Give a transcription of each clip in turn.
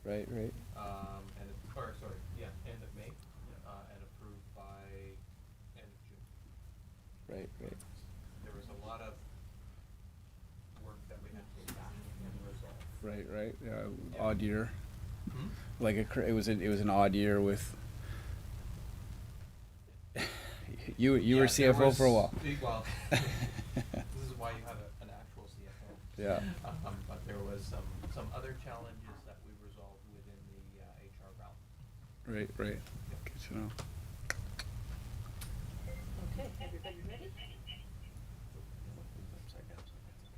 Right. And end of May, and approved by end of June. Right. There was a lot of work that we had to go back and resolve. Right. Yeah. Yeah. Odd year. Hmm? Like it was an odd year with. you Yeah, were there CFO for a was- while. Well, this is why you have an actual CFO. Yeah. But there was some other challenges that we resolved within the HR realm. Right. Good to know. Okay, everybody ready? Upside down, so that's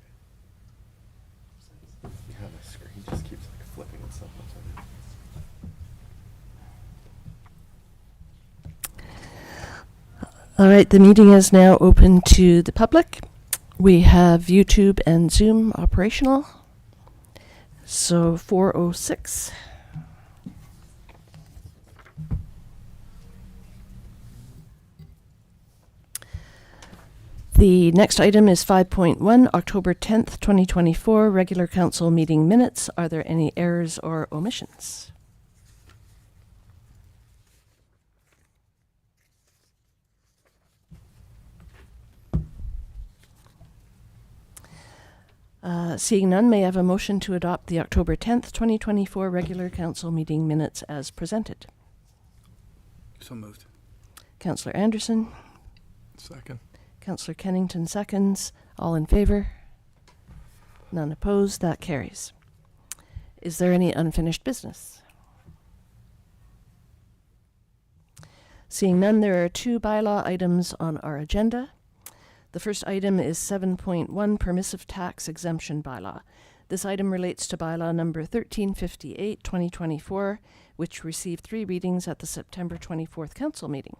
okay. Yeah, the screen just keeps like flipping itself upside down. All right, the meeting is now open to the public. We have YouTube and Zoom operational. So 4:06. The next item is 5.1, October 10th, 2024, regular council meeting minutes. Are there any errors or omissions? Seeing none, may I have a motion to adopt the October 10th, 2024 regular council meeting minutes as presented? So moved. Councillor Anderson, Second. Councillor Kennington seconds. All in favour? None opposed. That carries. Is there any unfinished business? Seeing none, there are two bylaw items on our agenda. The first item is 7.1 Permissive Tax Exemption Bylaw. This item relates to bylaw number 1358, 2024, which received 3 readings at the September 24th council meeting.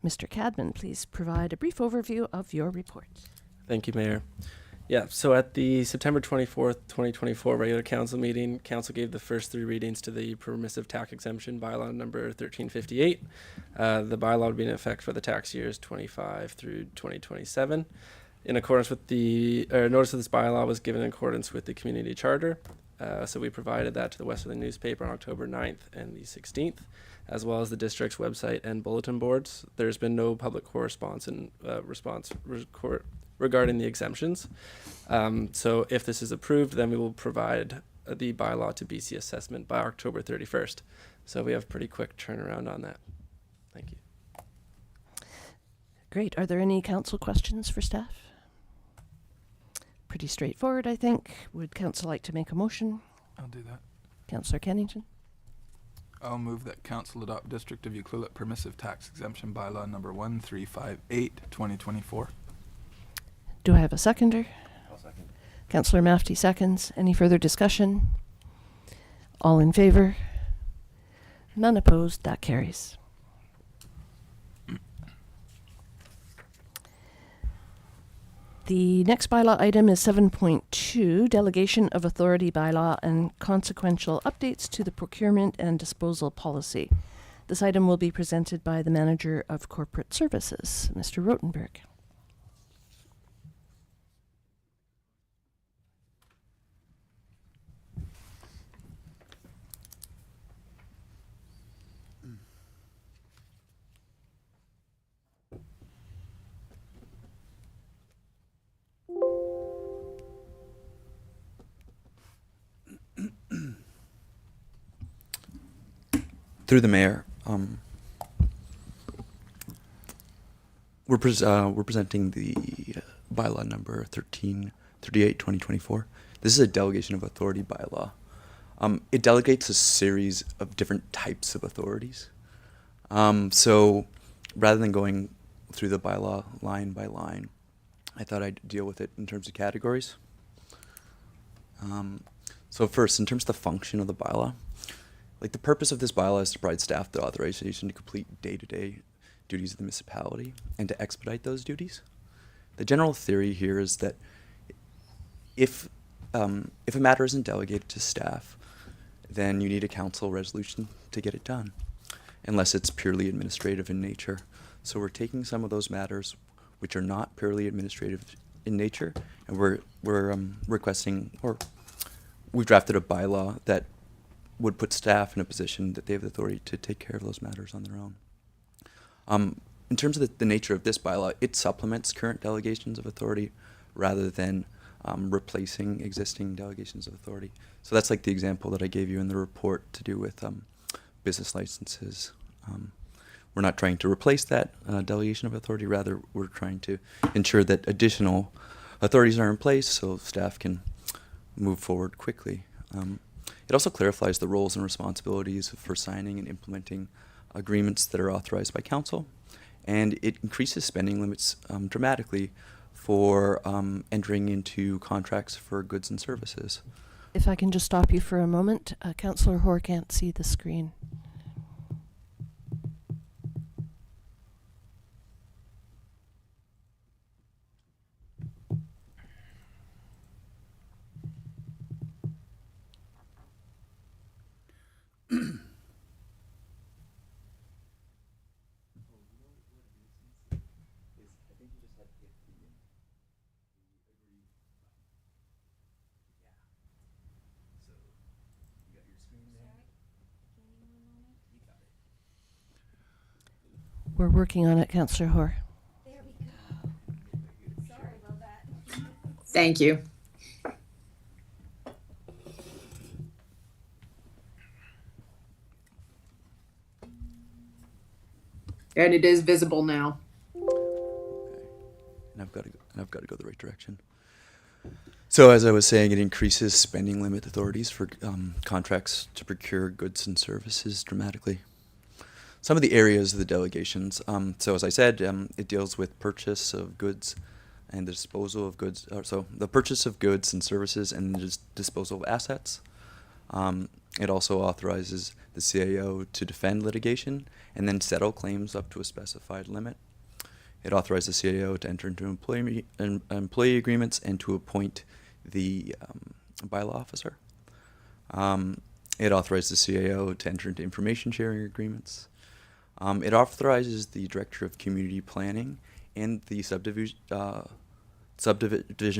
Mr. Cadman, please provide a brief overview of your report. Thank you, Mayor. Yeah, so at the September 24th, 2024 regular council meeting, council gave the first 3 readings to the permissive tax exemption bylaw number 1358. The bylaw would be in effect for the tax years 25 through 2027. In accordance with the notice of this bylaw was given in accordance with the community charter. So we provided that to the Westerly newspaper on October 9th and the 16th, as well as the district's website and bulletin boards. There's been no public correspondence and regarding the exemptions. So if this is approved, then we will provide the bylaw to BC Assessment by October 31st. So we have pretty quick turnaround on that. Thank you. Great. Are there any council questions for staff? Pretty straightforward, I think. Would council like to make a motion? I'll do that. Councillor Kennington? I'll move that council adopt District of Ucluelet Permissive Tax Exemption Bylaw number 1358, 2024. Do I have a seconder? I'll second. Councillor Mafty seconds. Any further discussion? All in favour? None opposed. That carries. The next bylaw item is 7.2, Delegation of Authority Bylaw and Consequential Updates to the Procurement and Disposal Policy. This item will be presented by the Manager of Corporate Services, Mr. Rotenberg. Through the mayor, we're presenting the bylaw number 1338, 2024. This is a delegation of authority bylaw. It delegates a series of different types of authorities. So rather than going through the bylaw line by line, I thought I'd deal with it in terms of categories. So first, in terms of the function of the bylaw, like the purpose of this bylaw is to provide staff the authorization to complete day-to-day duties of the municipality and to expedite those duties. The general theory here is that if a matter isn't delegated to staff, then you need a council resolution to get it done, unless it's purely administrative in nature. So we're taking some of those matters which are not purely administrative in nature, and we're requesting, or we've drafted a bylaw that would put staff in a position that they have the authority to take care of those matters on their own. In terms of the nature of this bylaw, it supplements current delegations of authority rather than replacing existing delegations of authority. So that's like the example that I gave you in the report to do with business licenses. We're not trying to replace that delegation of authority, rather we're trying to ensure that additional authorities are in place so staff can move forward quickly. It also clarifies the roles and responsibilities for signing and implementing agreements that are authorized by council, and it increases spending limits dramatically for entering into contracts for goods and services. If I can just stop you for a moment, Councillor Hoare can't see the screen. We're working on it, Councillor Hoare. Thank you. And it is visible now. And I've got to go the right direction. So as I was saying, it increases spending limit authorities for contracts to procure goods and services dramatically. Some of the areas of the delegations. So as I said, it deals with purchase of goods and the disposal of goods. So the purchase of goods and services and the disposal of assets. It also authorizes the CAO to defend litigation and then settle claims up to a specified limit. It authorizes the CAO to enter into employee agreements and to appoint the bylaw officer. It authorizes the CAO to enter into information sharing agreements. It authorizes the Director of Community Planning and the subdivision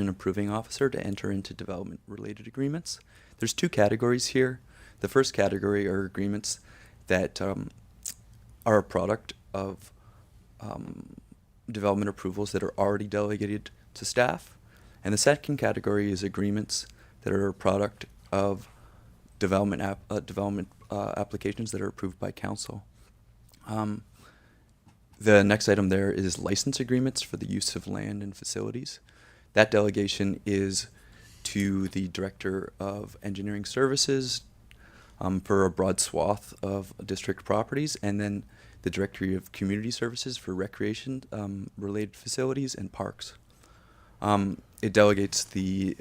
approving officer to enter into development-related agreements. There's two categories here. The first category are agreements that are a product of development approvals that are already delegated to staff. And the second category is agreements that are a product of development applications that are approved by council. The next item there is license agreements for the use of land and facilities. That delegation is to the Director of Engineering Services for a broad swath of district properties, and then the Directory of Community Services for recreation related facilities and parks. It delegates the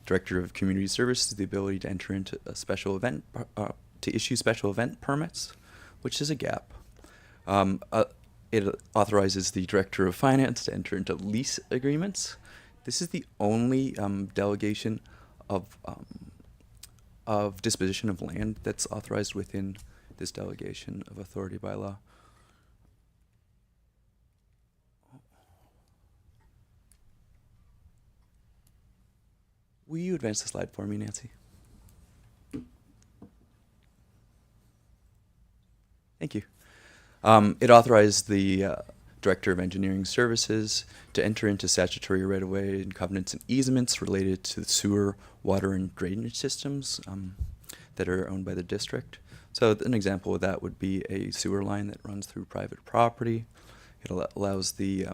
Director of Community Services the ability to enter into a special event, to issue special event permits, which is a gap. It authorizes the Director of Finance to enter into lease agreements. This is the only delegation of disposition of land that's authorized within this delegation of authority by law. Will you advance the slide for me, Nancy? Thank you. It authorized the Director of Engineering Services to enter into statutory right-of-way and covenants and easements related to the sewer, water, and drainage systems that are owned by the district. So an example of that would be a sewer line that runs through private property. It allows the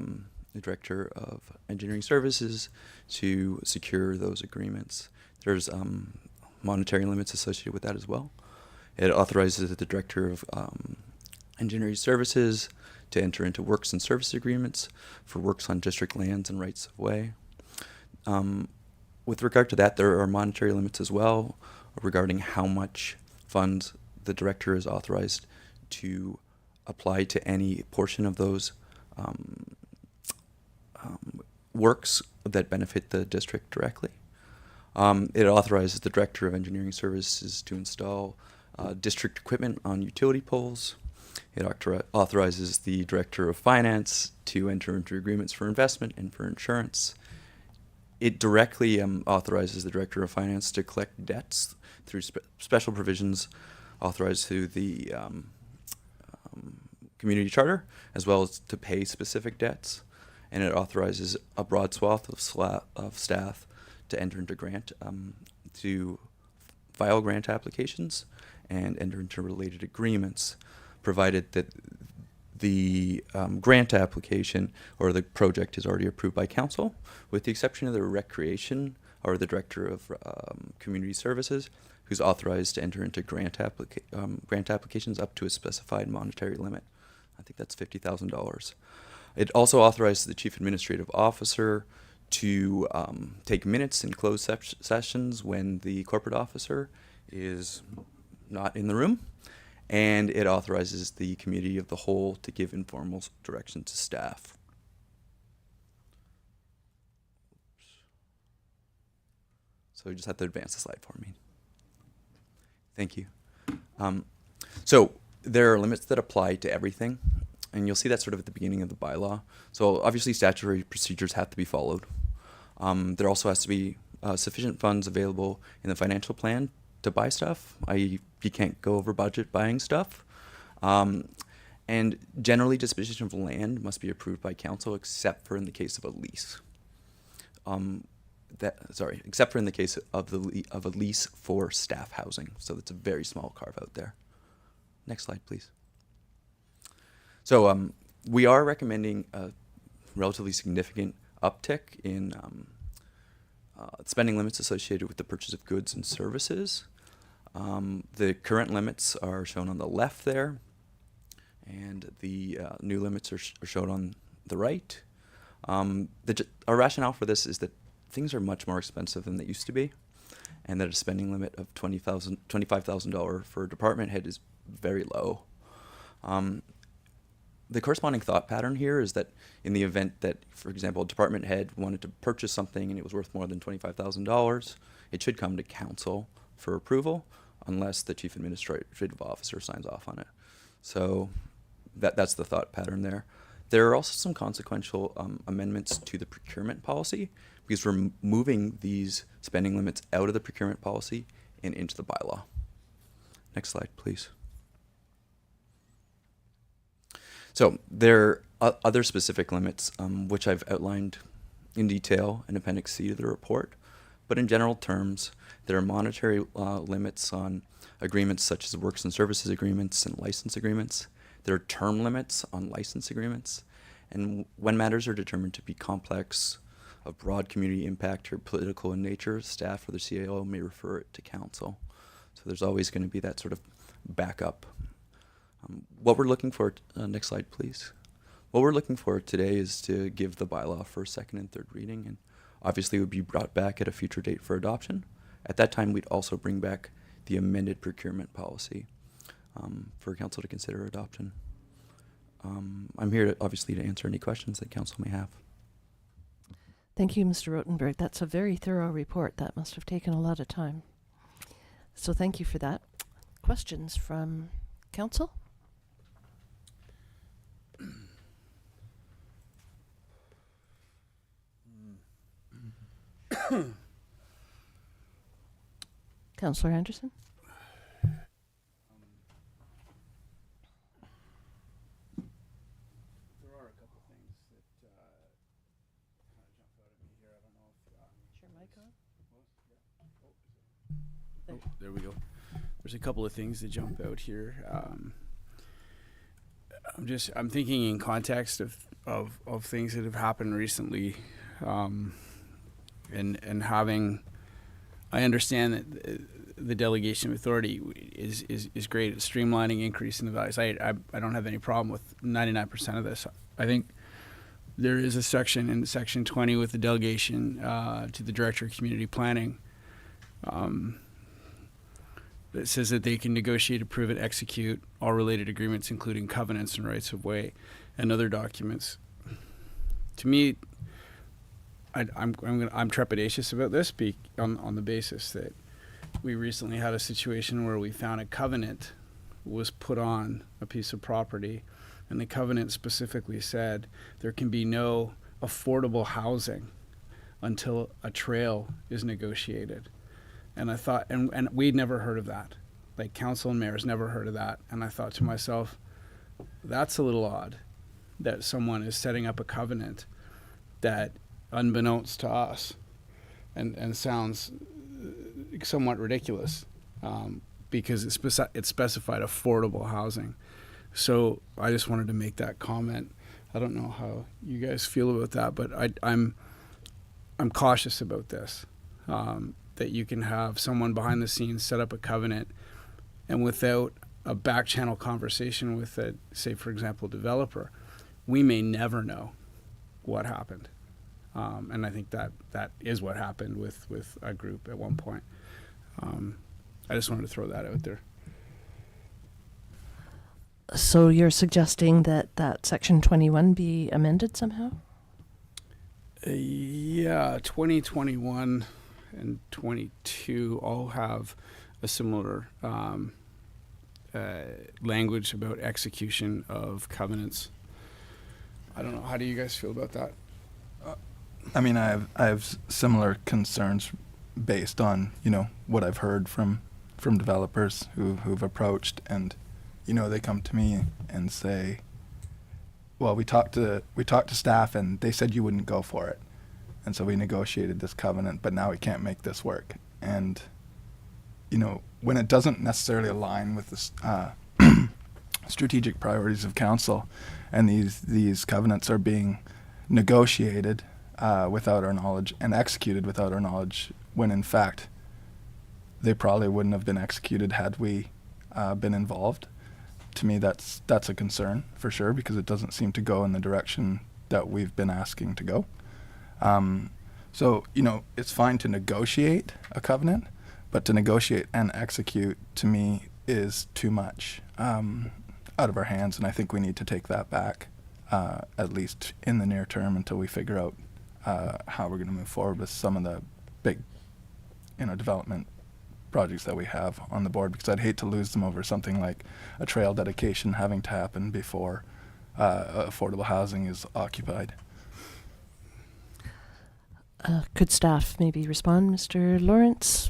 Director of Engineering Services to secure those agreements. There's monetary limits associated with that as well. It authorizes the Director of Engineering Services to enter into works and service agreements for works on district lands and rights of way. With regard to that, there are monetary limits as well regarding how much funds the director is authorized to apply to any portion of those works that benefit the district directly. It authorizes the Director of Engineering Services to install district equipment on utility poles. It authorizes the Director of Finance to enter into agreements for investment and for insurance. it directly authorizes the Director of Finance to collect debts through special provisions authorized through the community charter, as well as to pay specific debts. And it authorizes a broad swath of staff to enter into to file grant applications and enter into related agreements, provided that the grant application or the project is already approved by council, with the exception of the recreation or the Director of Community Services, who's authorized to enter into grant applications up to a specified monetary limit. I think that's $50,000. It also authorizes the Chief Administrative Officer to take minutes in closed sessions when the corporate officer is not in the room. And it authorizes the Committee of the Whole to give informal direction to staff. So you just have to advance the slide for me. Thank you. So there are limits that apply to everything, and you'll see that sort of at the beginning of the bylaw. So obviously statutory procedures have to be followed. There also has to be sufficient funds available in the financial plan to buy stuff, i.e. you can't go over budget buying stuff. And generally disposition of land must be approved by council except for in the case of a lease. Except for in the case of a lease for staff housing. So that's a very small carve out there. Next slide, please. So we are recommending a relatively significant uptick in spending limits associated with the purchase of goods and services. The current limits are shown on the left there, and the new limits are shown on the right. Our rationale for this is that things are much more expensive than they used to be, and that a spending limit of $25,000 for a department head is very low. The corresponding thought pattern here is that in the event that, for example, a department head wanted to purchase something and it was worth more than $25,000, it should come to council for approval unless the Chief Administrative Officer signs off on it. So that's the thought pattern there. There are also some consequential amendments to the procurement policy because we're moving these spending limits out of the procurement policy and into the bylaw. Next slide, please. So there are other specific limits, which I've outlined in detail in Appendix C to the report. But in general terms, there are monetary limits on agreements such as works and services agreements and license agreements. There are term limits on license agreements. And when matters are determined to be complex, of broad community impact, or political in nature, staff or the CAO may refer it to council. So there's always going to be that sort of backup. What we're looking for, next slide please. What we're looking for today is to give the bylaw first, second, and third reading, and obviously it would be brought back at a future date for adoption. At that time, we'd also bring back the amended procurement policy for council to consider adoption. I'm here obviously to answer any questions that council may have. Thank you, Mr. Rotenberg. That's a very thorough report. That must have taken a lot of time. So thank you for that. Questions from council? Councillor Anderson? There are a couple things that kind of jumped out at me here. I don't know if Is your mic on? Oh, there we go. There's a couple of things that jump out here. I'm thinking in context of things that have happened recently, and having. I understand that the delegation of authority is great at streamlining, increasing the values. I don't have any problem with 99% of this. I think there is a section in Section 20 with the delegation to the Director of Community Planning that says that they can negotiate, approve, and execute all related agreements, including covenants and rights of way and other documents. To me, I'm trepidatious about this on the basis that we recently had a situation where we found a covenant was put on a piece of property, and the covenant specifically said there can be no affordable housing until a trail is negotiated. And I thought, and we'd never heard of that. Like council and mayor's never heard of that. And I thought to myself, that's a little odd that someone is setting up a covenant that, unbeknownst to us, and sounds somewhat ridiculous, because it specified affordable housing. So I just wanted to make that comment. I don't know how you guys feel about that, but I'm cautious about this. That you can have someone behind the scenes set up a covenant, and without a back channel conversation with a, say for example, developer, we may never know what happened. And I think that is what happened with a group at one point. I just wanted to throw that out there. So you're suggesting that section 21 be amended somehow? Yeah, 2021 and 22 all have a similar language about execution of covenants. I don't know. How do you guys feel about that? I mean, I have similar concerns based on, you know, what I've heard from developers who've approached, and, you know, they come to me and say, well, we talked to staff and they said you wouldn't go for it. And so we negotiated this covenant, but now we can't make this work. And, you know, when it doesn't necessarily align with the strategic priorities of council, and these covenants are being negotiated without our knowledge and executed without our knowledge, when in fact they probably wouldn't have been executed had we been involved. To me, that's a concern for sure, because it doesn't seem to go in the direction that we've been asking to go. So, you know, it's fine to negotiate a covenant, but to negotiate and execute, to me, is too much out of our hands, and I think we need to take that back, at least in the near term, until we figure out how we're going to move forward with some of the big, you know, development projects that we have on the board, because I'd hate to lose them over something like a trail dedication having to happen before affordable housing is occupied. Could staff maybe respond, Mr. Lawrence?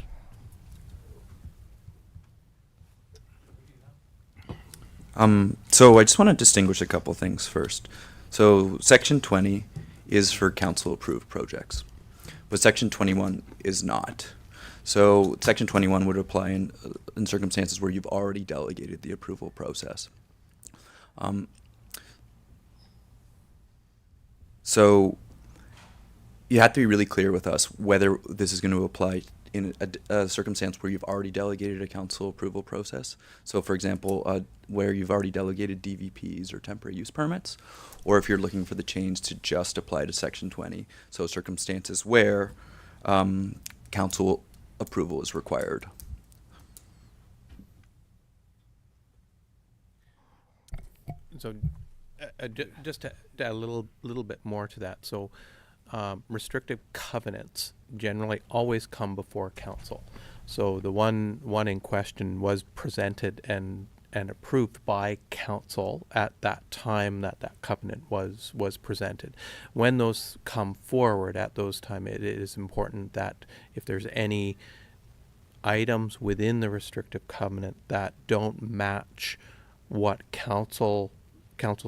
So I just want to distinguish a couple things first. So Section 20 is for council-approved projects, but Section 21 is not. So Section 21 would apply in circumstances where you've already delegated the approval process. So you have to be really clear with us whether this is going to apply in a circumstance where you've already delegated a council approval process. So for example, where you've already delegated DVPs or temporary use permits, or if you're looking for the change to just apply to Section 20. So circumstances where council approval is required. So just to add a little bit more to that. So restrictive covenants generally always come before council. So the one in question was presented and approved by council at that time that covenant was presented. When those come forward at those time, it is important that if there's any items within the restrictive covenant that don't match what council's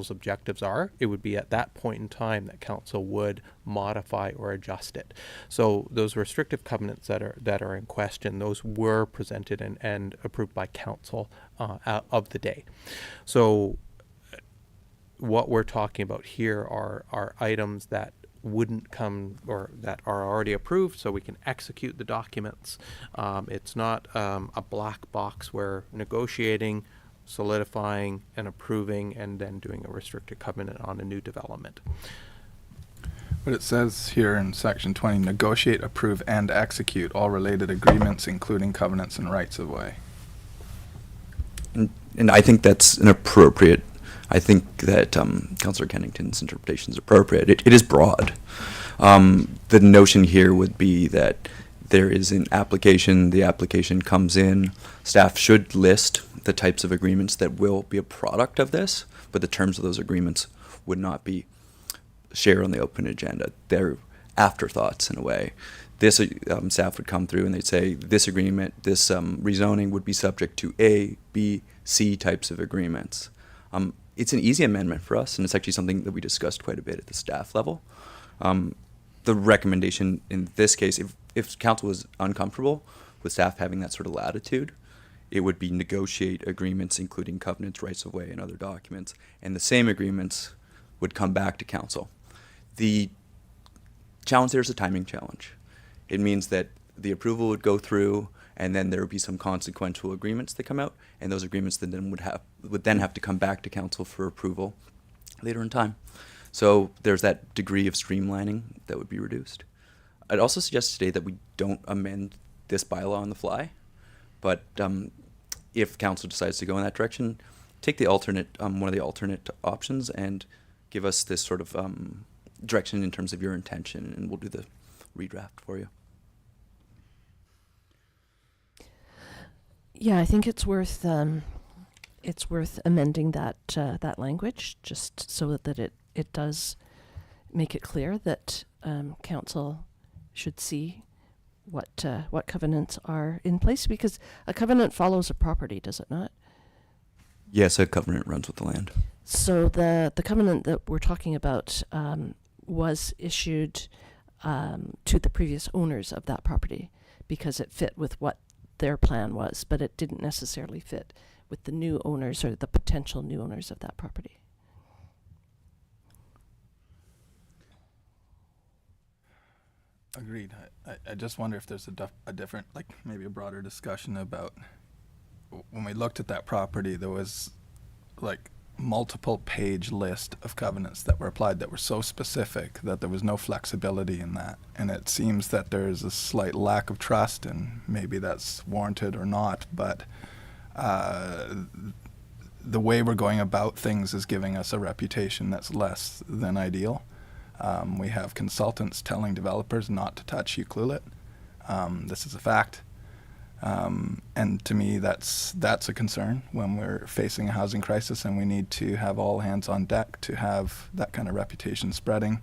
objectives are, it would be at that point in time that council would modify or adjust it. So those restrictive covenants that are in question, those were presented and approved by council of the day. So what we're talking about here are items that wouldn't come, or that are already approved, so we can execute the documents. It's not a black box where negotiating, solidifying and approving and then doing a restricted covenant on a new development. But it says here in Section 20, negotiate, approve, and execute all related agreements, including covenants and rights of way. And I think that's an appropriate, I think that Councillor Kennington's interpretation is appropriate. It is broad. The notion here would be that there is an application, the application comes in, staff should list the types of agreements that will be a product of this, but the terms of those agreements would not be shared on the open agenda. They're afterthoughts in a way. This staff would come through and they'd say this agreement, this rezoning would be subject to A, B, C types of agreements. It's an easy amendment for us, and it's actually something that we discussed quite a bit at the staff level. The recommendation in this case, if council was uncomfortable with staff having that sort of latitude, it would be negotiate agreements including covenants, rights of way, and other documents, and the same agreements would come back to council. The challenge there is a timing challenge. It means that the approval would go through, and then there would be some consequential agreements that come out, and those agreements then would then have to come back to council for approval later in time. So there's that degree of streamlining that would be reduced. I'd also suggest today that we don't amend this bylaw on the fly, but if council decides to go in that direction, take the alternate, one of the alternate options, and give us this sort of direction in terms of your intention, and we'll do the redraft for you. Yeah, I think it's worth amending that that language just so that it does make it clear that council should see what covenants are in place, because a covenant follows a property, does it not? Yes, a covenant runs with the land. So the covenant that we're talking about was issued to the previous owners of that property because it fit with what their plan was, but it didn't necessarily fit with the new owners or the potential new owners of that property. Agreed. I just wonder if there's a different, like maybe a broader discussion about when we looked at that property, there was like multiple page list of covenants that were applied that were so specific that there was no flexibility in that. And it seems that there's a slight lack of trust, and maybe that's warranted or not, but the way we're going about things is giving us a reputation that's less than ideal. We have consultants telling developers not to touch Ucluelet. This is a fact. And to me, that's a concern when we're facing a housing crisis, and we need to have all hands on deck to have that kind of reputation spreading.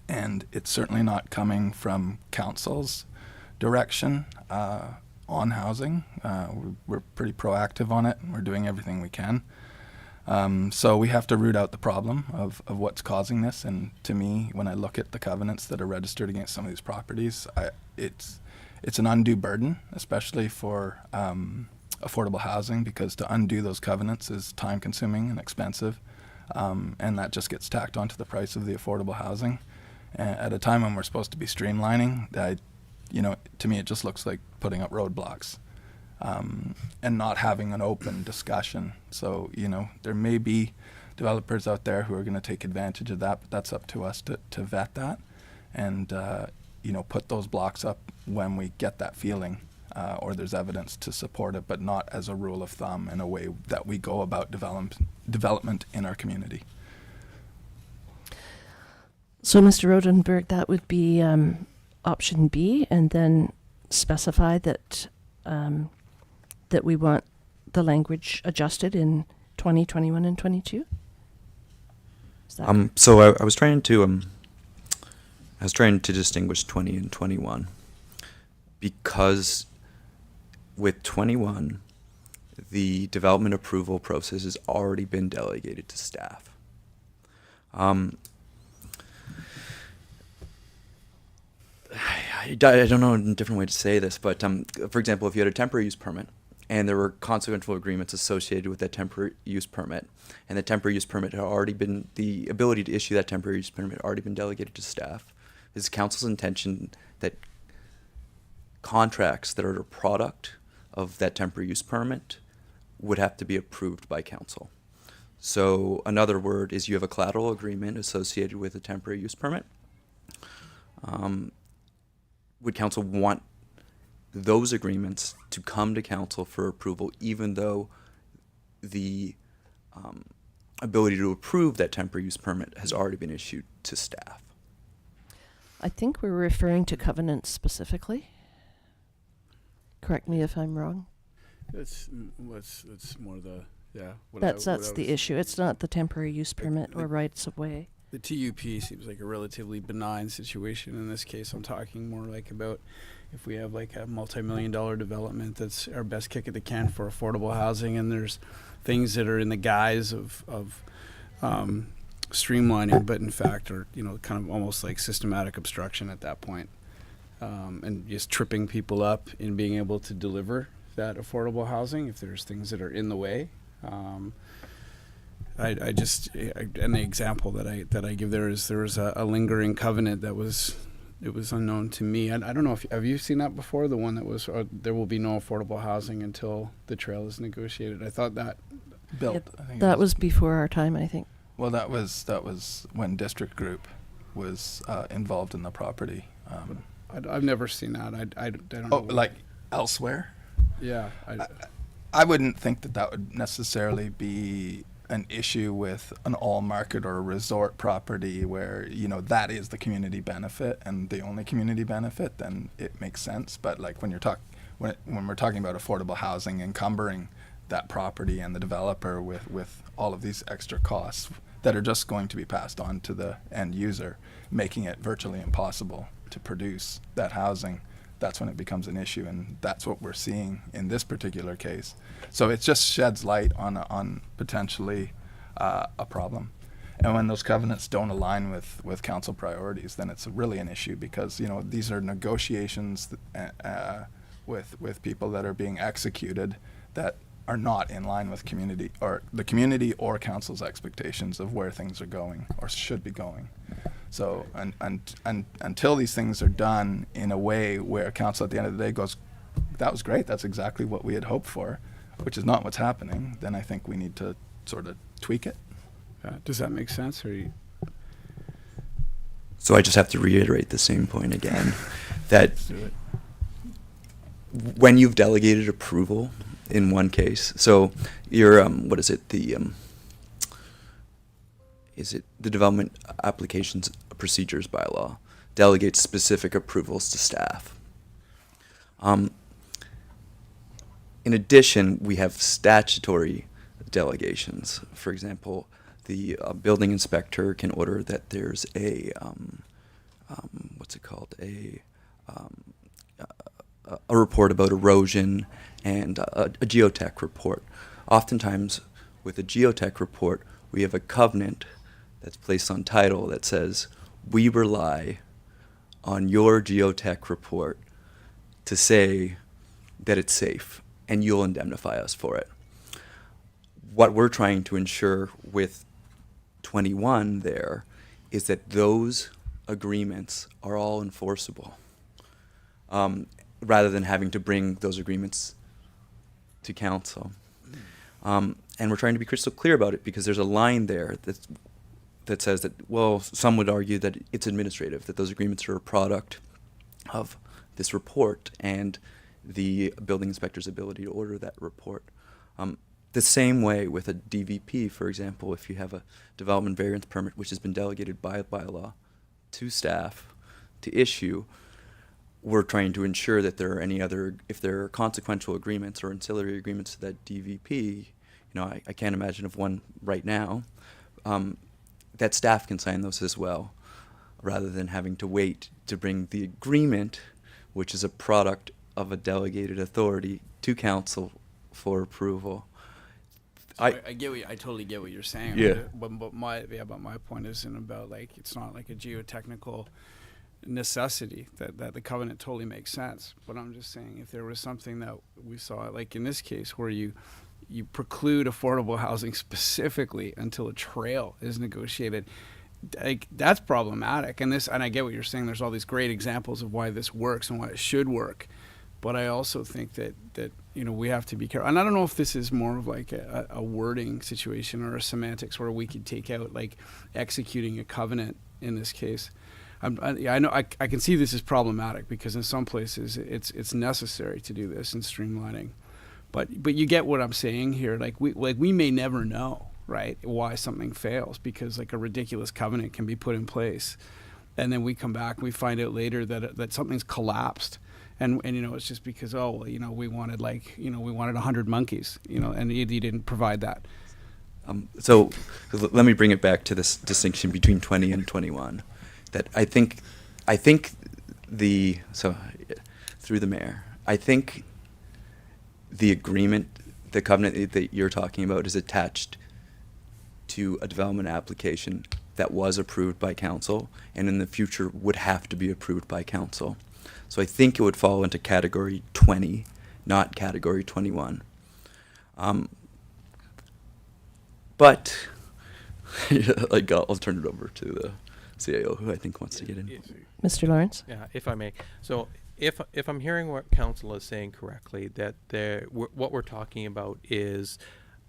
And it's certainly not coming from council's direction on housing. We're pretty proactive on it, and we're doing everything we can. So we have to root out the problem of what's causing this. And to me, when I look at the covenants that are registered against some of these properties, it's an undue burden, especially for affordable housing, because to undo those covenants is time consuming and expensive. And that just gets tacked onto the price of the affordable housing. At a time when we're supposed to be streamlining, to me, it just looks like putting up roadblocks. And not having an open discussion. So, there may be developers out there who are going to take advantage of that, but that's up to us to vet that and, put those blocks up when we get that feeling or there's evidence to support it, but not as a rule of thumb in a way that we go about development in our community. So, Mr. Rodenberg, that would be option B, and then specify that that we want the language adjusted in 2021 and 22? So I was trying to distinguish 20 and 21, because with 21, the development approval process has already been delegated to staff. I don't know a different way to say this, but for example, if you had a temporary use permit and there were consequential agreements associated with that temporary use permit, and the temporary use permit had already been, the ability to issue that temporary use permit had already been delegated to staff, it's council's intention that contracts that are a product of that temporary use permit would have to be approved by council. So another word is you have a collateral agreement associated with a temporary use permit. Would council want those agreements to come to council for approval, even though the ability to approve that temporary use permit has already been issued to staff? I think we're referring to covenants specifically. Correct me if I'm wrong. It's more the, yeah. That's the issue. It's not the temporary use permit or rights of way. the TUP seems like a relatively benign situation. In this case, I'm talking more like about if we have like a multi-million-dollar development that's our best kick at the can for affordable housing, and there's things that are in the guise of streamlining, but in fact are, you know, kind of almost like systematic obstruction at that point, and just tripping people up in being able to deliver that affordable housing if there's things that are in the way. And the example that I give there is there was a lingering covenant that was unknown to me. I don't know if have you seen that before, the one that was there will be no affordable housing until the trail is negotiated. I thought that built. Yep. I think it That was before our time, I think. well, that was when District Group was involved in the property. I've never seen that. I don't Oh, know. like elsewhere? Yeah. I wouldn't think that would necessarily be an issue with an all market or a resort property where, you know, that is the community benefit and the only community benefit, then it makes sense. But like when we're talking about affordable housing, encumbering that property and the developer with all of these extra costs that are just going to be passed on to the end user, making it virtually impossible to produce that housing, that's when it becomes an issue, and that's what we're seeing in this particular case. So it just sheds light on potentially a problem. And when those covenants don't align with council priorities, then it's really an issue, because, you know, these are negotiations with people that are being executed that are not in line with community or council's expectations of where things are going or should be going. So until these things are done in a way where council at the end of the day goes, that was great, that's exactly what we had hoped for, which is not what's happening, then I think we need to sort of tweak it. Does that make sense? Or So I just have to reiterate the same point again, that let's do it. when you've delegated approval in one case, so your what is it, the development applications procedures bylaw delegates specific approvals to staff. In addition, we have statutory delegations. For example, the building inspector can order that there's a a report about erosion and a geotech report. Oftentimes, with a geotech report, we have a covenant that's placed on title that says, we rely on your geotech report to say that it's safe, and you'll indemnify us for it. What we're trying to ensure with 21 there is that those agreements are all enforceable, rather than having to bring those agreements to council. And we're trying to be crystal clear about it, because there's a line there that says that, well, some would argue that it's administrative, that those agreements are a product of this report and the building inspector's ability to order that report. The same way with a DVP, for example, if you have a development variance permit which has been delegated by law to staff to issue, we're trying to ensure that there are if there are consequential agreements or ancillary agreements to that DVP, you know, I can't imagine of one right now, that staff can sign those as well, rather than having to wait to bring the agreement, which is a product of a delegated authority, to council for approval. So I get I totally get what you're saying. Yeah. But my point isn't about, like, it's not like a geotechnical necessity that the covenant totally makes sense. But I'm just saying, if there was something that we saw, like in this case, where you preclude affordable housing specifically until a trail is negotiated, like, that's problematic. And I get what you're saying. There's all these great examples of why this works and why it should work. But I also think that you know, we have to be careful. And I don't know if this is more of like a wording situation or a semantics where we could take out, like, executing a covenant in this case. I know I can see this is problematic, because in some places it's necessary to do this in streamlining. But you get what I'm saying here. Like we may never know, right, why something fails, because like a ridiculous covenant can be put in place, and then we come back and we find out later that something's collapsed. And you know, it's just because, oh, well, you know, we wanted 100 monkeys, you know, and you didn't provide that. So let me bring it back to this distinction between 20 and 21. That I think through the mayor, I think the agreement, the covenant that you're talking about is attached to a development application that was approved by council and in the future would have to be approved by council. So I think it would fall into category 20, not category 21. But like I'll turn it over to the CAO, who I think wants to get in. Mr. Lawrence? Yeah, if I may. So if I'm hearing what council is saying correctly, that what we're talking about is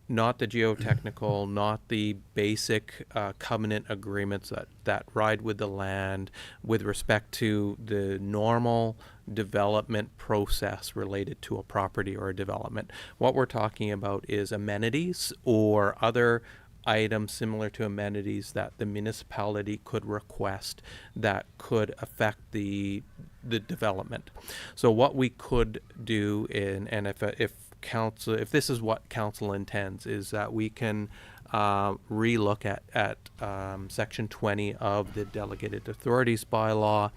not the geotechnical, not the basic covenant agreements that ride with the land with respect to the normal development process related to a property or a development. What we're talking about is amenities or other items similar to amenities that the municipality could request that could affect the development. So what we could do if this is what council intends, is that we can relook at section 20 of the delegated authorities bylaw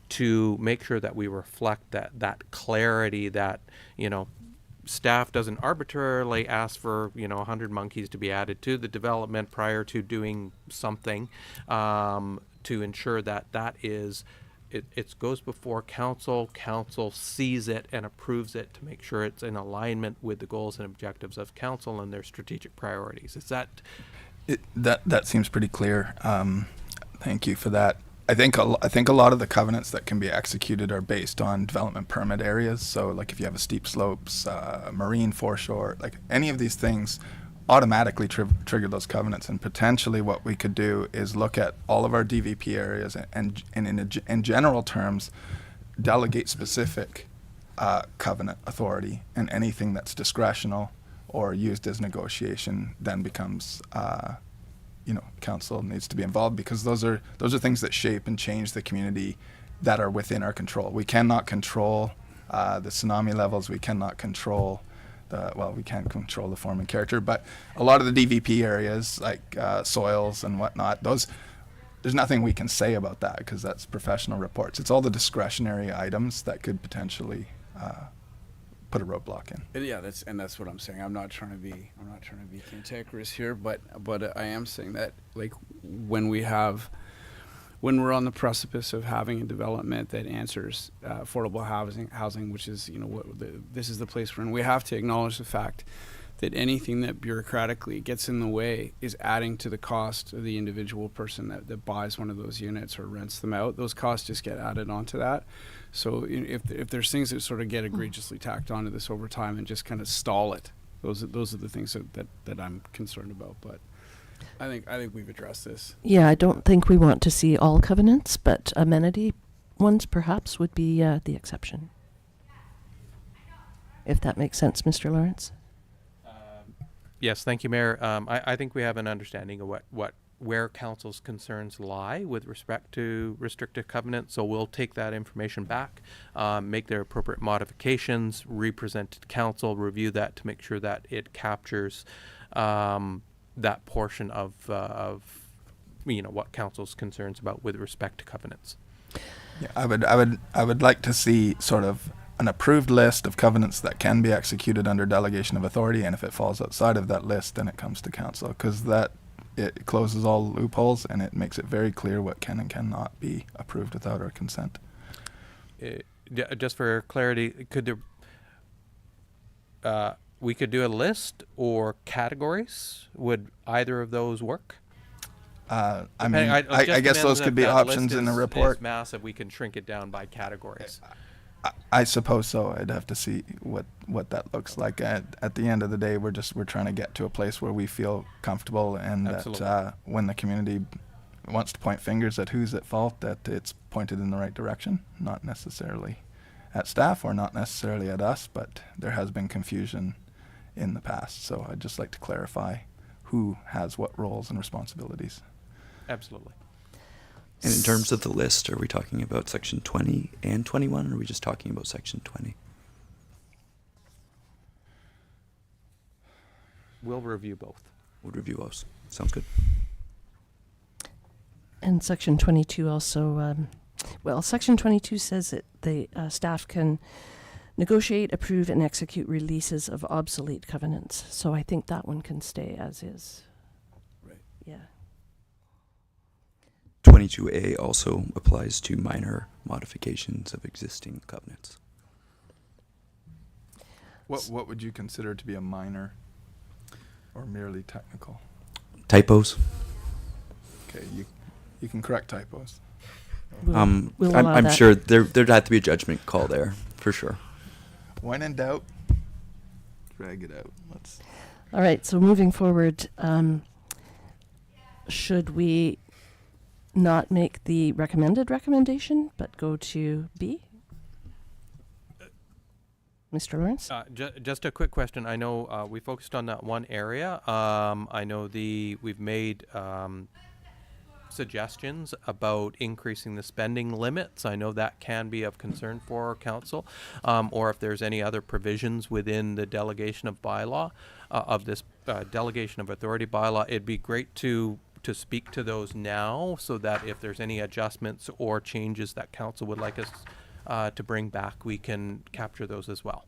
to make sure that we reflect that clarity that, staff doesn't arbitrarily ask for 100 monkeys to be added to the development prior to doing something, to ensure that is it goes before council sees it and approves it to make sure it's in alignment with the goals and objectives of council and their strategic priorities. Is that That seems pretty clear. Thank you for that. I think a lot of the covenants that can be executed are based on development permit areas. So, like if you have a steep slopes, marine foreshore, like any of these things, automatically trigger those covenants. And potentially, what we could do is look at all of our DVP areas and in general terms, delegate specific covenant authority, and anything that's discretional or used as negotiation then becomes. Council needs to be involved, because those are things that shape and change the community that are within our control. We cannot control the tsunami levels. We cannot control we can't control the form and character, but a lot of the DVP areas like soils and whatnot, there's nothing we can say about that because that's professional reports. It's all the discretionary items that could potentially put a roadblock in. Yeah, that's what I'm saying. I'm not trying to be cantankerous here, but I am saying that, like, when we're on the precipice of having a development that answers affordable housing, which is this is the place we're in. We have to acknowledge the fact that anything that bureaucratically gets in the way is adding to the cost of the individual person that buys one of those units or rents them out. Those costs just get added onto that. So if there's things that sort of get egregiously tacked onto this over time and just kind of stall it, those are the things that I'm concerned about. But I think we've addressed this. Yeah, I don't think we want to see all covenants, but amenity ones perhaps would be the exception. If that makes sense, Mr. Lawrence. Yes, thank you, Mayor. I think we have an understanding of where council's concerns lie with respect to restrictive covenants. So we'll take that information back, make their appropriate modifications, represent it to council, review that to make sure that it captures that portion of what council's concerns about with respect to covenants. Yeah, I would like to see sort of an approved list of covenants that can be executed under delegation of authority, and if it falls outside of that list, then it comes to council, because it closes all loopholes and it makes it very clear what can and cannot be approved without our consent. Just for clarity, we could do a list or categories. Would either of those work? I guess those could be options in the report. It's massive. We can shrink it down by categories. I suppose so. I'd have to see what that looks like. At the end of the day, we're trying to get to a place where we feel comfortable, and Absolutely. that when the community wants to point fingers at who's at fault, that it's pointed in the right direction, not necessarily at staff or not necessarily at us, but there has been confusion in the past. So I'd just like to clarify who has what roles and responsibilities. Absolutely. And in terms of the list, are we talking about section 20 and 21, or are we just talking about section 20? We'll review both. would review us. Sounds good. And section 22 also, section 22 says that the staff can negotiate, approve, and execute releases of obsolete covenants. So I think that one can stay as is. Right. Yeah. 22A also applies to minor modifications of existing covenants. What would you consider to be a minor or merely technical? Typos. Okay, you can correct typos. We'll I'm, allow I'm that. sure there'd have to be a judgment call there, for sure. When in doubt, drag it out. Let's. All right, so moving forward, should we not make the recommended recommendation, but go to B? Mr. Lawrence? Just a quick question. I know we focused on that one area. I know we've made suggestions about increasing the spending limits. I know that can be of concern for council, or if there's any other provisions within the delegation of bylaw, of this delegation of authority bylaw. It'd be great to speak to those now, so that if there's any adjustments or changes that council would like us to bring back, we can capture those as well.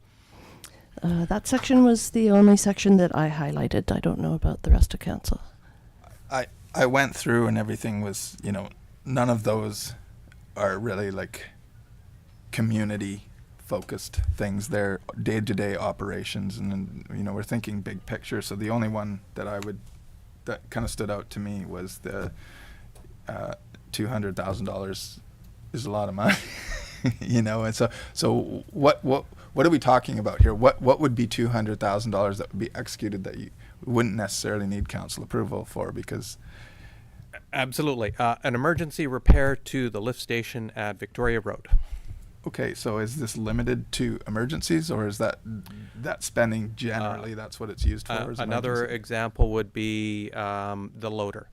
That section was the only section that I highlighted. I don't know about the rest of council. I went through and everything was, none of those are really like community focused things. They're day-to-day operations, and we're thinking big picture. So the only one that that kind of stood out to me was the $200,000 is a lot of money. And so what are we talking about here? What would be $200,000 that would be executed that you wouldn't necessarily need council approval for? Because Absolutely. An emergency repair to the lift station at Victoria Road. okay, so is this limited to emergencies, or is that spending generally that's what it's used for? Is Another emergency? example would be the loader.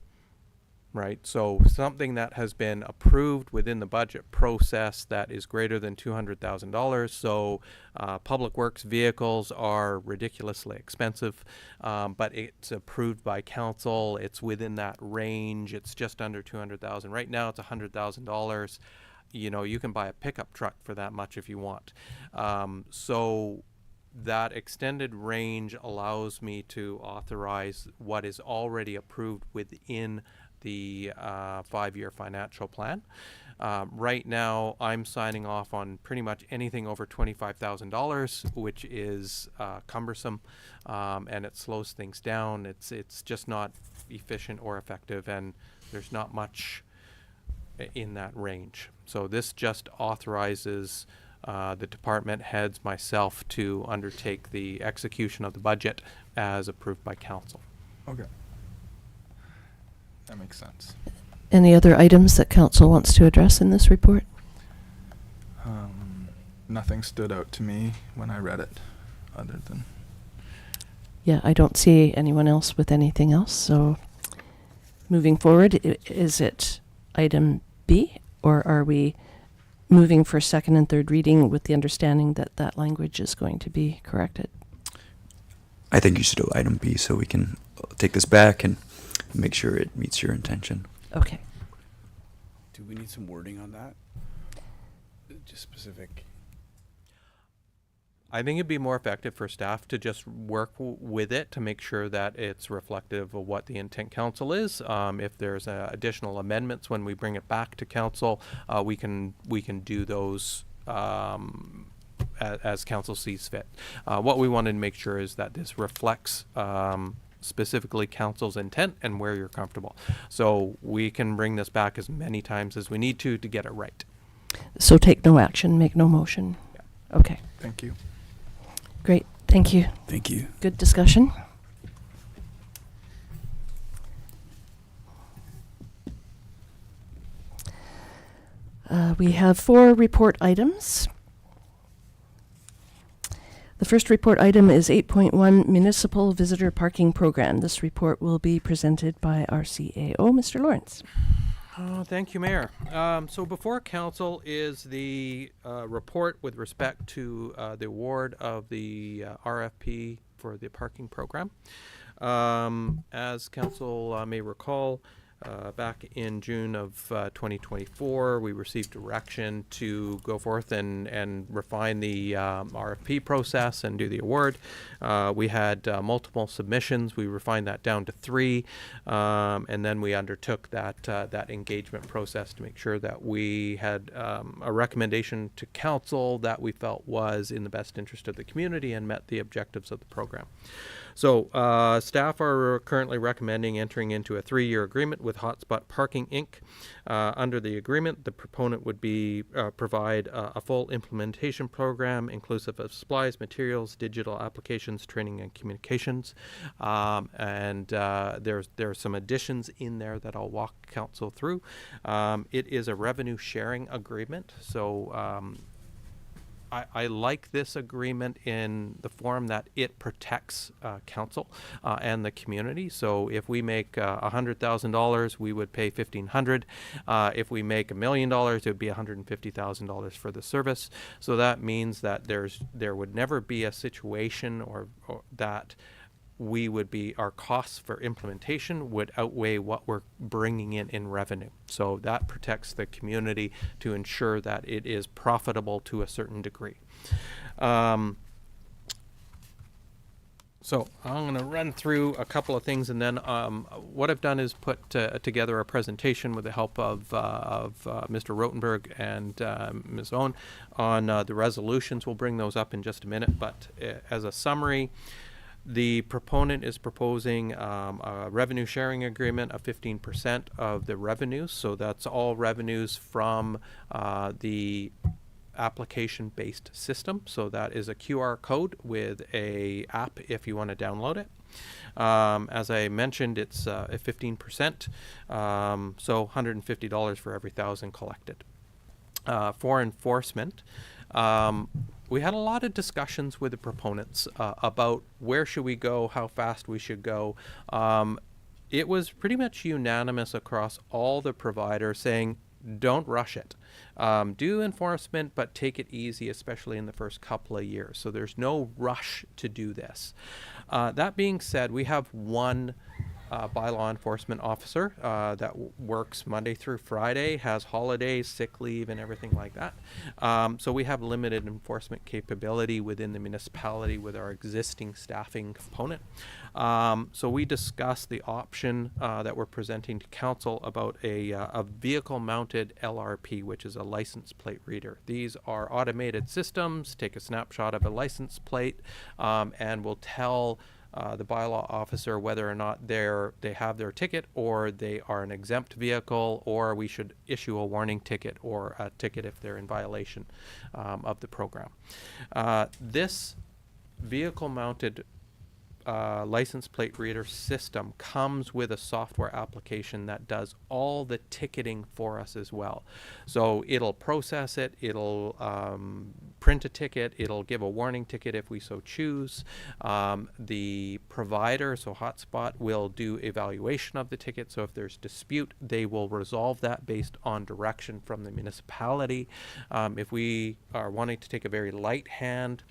Right, so something that has been approved within the budget process that is greater than $200,000. So public works vehicles are ridiculously expensive, but it's approved by council. It's within that range. It's just under $200,000. Right now, it's $100,000. You can buy a pickup truck for that much if you want. So that extended range allows me to authorize what is already approved within the 5-year financial plan. Right now, I'm signing off on pretty much anything over $25,000, which is cumbersome, and it slows things down. It's just not efficient or effective, and there's not much in that range. So this just authorizes the department heads, myself, to undertake the execution of the budget as approved by council. Okay. That makes sense. Any other items that council wants to address in this report? Nothing stood out to me when I read it, other than Yeah, I don't see anyone else with anything else. So moving forward, is it item B, or are we moving for second and third reading with the understanding that that language is going to be corrected? I think you should do item B so we can take this back and make sure it meets your intention. Okay. Do we need some wording on that? Just specific. I think it'd be more effective for staff to just work with it to make sure that it's reflective of what the intent council is. If there's additional amendments when we bring it back to council, we can do those as council sees fit. What we wanted to make sure is that this reflects specifically council's intent and where you're comfortable. So we can bring this back as many times as we need to get it right. So take no action, make no motion. Yeah. Okay. thank you. Great. Thank you. Thank you. Good discussion. We have 4 report items. The first report item is 8.1 Municipal Visitor Parking Program. This report will be presented by our CAO, Mr. Lawrence. Thank you, Mayor. So before council is the report with respect to the award of the RFP for the parking program. As council may recall, back in June of 2024, we received direction to go forth and refine the RFP process and do the award. We had multiple submissions. We refined that down to 3, and then we undertook that engagement process to make sure that we had a recommendation to council that we felt was in the best interest of the community and met the objectives of the program. So staff are currently recommending entering into a 3-year agreement with Hotspot Parking Inc. Under the agreement, the proponent would be provide a full implementation program inclusive of supplies, materials, digital applications, training, and communications. And there's some additions in there that I'll walk council through. It is a revenue sharing agreement, so I like this agreement in the form that it protects council and the community. So if we make $100,000, we would pay $1,500. If we make $1 million, it would be $150,000 for the service. So that means that there would never be a situation or that our costs for implementation would outweigh what we're bringing in revenue. So that protects the community to ensure that it is profitable to a certain degree. So I'm going to run through a couple of things, and then what I've done is put together a presentation with the help of Mr. Rotenberg and Ms. Owen on the resolutions. We'll bring those up in just a minute, but as a summary, the proponent is proposing a revenue sharing agreement of 15% of the revenues. So that's all revenues from the application-based system. So that is a QR code with a app if you want to download it. As I mentioned, it's 15%, so $150 for every 1,000 collected. For enforcement, we had a lot of discussions with the proponents about where should we go, how fast we should go. It was pretty much unanimous across all the providers saying, don't rush it. Do enforcement, but take it easy, especially in the first couple of years. So there's no rush to do this. That being said, we have one bylaw enforcement officer that works Monday through Friday, has holidays, sick leave, and everything like that. So we have limited enforcement capability within the municipality with our existing staffing component. So we discussed the option that we're presenting to council about a vehicle-mounted LRP, which is a license plate reader. These are automated systems, take a snapshot of a license plate, and will tell the bylaw officer whether or not they have their ticket, or they are an exempt vehicle, or we should issue a warning ticket or a ticket if they're in violation of the program. This vehicle-mounted license plate reader system comes with a software application that does all the ticketing for us as well. So it'll process it, it'll print a ticket, it'll give a warning ticket if we so choose. The provider, so Hotspot, will do evaluation of the ticket. So if there's dispute, they will resolve that based on direction from the municipality. If we are wanting to take a very light hand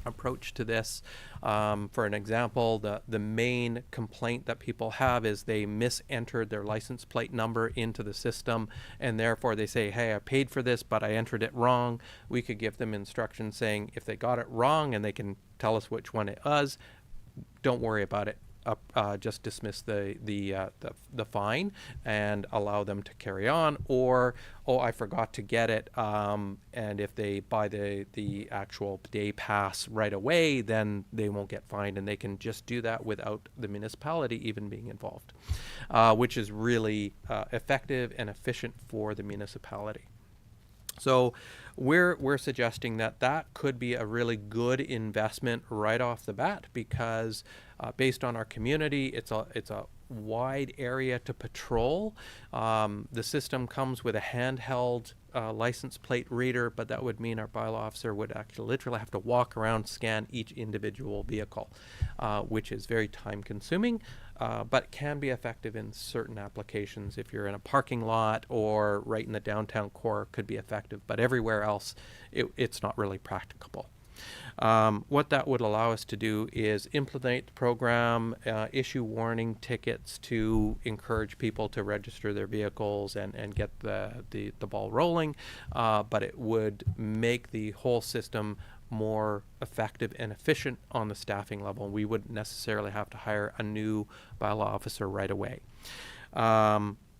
approach to this, for an example, the main complaint that people have is they misentered their license plate number into the system, and therefore they say, hey, I paid for this, but I entered it wrong. We could give them instructions saying if they got it wrong and they can tell us which one it was, don't worry about it. Just dismiss the fine and allow them to carry on, or I forgot to get it, and if they buy the actual day pass right away, then they won't get fined, and they can just do that without the municipality even being involved, which is really effective and efficient for the municipality. So we're suggesting that could be a really good investment right off the bat, because based on our community, it's a wide area to patrol. The system comes with a handheld license plate reader, but that would mean our bylaw officer would actually literally have to walk around, scan each individual vehicle, which is very time consuming, but can be effective in certain applications. If you're in a parking lot or right in the downtown core, could be effective, but everywhere else, it's not really practicable. What that would allow us to do is implement the program, issue warning tickets to encourage people to register their vehicles and get the ball rolling, but it would make the whole system more effective and efficient on the staffing level. We wouldn't necessarily have to hire a new bylaw officer right away.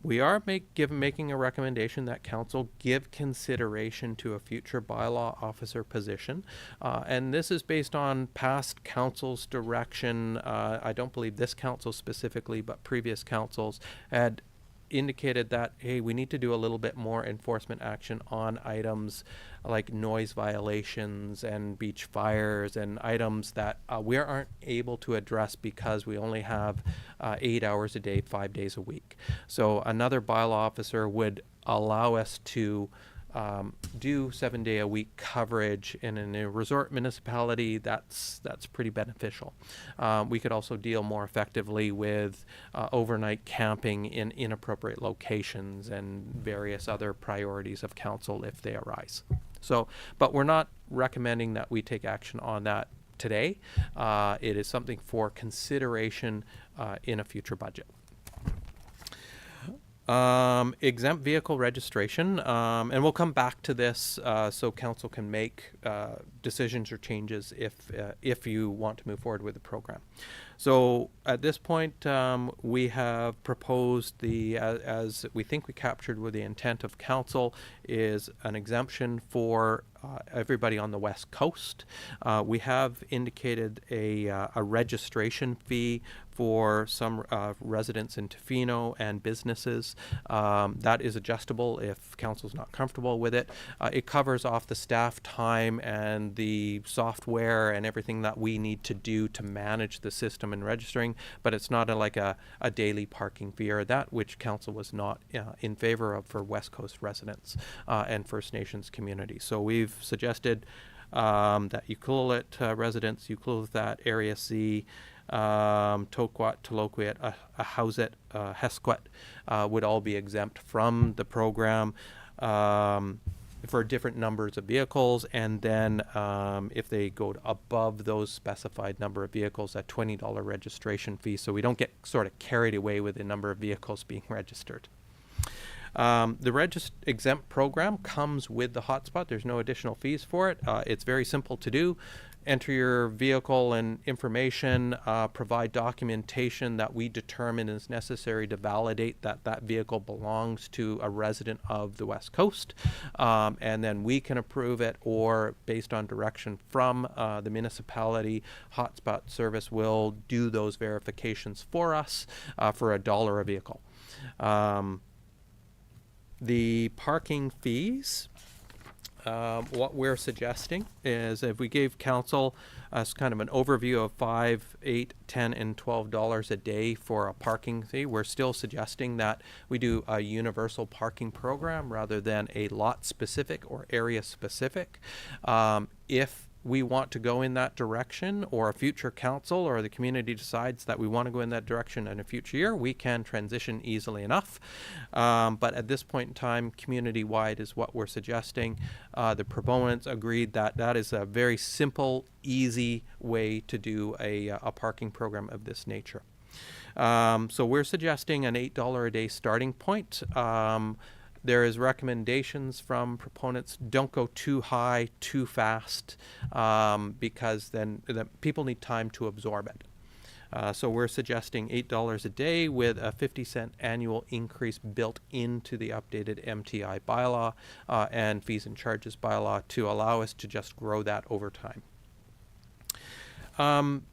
We are making a recommendation that council give consideration to a future bylaw officer position. And this is based on past council's direction. I don't believe this council specifically, but previous councils had indicated that, hey, we need to do a little bit more enforcement action on items like noise violations and beach fires and items that we aren't able to address because we only have 8 hours a day, 5 days a week. So another bylaw officer would allow us to do 7-day-a-week coverage, and in a resort municipality, that's pretty beneficial. We could also deal more effectively with overnight camping in inappropriate locations and various other priorities of council if they arise. So, but we're not recommending that we take action on that today. It is something for consideration in a future budget. Exempt vehicle registration, and we'll come back to this so council can make decisions or changes if you want to move forward with the program. So at this point, we have proposed as we think we captured with the intent of council, is an exemption for everybody on the West Coast. We have indicated a registration fee for some residents in Tofino and businesses. That is adjustable if council's not comfortable with it. It covers off the staff time and the software and everything that we need to do to manage the system and registering, but it's not like a daily parking fee or that, which council was not in favor of for West Coast residents and First Nations communities. So we've suggested that Ucluelet residents, Ucluelet, Area C, Toquat, Toloquet, Ahousaht, Hesquet would all be exempt from the program for different numbers of vehicles, and then if they go above those specified number of vehicles, a $20 registration fee, so we don't get sort of carried away with the number of vehicles being registered. The exempt program comes with the hotspot. There's no additional fees for it. It's very simple to do. Enter your vehicle and information, provide documentation that we determine is necessary to validate that that vehicle belongs to a resident of the West Coast, and then we can approve it, or based on direction from the municipality, Hotspot Service will do those verifications for us for $1 a vehicle. The parking fees, what we're suggesting is if we gave council as kind of an overview of $5, $8, $10, and $12 a day for a parking fee, we're still suggesting that we do a universal parking program rather than a lot specific or area specific. If we want to go in that direction, or a future council or the community decides that we want to go in that direction in a future year, we can transition easily enough. But at this point in time, community-wide is what we're suggesting. The proponents agreed that that is a very simple, easy way to do a parking program of this nature. So we're suggesting an $8 a day starting point. There is recommendations from proponents, don't go too high, too fast, because then people need time to absorb it. So we're suggesting $8 a day with a 50-cent annual increase built into the updated MTI bylaw and fees and charges bylaw to allow us to just grow that over time.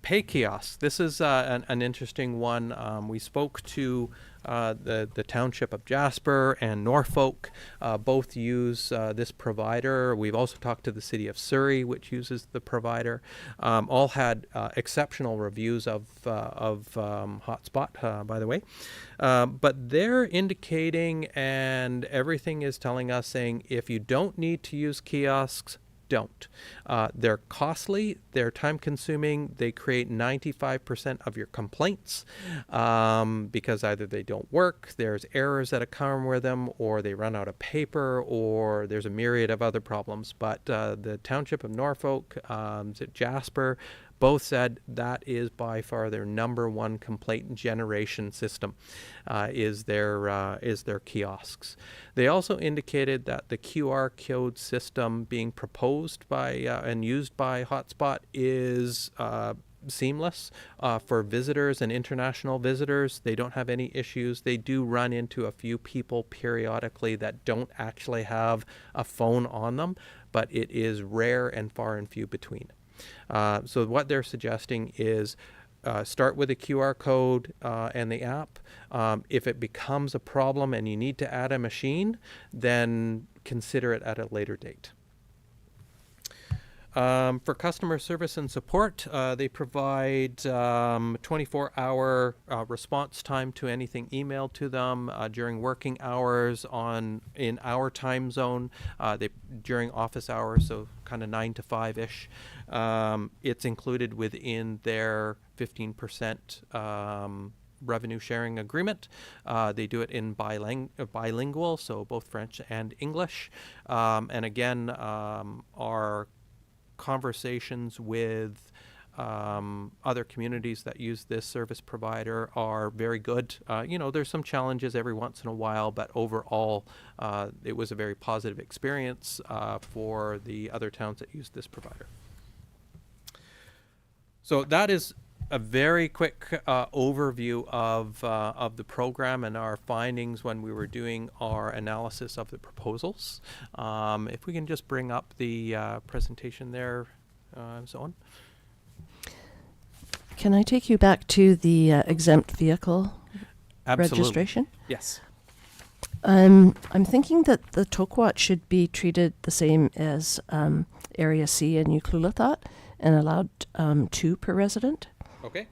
Pay kiosks. This is an interesting one. We spoke to the Township of Jasper and Norfolk. Both use this provider. We've also talked to the City of Surrey, which uses the provider. All had exceptional reviews of Hotspot, by the way. But they're indicating, and everything is telling us, saying if you don't need to use kiosks, don't. They're costly, they're time consuming, they create 95% of your complaints because either they don't work, there's errors that come with them, or they run out of paper, or there's a myriad of other problems. But the Township of Norfolk, Jasper, both said that is by far their number one complaint generation system, is their kiosks. They also indicated that the QR code system being proposed by and used by Hotspot is seamless for visitors and international visitors. They don't have any issues. They do run into a few people periodically that don't actually have a phone on them, but it is rare and far and few between. So what they're suggesting is start with a QR code and the app. If it becomes a problem and you need to add a machine, then consider it at a later date. For customer service and support, they provide 24-hour response time to anything emailed to them during working hours in our time zone, during office hours, so kind of 9 to 5-ish. It's included within their 15% revenue sharing agreement. They do it in bilingual, so both French and English. And again, our conversations with other communities that use this service provider are very good. There's some challenges every once in a while, but overall, it was a very positive experience for the other towns that use this provider. So that is a very quick overview of the program and our findings when we were doing our analysis of the proposals. If we can just bring up the presentation there, so on. Can I take you back to the exempt vehicle Absolutely. registration? Yes. I'm thinking that the Tokwat should be treated the same as Area C and Ucluelethat and allowed 2 per resident. Okay.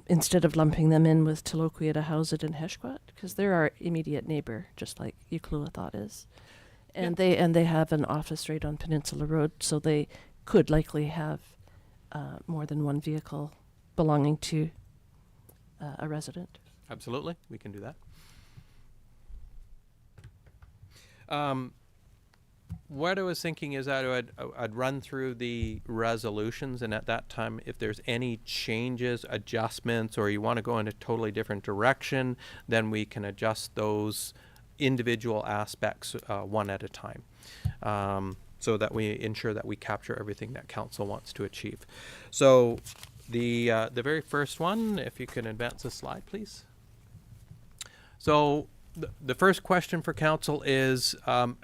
Instead of lumping them in with Taloquieta, Howsett, and Heshquat, because they're our immediate neighbor, just like Ucluelethat is. And they have an office right on Peninsula Road, so they could likely have more than one vehicle belonging to a resident. Absolutely, we can do that. What I was thinking is that I'd run through the resolutions, and at that time, if there's any changes, adjustments, or you want to go in a totally different direction, then we can adjust those individual aspects one at a time, so that we ensure that we capture everything that council wants to achieve. So the very first one, if you can advance the slide, please. So the first question for council is,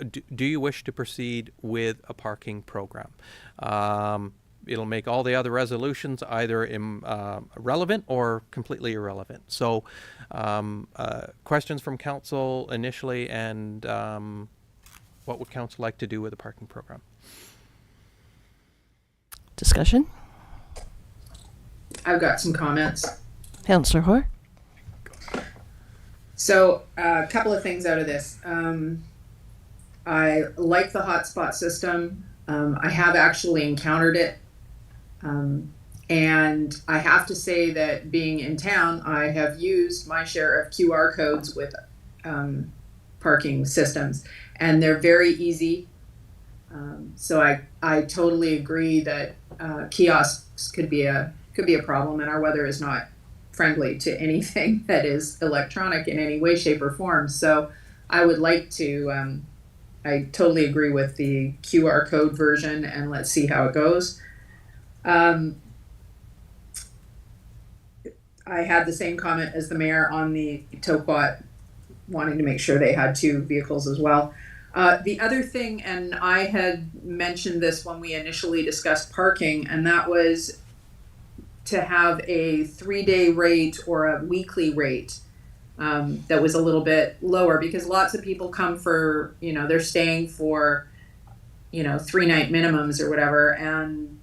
do you wish to proceed with a parking program? It'll make all the other resolutions either relevant or completely irrelevant. So questions from council initially, and what would council like to do with a parking program? Discussion? I've got some comments. Councillor Hoare? So a couple of things out of this. I like the hotspot system. I have actually encountered it. And I have to say that being in town, I have used my share of QR codes with parking systems, and they're very easy. So I totally agree that kiosks could be a problem, and our weather is not friendly to anything that is electronic in any way, shape, or form. So I would like to, I totally agree with the QR code version, and let's see how it goes. I had the same comment as the mayor on the Tokwat, wanting to make sure they had 2 vehicles as well. The other thing, and I had mentioned this when we initially discussed parking, and that was to have a 3-day rate or a weekly rate that was a little bit lower, because lots of people come for, they're staying for, 3-night minimums or whatever, and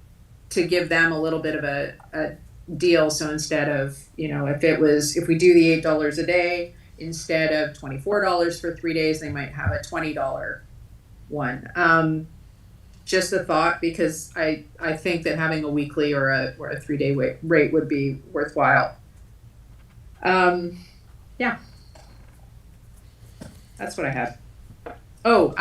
to give them a little bit of a deal. So instead of, if we do the $8 a day, instead of $24 for 3 days, they might have a $20 one. Just a thought, because I think that having a weekly or a 3-day rate would be worthwhile. Yeah, that's what I had. Oh,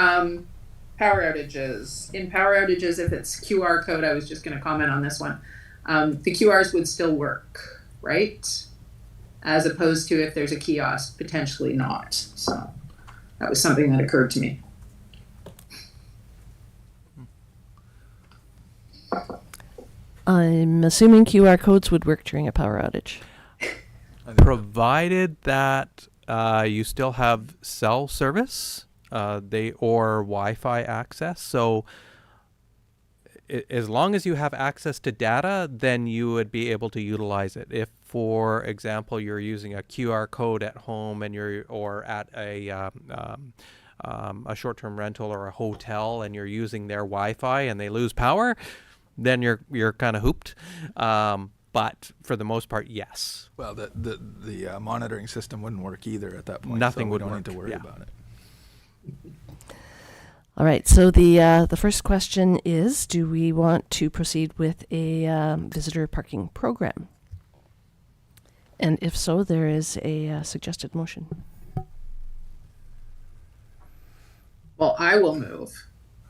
power outages. In power outages, if it's QR code, I was just going to comment on this one. The QRs would still work, right? As opposed to if there's a kiosk, potentially not. So that was something that occurred to me. I'm assuming QR codes would work during a power outage. Provided that you still have cell service, or Wi-Fi access. So as long as you have access to data, then you would be able to utilize it. If, for example, you're using a QR code at home and or at a short-term rental or a hotel, and you're using their Wi-Fi and they lose power, then you're kind of hooped. But for the most part, yes. Well, the monitoring system wouldn't work either at that point. Nothing so would we don't work, need to worry yeah. about it. All right. So the first question is: do we want to proceed with a visitor parking program? And if so, there is a suggested motion. Well, I will move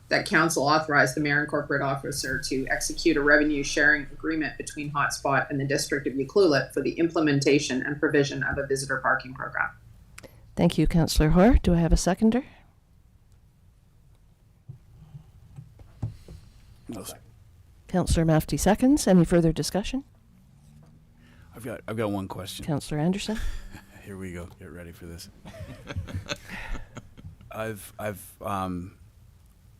that council authorize the mayor and corporate officer to execute a revenue sharing agreement between Hotspot and the District of Ucluelet for the implementation and provision of a visitor parking program. Thank you, Councillor Hoare. Do I have a seconder? No, Councillor Mafty seconds. Any further discussion? I've got one question. Councillor Anderson? Here we go. Get ready for this. I've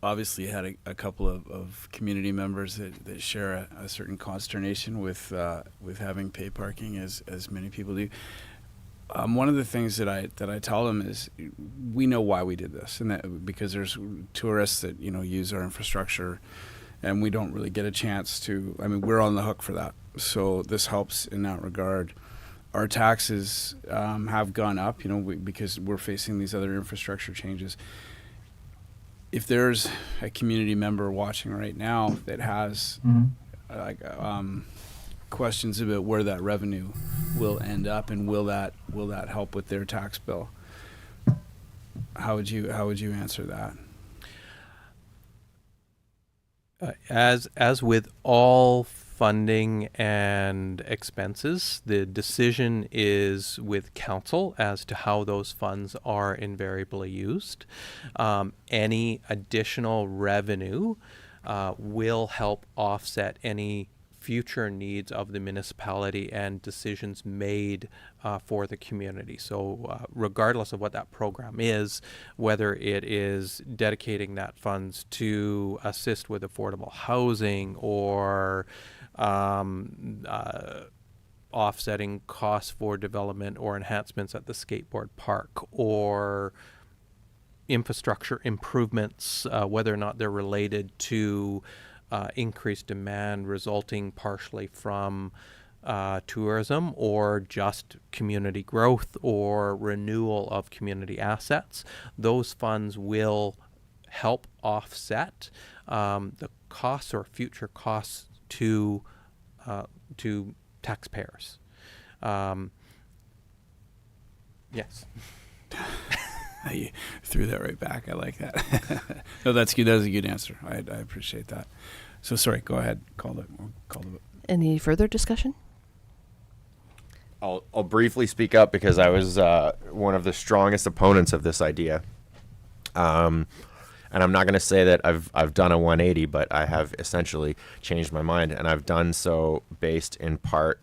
obviously had a couple of community members that share a certain consternation with having pay parking, as many people do. One of the things that I tell them is, we know why we did this, and that because there's tourists that use our infrastructure, and we don't really get a chance to. I mean, we're on the hook for that, so this helps in that regard. Our taxes have gone up, because we're facing these other infrastructure changes. If there's a community member watching right now that has questions about where that revenue will end up, and will that help with their tax bill, how would you answer that? As with all funding and expenses, the decision is with council as to how those funds are invariably used. Any additional revenue will help offset any future needs of the municipality and decisions made for the community. So regardless of what that program is, whether it is dedicating that funds to assist with affordable housing or offsetting costs for development or enhancements at the skateboard park, or infrastructure improvements, whether or not they're related to increased demand resulting partially from tourism, or just community growth or renewal of community assets, those funds will help offset the costs or future costs to taxpayers. Yes. You threw that right back. I like that. No, that's good. That was a good answer. I appreciate that. So sorry, go ahead. Call the vote. Any further discussion? I'll briefly speak up because I was one of the strongest opponents of this idea. And I'm not going to say that I've done a 180, but I have essentially changed my mind, and I've done so based in part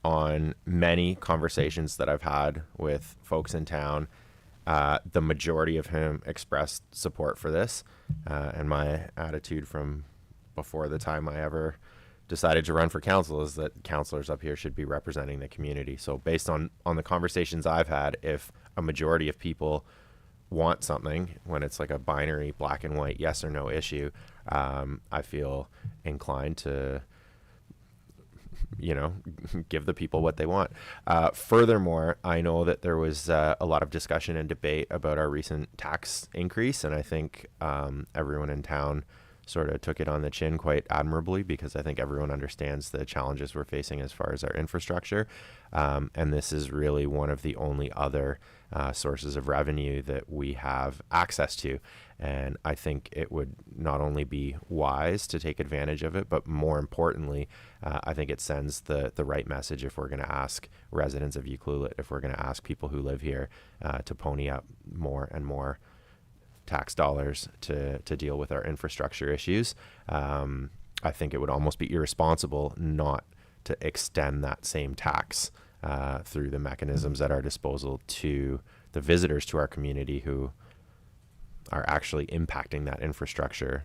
on many conversations that I've had with folks in town, the majority of whom expressed support for this, and my attitude from before the time I ever decided to run for council is that councilors up here should be representing the community. So based on the conversations I've had, if a majority of people want something, when it's like a binary black and white yes or no issue, I feel inclined to give the people what they want. Furthermore, I know that there was a lot of discussion and debate about our recent tax increase, and I think everyone in town sort of took it on the chin quite admirably, because I think everyone understands the challenges we're facing as far as our infrastructure. And this is really one of the only other sources of revenue that we have access to. And I think it would not only be wise to take advantage of it, but more importantly, I think it sends the right message if we're going to ask residents of Ucluelet, if we're going to ask people who live here to pony up more and more tax dollars to deal with our infrastructure issues. I think it would almost be irresponsible not to extend that same tax through the mechanisms at our disposal to the visitors to our community who are actually impacting that infrastructure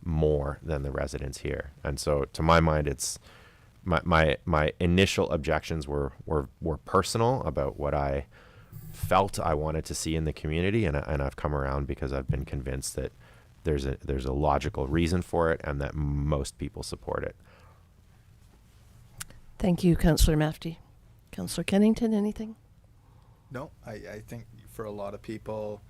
more than the residents here. And so to my mind, it's my initial objections were personal about what I felt I wanted to see in the community, and I've come around because I've been convinced that there's a logical reason for it and that most people support it. Thank you, Councillor Mafty. Councillor Kennington, anything? No, I think for a lot of people,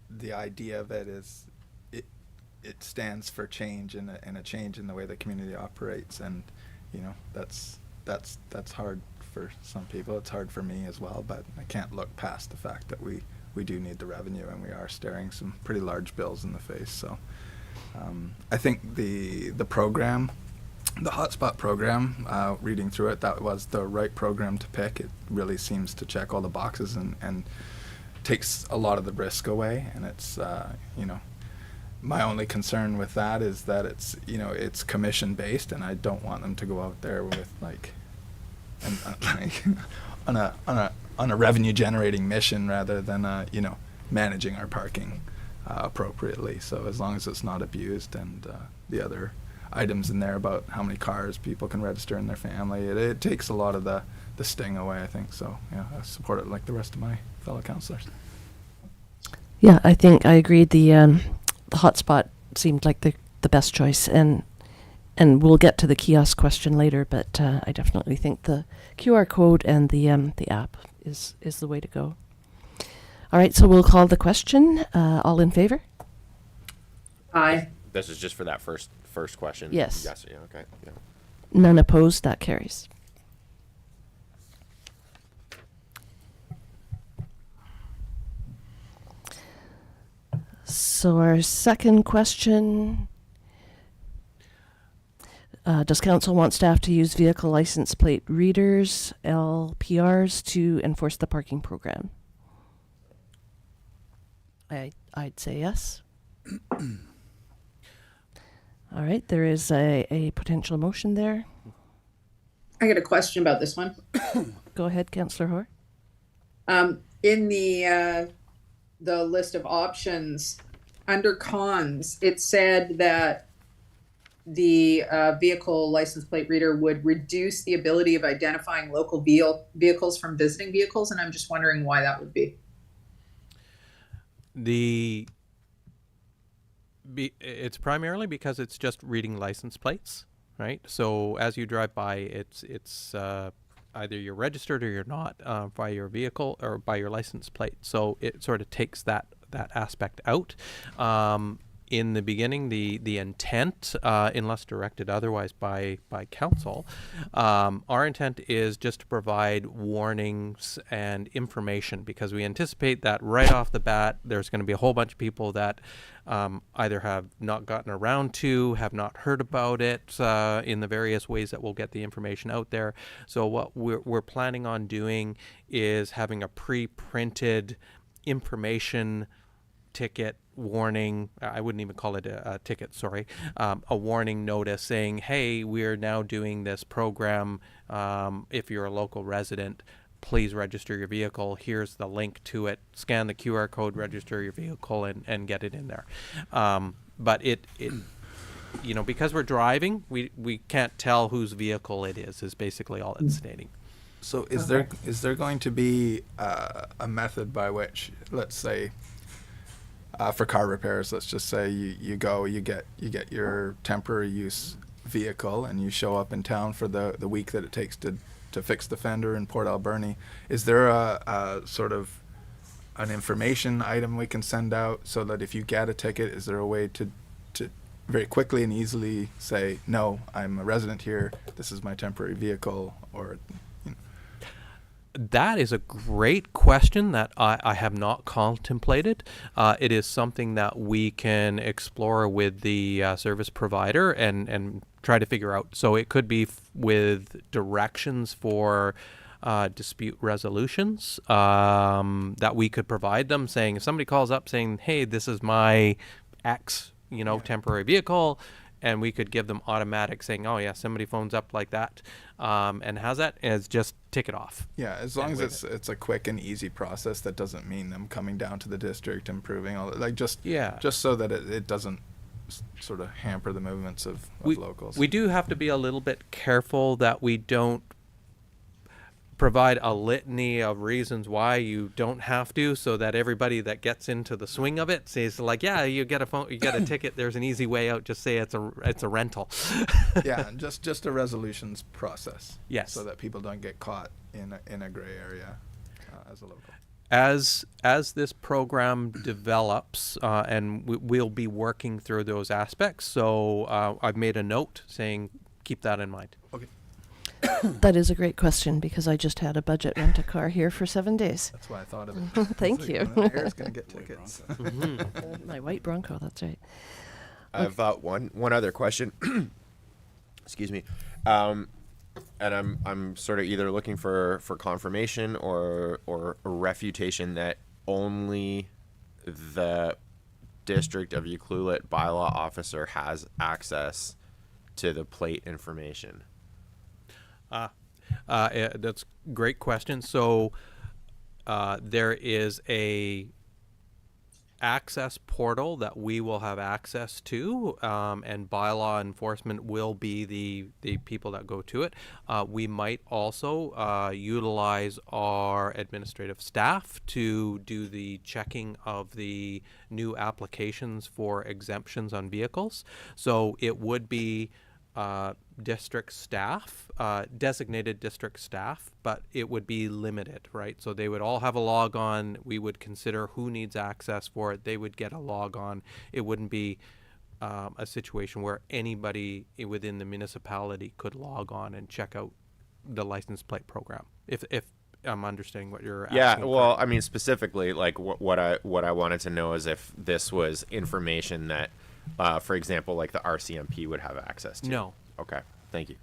the idea of it is it stands for change and a change in the way the community operates, and you know that's hard for some people. It's hard for me as well, but I can't look past the fact that we do need the revenue, and we are staring some pretty large bills in the face. So I think the program, the hotspot program, reading through it, that was the right program to pick. It really seems to check all the boxes and takes a lot of the risk away. And it's, you know, my only concern with that is that it's, you know, it's commission based, and I don't want them to go out there with like, like on a revenue generating mission rather than, you know, managing our parking appropriately. So as long as it's not abused, and the other items in there about how many cars people can register in their family, it takes a lot of the sting away, I think. So yeah, I support it like the rest of my fellow councillors. Yeah, I think I agreed. The hotspot seemed like the best choice, and we'll get to the kiosk question later. But I definitely think the QR code and the app is the way to go. All right, so we'll call the question. All in favor? Aye. This is just for that first question. Yes. Yes. Yeah. Okay. Yeah. None opposed. That carries. So our second question, does council want staff to use vehicle license plate readers, LPRs, to enforce the parking program? I'd say yes. All right, there is a potential motion there. I got a question about this one. Go ahead, Councillor Hoare. In the list of options, under cons, it said that the vehicle license plate reader would reduce the ability of identifying local vehicles from visiting vehicles, and I'm just wondering why that would be. It's primarily because it's just reading license plates, right? So as you drive by, it's either you're registered or you're not by your vehicle or by your license plate. So it sort of takes that aspect out. In the beginning, the intent, unless directed otherwise by council, our intent is just to provide warnings and information, because we anticipate that right off the bat there's going to be a whole bunch of people that either have not gotten around to, have not heard about it in the various ways that we'll get the information out there. So what we're planning on doing is having a pre-printed information ticket warning. I wouldn't even call it a ticket, sorry. A warning notice saying, hey, we're now doing this program. If you're a local resident, please register your vehicle. Here's the link to it. Scan the QR code, register your vehicle, and get it in there. But it you know, because we're driving, we can't tell whose vehicle it is basically all it's stating. So is there going to be a method by which, let's say, for car repairs, let's just say you get your temporary use vehicle and you show up in town for the week that it takes to fix the fender in Port Alberni. Is there a sort of an information item we can send out so that if you get a ticket, is there a way to very quickly and easily say, no, I'm a resident here, this is my temporary vehicle, or, you know. That is a great question that I have not contemplated. It is something that we can explore with the service provider and try to figure out. So it could be with directions for dispute resolutions that we could provide them, saying if somebody calls up saying, hey, this is my X, temporary vehicle, and we could give them automatic saying, oh yeah, somebody phones up like that and has that, and it's just tick it off. Yeah, as long as it's a quick and easy process, that doesn't mean them coming down to the district and proving all that. Like just so that it doesn't sort of hamper the movements of locals. We do have to be a little bit careful that we don't provide a litany of reasons why you don't have to, so that everybody that gets into the swing of it says like, yeah, you get a ticket, there's an easy way out, just say it's a rental. Yeah, just a resolutions process. Yes. So that people don't get caught in a gray area as a local. As this program develops, and we'll be working through those aspects, so I've made a note saying keep that in mind. Okay. That is a great question, because I just had a budget rent-a-car here for 7 days. That's why I thought of it. Thank It's you. like, well, Air's gonna get tickets. My white Bronco, that's right. I've one other question. Excuse me. And I'm sort of either looking for confirmation or a refutation that only the District of Ucluelet bylaw officer has access to the plate information. That's a great question. So there is a access portal that we will have access to, and bylaw enforcement will be the people that go to it. We might also utilize our administrative staff to do the checking of the new applications for exemptions on vehicles. So it would be district staff, designated district staff, but it would be limited, right? So they would all have a log on. We would consider who needs access for it. They would get a log on. It wouldn't be a situation where anybody within the municipality could log on and check out the license plate program. If I'm understanding what you're asking. Yeah, well, I mean, specifically, like what I wanted to know is if this was information that, for example, like the RCMP would have access to. No. Okay, thank you.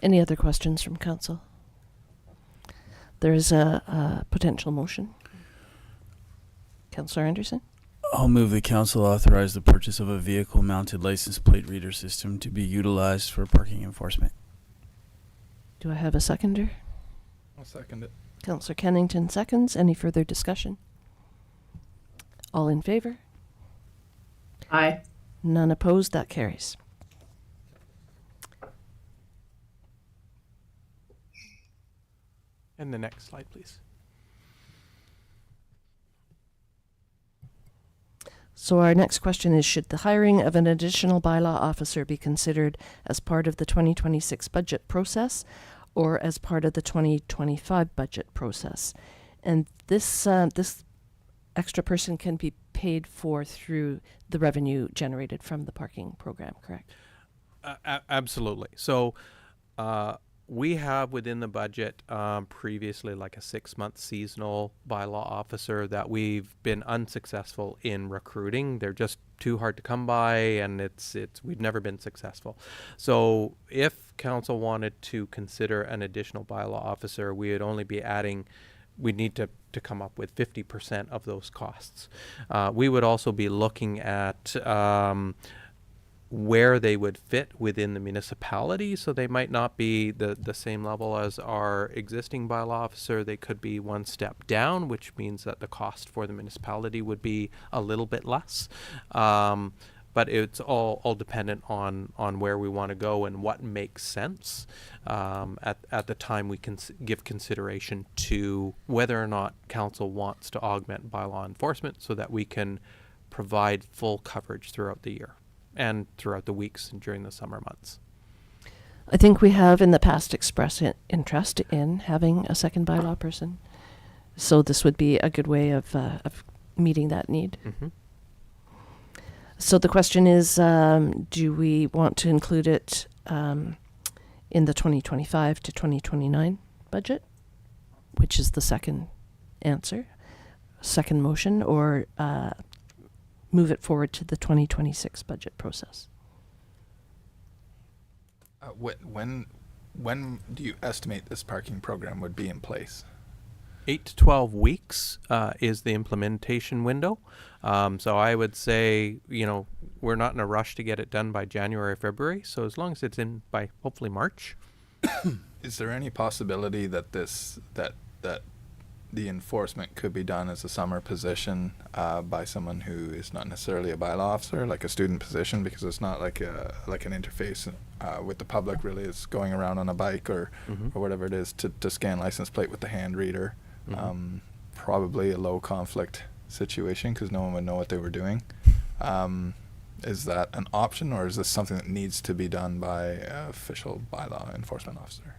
Any other questions from council? There is a potential motion. Councillor Anderson? I'll move the council authorize the purchase of a vehicle-mounted license plate reader system to be utilized for parking enforcement. Do I have a seconder? I'll second it. Councillor Kennington seconds. Any further discussion? All in favor? Aye. None opposed. That carries. And the next slide, please. So our next question is, should the hiring of an additional bylaw officer be considered as part of the 2026 budget process or as part of the 2025 budget process? And this extra person can be paid for through the revenue generated from the parking program, correct? Absolutely. So we have within the budget previously like a 6-month seasonal bylaw officer that we've been unsuccessful in recruiting. They're just too hard to come by, and we've never been successful. So if council wanted to consider an additional bylaw officer, we would only be adding, we'd need to come up with 50% of those costs. We would also be looking at where they would fit within the municipality, so they might not be the same level as our existing bylaw officer. They could be one step down, which means that the cost for the municipality would be a little bit less. But it's all dependent on where we want to go and what makes sense at the time we can give consideration to whether or not council wants to augment bylaw enforcement so that we can provide full coverage throughout the year and throughout the weeks and during the summer months. I think we have in the past expressed interest in having a second bylaw person. So this would be a good way of meeting that need. Mm-hmm. So the question is, do we want to include it in the 2025 to 2029 budget, which is the second answer, second motion, or move it forward to the 2026 budget process? When do you estimate this parking program would be in place? 8 to 12 weeks is the implementation window. So I would say, we're not in a rush to get it done by January or February. So as long as it's in by hopefully March. Is there any possibility that that the enforcement could be done as a summer position by someone who is not necessarily a bylaw officer, like a student position, because it's not like an interface with the public really. It's going around on a bike or whatever it is to scan license plate with the hand reader. Probably a low conflict situation because no one would know what they were doing. Is that an option, or is this something that needs to be done by an official bylaw enforcement officer?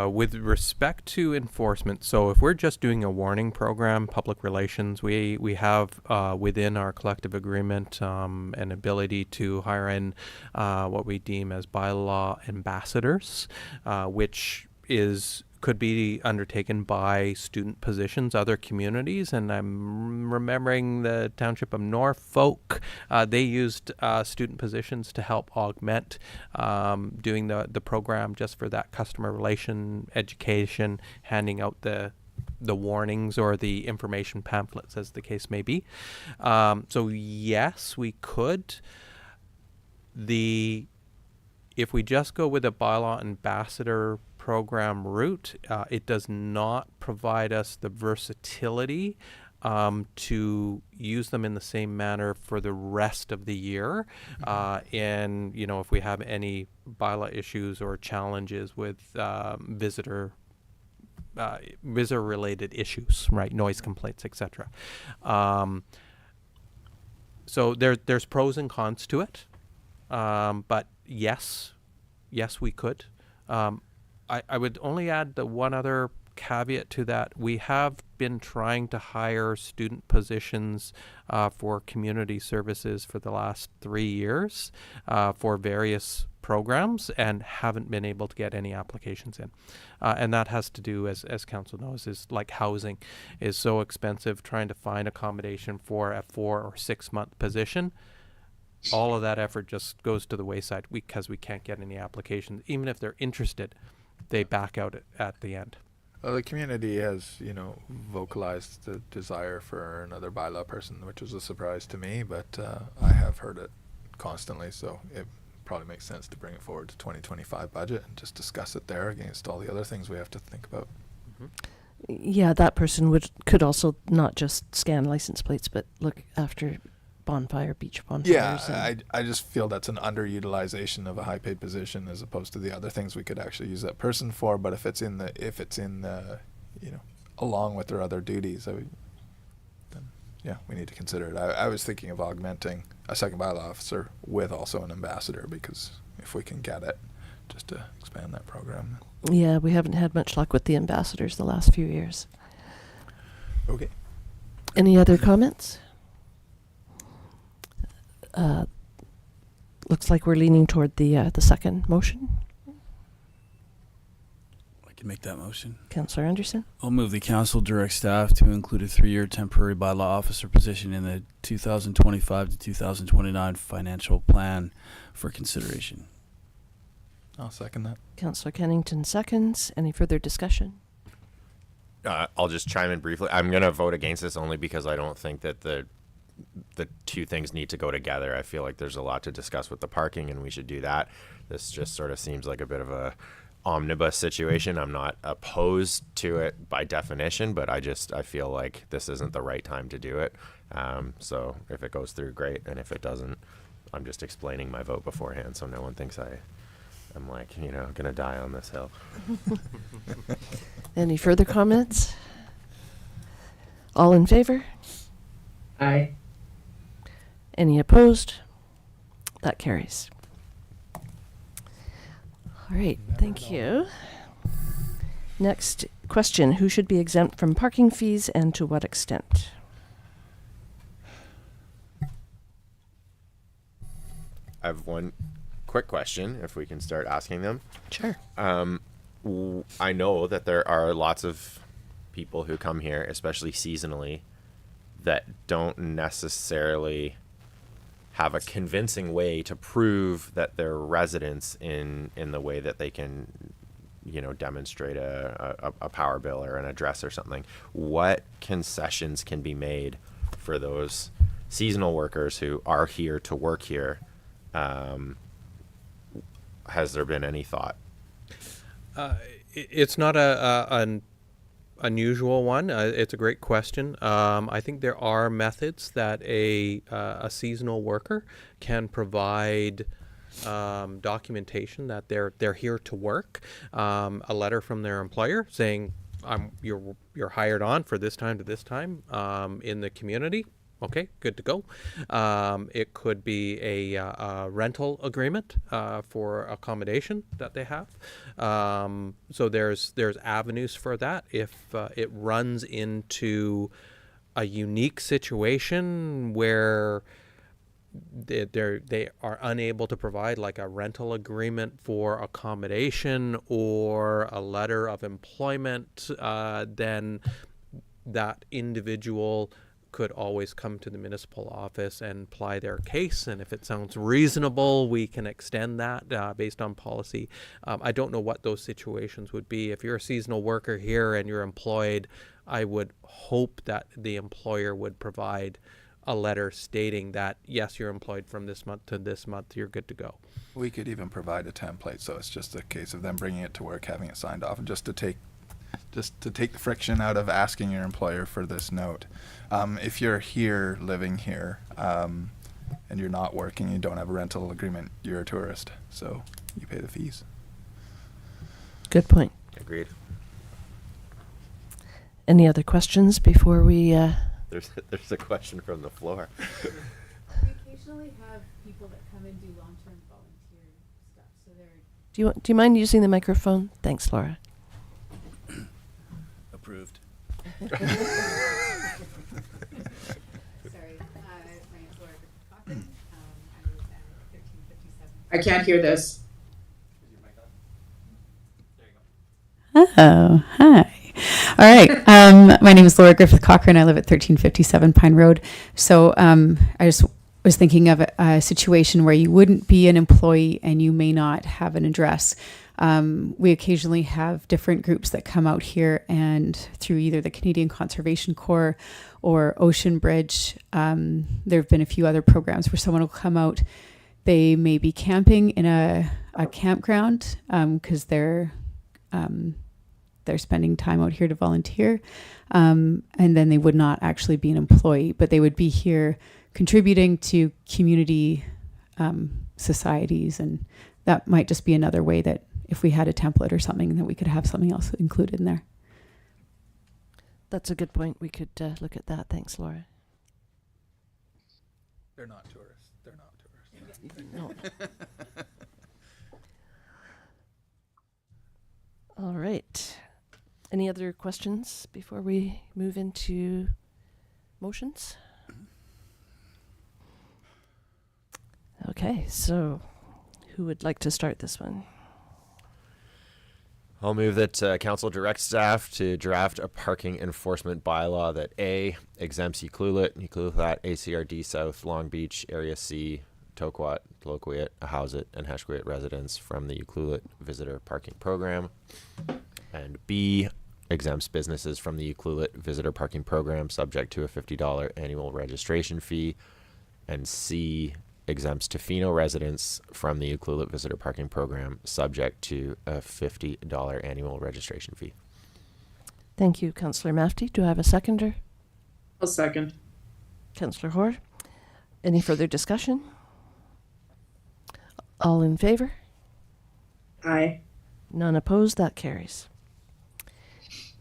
With respect to enforcement, so if we're just doing a warning program, public relations, we have within our collective agreement an ability to hire in what we deem as bylaw ambassadors, which could be undertaken by student positions, other communities, and I'm remembering the Township of Norfolk. They used student positions to help augment doing the program just for that customer relation education, handing out the warnings or the information pamphlets, as the case may be. So yes, we could. If we just go with a bylaw ambassador program route, it does not provide us the versatility to use them in the same manner for the rest of the year. And, if we have any bylaw issues or challenges with visitor-related issues, right, noise complaints, etc. So there's pros and cons to it. But yes, we could. I would only add the one other caveat to that. We have been trying to hire student positions for community services for the last 3 years for various programs and haven't been able to get any applications in. And that has to do, as council knows, is like housing is so expensive. Trying to find accommodation for a 4 or 6 month position, all of that effort just goes to the wayside because we can't get any applications. Even if they're interested, they back out at the end. Well, the community has, vocalized the desire for another bylaw person, which was a surprise to me, but I have heard it constantly, so it probably makes sense to bring it forward to 2025 budget and just discuss it there against all the other things we have to think about. Yeah, that person could also not just scan license plates, but look after beach bonfires. Yeah, I just feel that's an underutilization of a high paid position as opposed to the other things we could actually use that person for. But if it's in the along with their other duties, then we need to consider it. I was thinking of augmenting a second bylaw officer with also an ambassador, because if we can get it, just to expand that program. Yeah, we haven't had much luck with the ambassadors the last few years. Okay. Any other comments? Looks like we're leaning toward the second motion. I can make that motion. Councillor Anderson? I'll move the council direct staff to include a 3-year temporary bylaw officer position in the 2025 to 2029 financial plan for consideration. I'll second that. Councillor Kennington seconds. Any further discussion? I'll just chime in briefly. I'm going to vote against this only because I don't think that the two things need to go together. I feel like there's a lot to discuss with the parking, and we should do that. This just sort of seems like a bit of a omnibus situation. I'm not opposed to it by definition, but I feel like this isn't the right time to do it. So if it goes through, great, and if it doesn't, I'm just explaining my vote beforehand so no one thinks I'm like, gonna die on this hill. Any further comments? All in favor? Aye. Any opposed? That carries. All right, thank you. Next question, who should be exempt from parking fees and to what extent? have one quick question, if we can start asking them. Sure. I know that there are lots of people who come here, especially seasonally, that don't necessarily have a convincing way to prove that they're residents in the way that they can, you know, demonstrate a power bill or an address or something. What concessions can be made for those seasonal workers who are here to work here? Has there been any thought? It's not an unusual one. It's a great question. I think there are methods that a seasonal worker can provide documentation that they're here to work. A letter from their employer saying, "You're hired on for this time to this time in the community." Okay, good to go. It could be a rental agreement for accommodation that they have. So there's avenues for that. If it runs into a unique situation where they are unable to provide like a rental agreement for accommodation or a letter of employment, then that individual could always come to the municipal office and ply their case, and if it sounds reasonable, we can extend that based on policy. I don't know what those situations would be. If you're a seasonal worker here and you're employed, I would hope that the employer would provide a letter stating that, yes, you're employed from this month to this month, you're good to go. We could even provide a template, so it's just a case of them bringing it to work, having it signed off, and just to take the friction out of asking your employer for this note. If you're here, living here, and you're not working, you don't have a rental agreement, you're a tourist, so you pay the fees. Good point. Agreed. Any other questions before we? There's a question from the floor. We occasionally have people that come and do long-term volunteer stuff. So they're Do you mind using the microphone? Thanks, Laura. Approved. sorry. My name's Laura Cochran. I live at 1357. I can't hear this. Oh, hi. All right. My name is Laura Griffith Cochran. I live at 1357 Pine Road. So I just was thinking of a situation where you wouldn't be an employee and you may not have an address. We occasionally have different groups that come out here, and through either the Canadian Conservation Corps or Ocean Bridge, there have been a few other programs where someone will come out. They may be camping in a campground because they're spending time out here to volunteer, and then they would not actually be an employee, but they would be here contributing to community societies, and that might just be another way that if we had a template or something, that we could have something else included in there. That's a good point. We could look at that. Thanks, Laura. They're not tourists. They're not tourists. No. All right. Any other questions before we move into motions? Okay, so who would like to start this one? I'll move that council directs staff to draft a parking enforcement bylaw that A, exempts Ucluelet, ACRD South, Long Beach, Area C, Toquat, Tloquet, Ahousaht, and Heshquet residents from the Ucluelet visitor parking program. And B, exempts businesses from the Ucluelet visitor parking program subject to a $50 annual registration fee. And C, exempts Tofino residents from the Ucluelet visitor parking program subject to a $50 annual registration fee. Thank you, Councillor Mafty. Do I have a seconder? I'll second. Councillor Hoare. Any further discussion? All in favor? Aye. None opposed? That carries.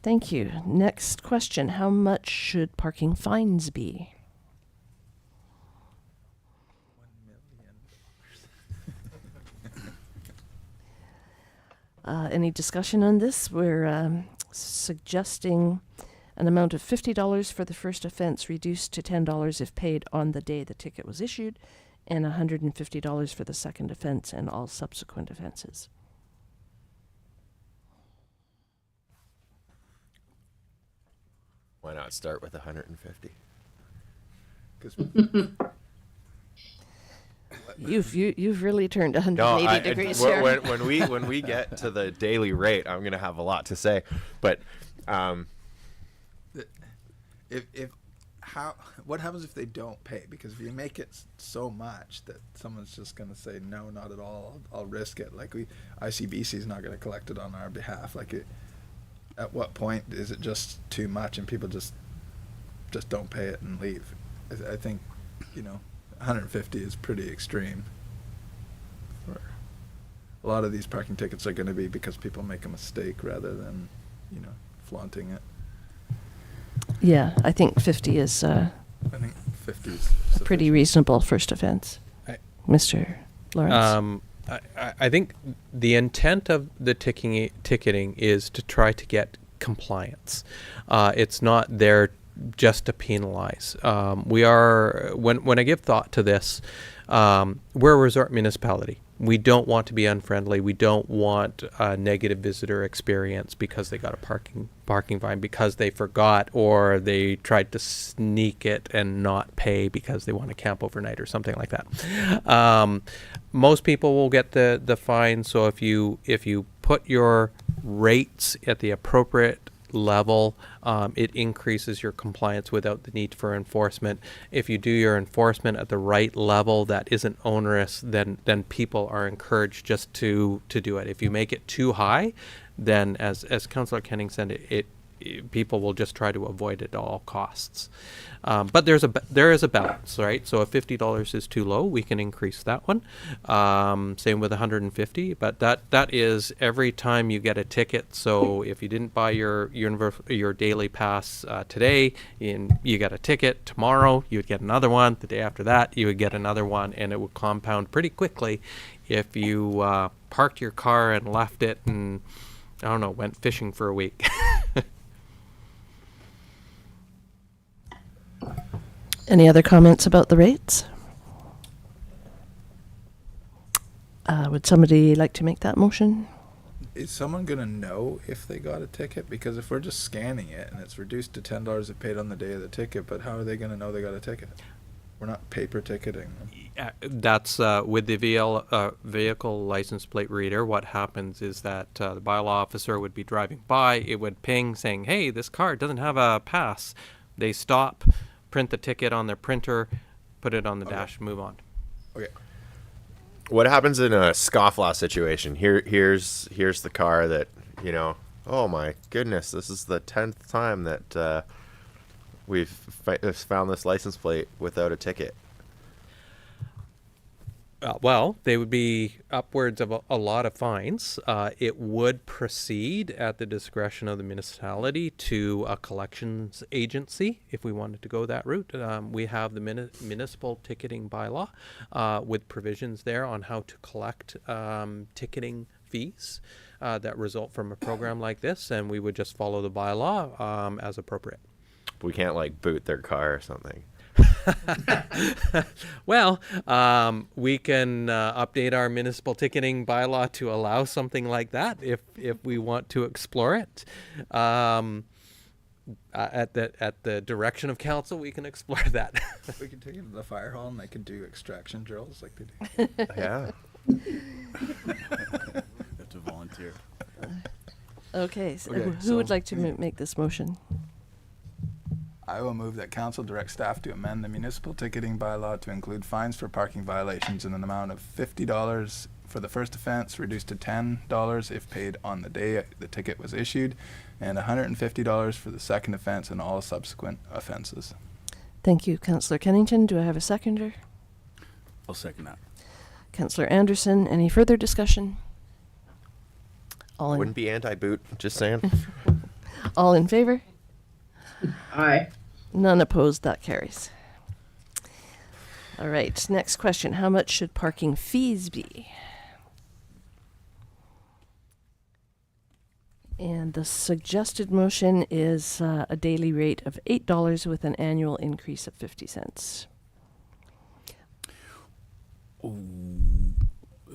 Thank you. Next question. How much should parking fines be? Any discussion on this? We're suggesting an amount of $50 for the first offense, reduced to $10 if paid on the day the ticket was issued, and $150 for the second offense and all subsequent offenses. Why not start with 150? 'Cause You've really turned 180 degrees here. when we get to the daily rate, I'm gonna have a lot to say, but what happens if they don't pay? Because if you make it so much that someone's just going to say no, not at all, I'll risk it. Like ICBC is not going to collect it on our behalf. At what point is it just too much and people just don't pay it and leave? I think 150 is pretty extreme. For a lot of these parking tickets are going to be because people make a mistake rather than flaunting it. Yeah, I think 50 is I think 50 is a pretty reasonable first offense. Mr. Lawrence? I think the intent of the ticketing is to try to get compliance. It's not there just to penalize. We are, when I give thought to this, we're a resort municipality. We don't want to be unfriendly. We don't want a negative visitor experience because they got a parking fine because they forgot or they tried to sneak it and not pay because they want to camp overnight or something like that. Most people will get the fine. So if you put your rates at the appropriate level, it increases your compliance without the need for enforcement. If you do your enforcement at the right level that isn't onerous, then people are encouraged just to do it. If you make it too high, then as Councillor Kenning said, people will just try to avoid it at all costs. But there is a balance, right? So if $50 is too low, we can increase that one. Same with 150, but that is every time you get a ticket. So if you didn't buy your daily pass today, and you got a ticket tomorrow, you would get another one. The day after that, you would get another one, and it would compound pretty quickly if you parked your car and left it and went fishing for a week. Any other comments about the rates? Would somebody like to make that motion? Is someone going to know if they got a ticket? Because if we're just scanning it and it's reduced to $10 if paid on the day of the ticket, but how are they going to know they got a ticket? We're not paper ticketing them. That's with the vehicle license plate reader. What happens is that the bylaw officer would be driving by. It would ping saying, hey, this car doesn't have a pass. They stop, print the ticket on their printer, put it on the dash, move on. Okay. What happens in a scofflaw situation? Here's the car that, oh my goodness, this is the 10th time that we've found this license plate without a ticket. Well, they would be upwards of a lot of fines. It would proceed at the discretion of the municipality to a collections agency if we wanted to go that route. We have the municipal ticketing bylaw with provisions there on how to collect ticketing fees that result from a program like this, and we would just follow the bylaw as appropriate. We can't boot their car or something. Well, we can update our municipal ticketing bylaw to allow something like that if we want to explore it. At the direction of council, we can explore that. We can take it to the fire hall and they can do extraction drills like they do. Yeah. Have to volunteer. Okay, so Okay, who would so- like to make this motion? I will move that council direct staff to amend the municipal ticketing bylaw to include fines for parking violations in an amount of $50 for the first offense, reduced to $10 if paid on the day the ticket was issued, and $150 for the second offense and all subsequent offenses. Thank you, Councillor Kennington. Do I have a seconder? I'll second that. Councillor Anderson, any further discussion? Wouldn't be anti-boot, just saying. All in favor? Aye. None opposed, that carries. All right, next question. How much should parking fees be? And the suggested motion is a daily rate of $8 with an annual increase of 50 cents.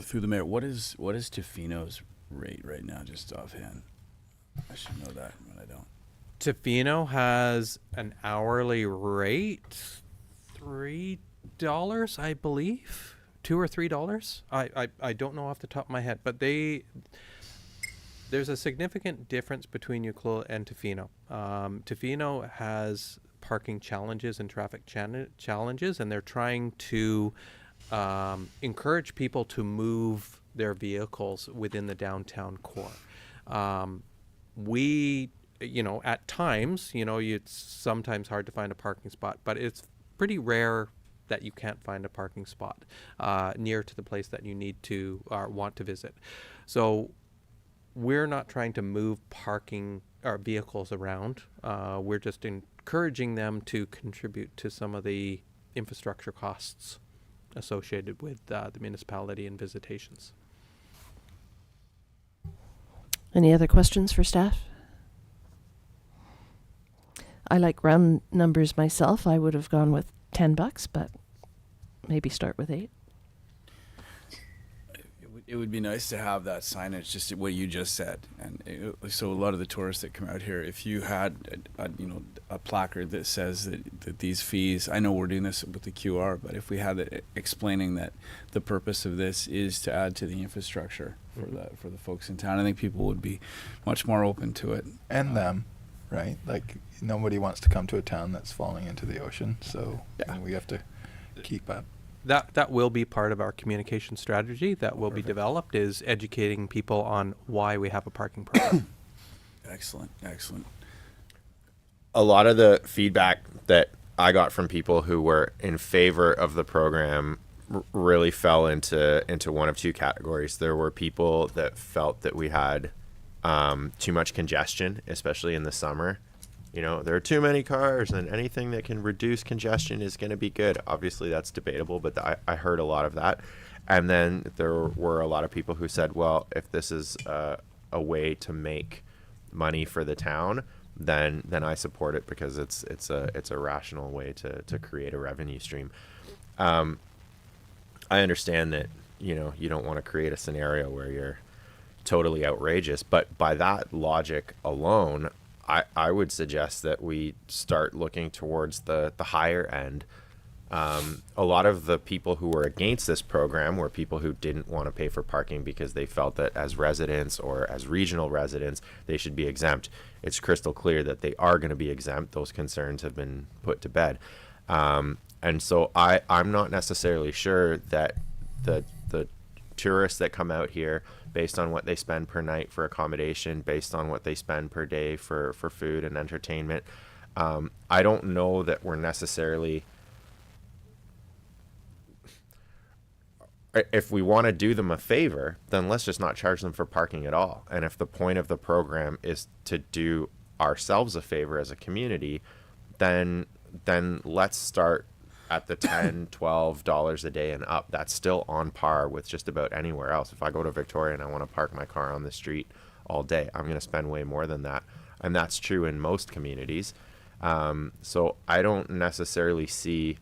through the mayor, what is Tofino's rate right now, just offhand? I should know that, but I don't. Tofino has an hourly rate, $3, I believe, $2 or $3. I don't know off the top of my head, but there's a significant difference between Ucluelet and Tofino. Tofino has parking challenges and traffic challenges, and they're trying to encourage people to move their vehicles within the downtown core. We, at times, it's sometimes hard to find a parking spot, but it's pretty rare that you can't find a parking spot near to the place that you need to or want to visit. So we're not trying to move parking or vehicles around. We're just encouraging them to contribute to some of the infrastructure costs associated with the municipality and visitations. Any other questions for staff? I like round numbers myself. I would have gone with $10, but maybe start with 8. It would be nice to have that signage, just what you just said, and so a lot of the tourists that come out here, if you had a placard that says that these fees, I know we're doing this with the QR, but if we had it explaining that the purpose of this is to add to the infrastructure for the folks in town, I think people would be much more open to it. And them, right? Like, nobody wants to come to a town that's falling into the ocean, so Yeah. we have to keep up. That will be part of our communication strategy that will be developed, is educating people on why we have a parking program. Excellent. A lot of the feedback that I got from people who were in favor of the program really fell into one of two categories. There were people that felt that we had too much congestion, especially in the summer. There are too many cars, and anything that can reduce congestion is going to be good. Obviously, that's debatable, but I heard a lot of that. And then there were a lot of people who said, well, if this is a way to make money for the town, then I support it, because it's a rational way to create a revenue stream. I understand that you don't want to create a scenario where you're totally outrageous, but by that logic alone, I would suggest that we start looking towards the higher end. A lot of the people who were against this program were people who didn't want to pay for parking because they felt that as residents or as regional residents, they should be exempt. It's crystal clear that they are going to be exempt. Those concerns have been put to bed. And so I'm not necessarily sure that the tourists that come out here, based on what they spend per night for accommodation, based on what they spend per day for food and entertainment, I don't know that we're necessarily, if we want to do them a favor, then let's just not charge them for parking at all. And if the point of the program is to do ourselves a favor as a community, then let's start at the $10, $12 a day and up. That's still on par with just about anywhere else. If I go to Victoria and I want to park my car on the street all day, I'm going to spend way more than that. And that's true in most communities. So I don't necessarily see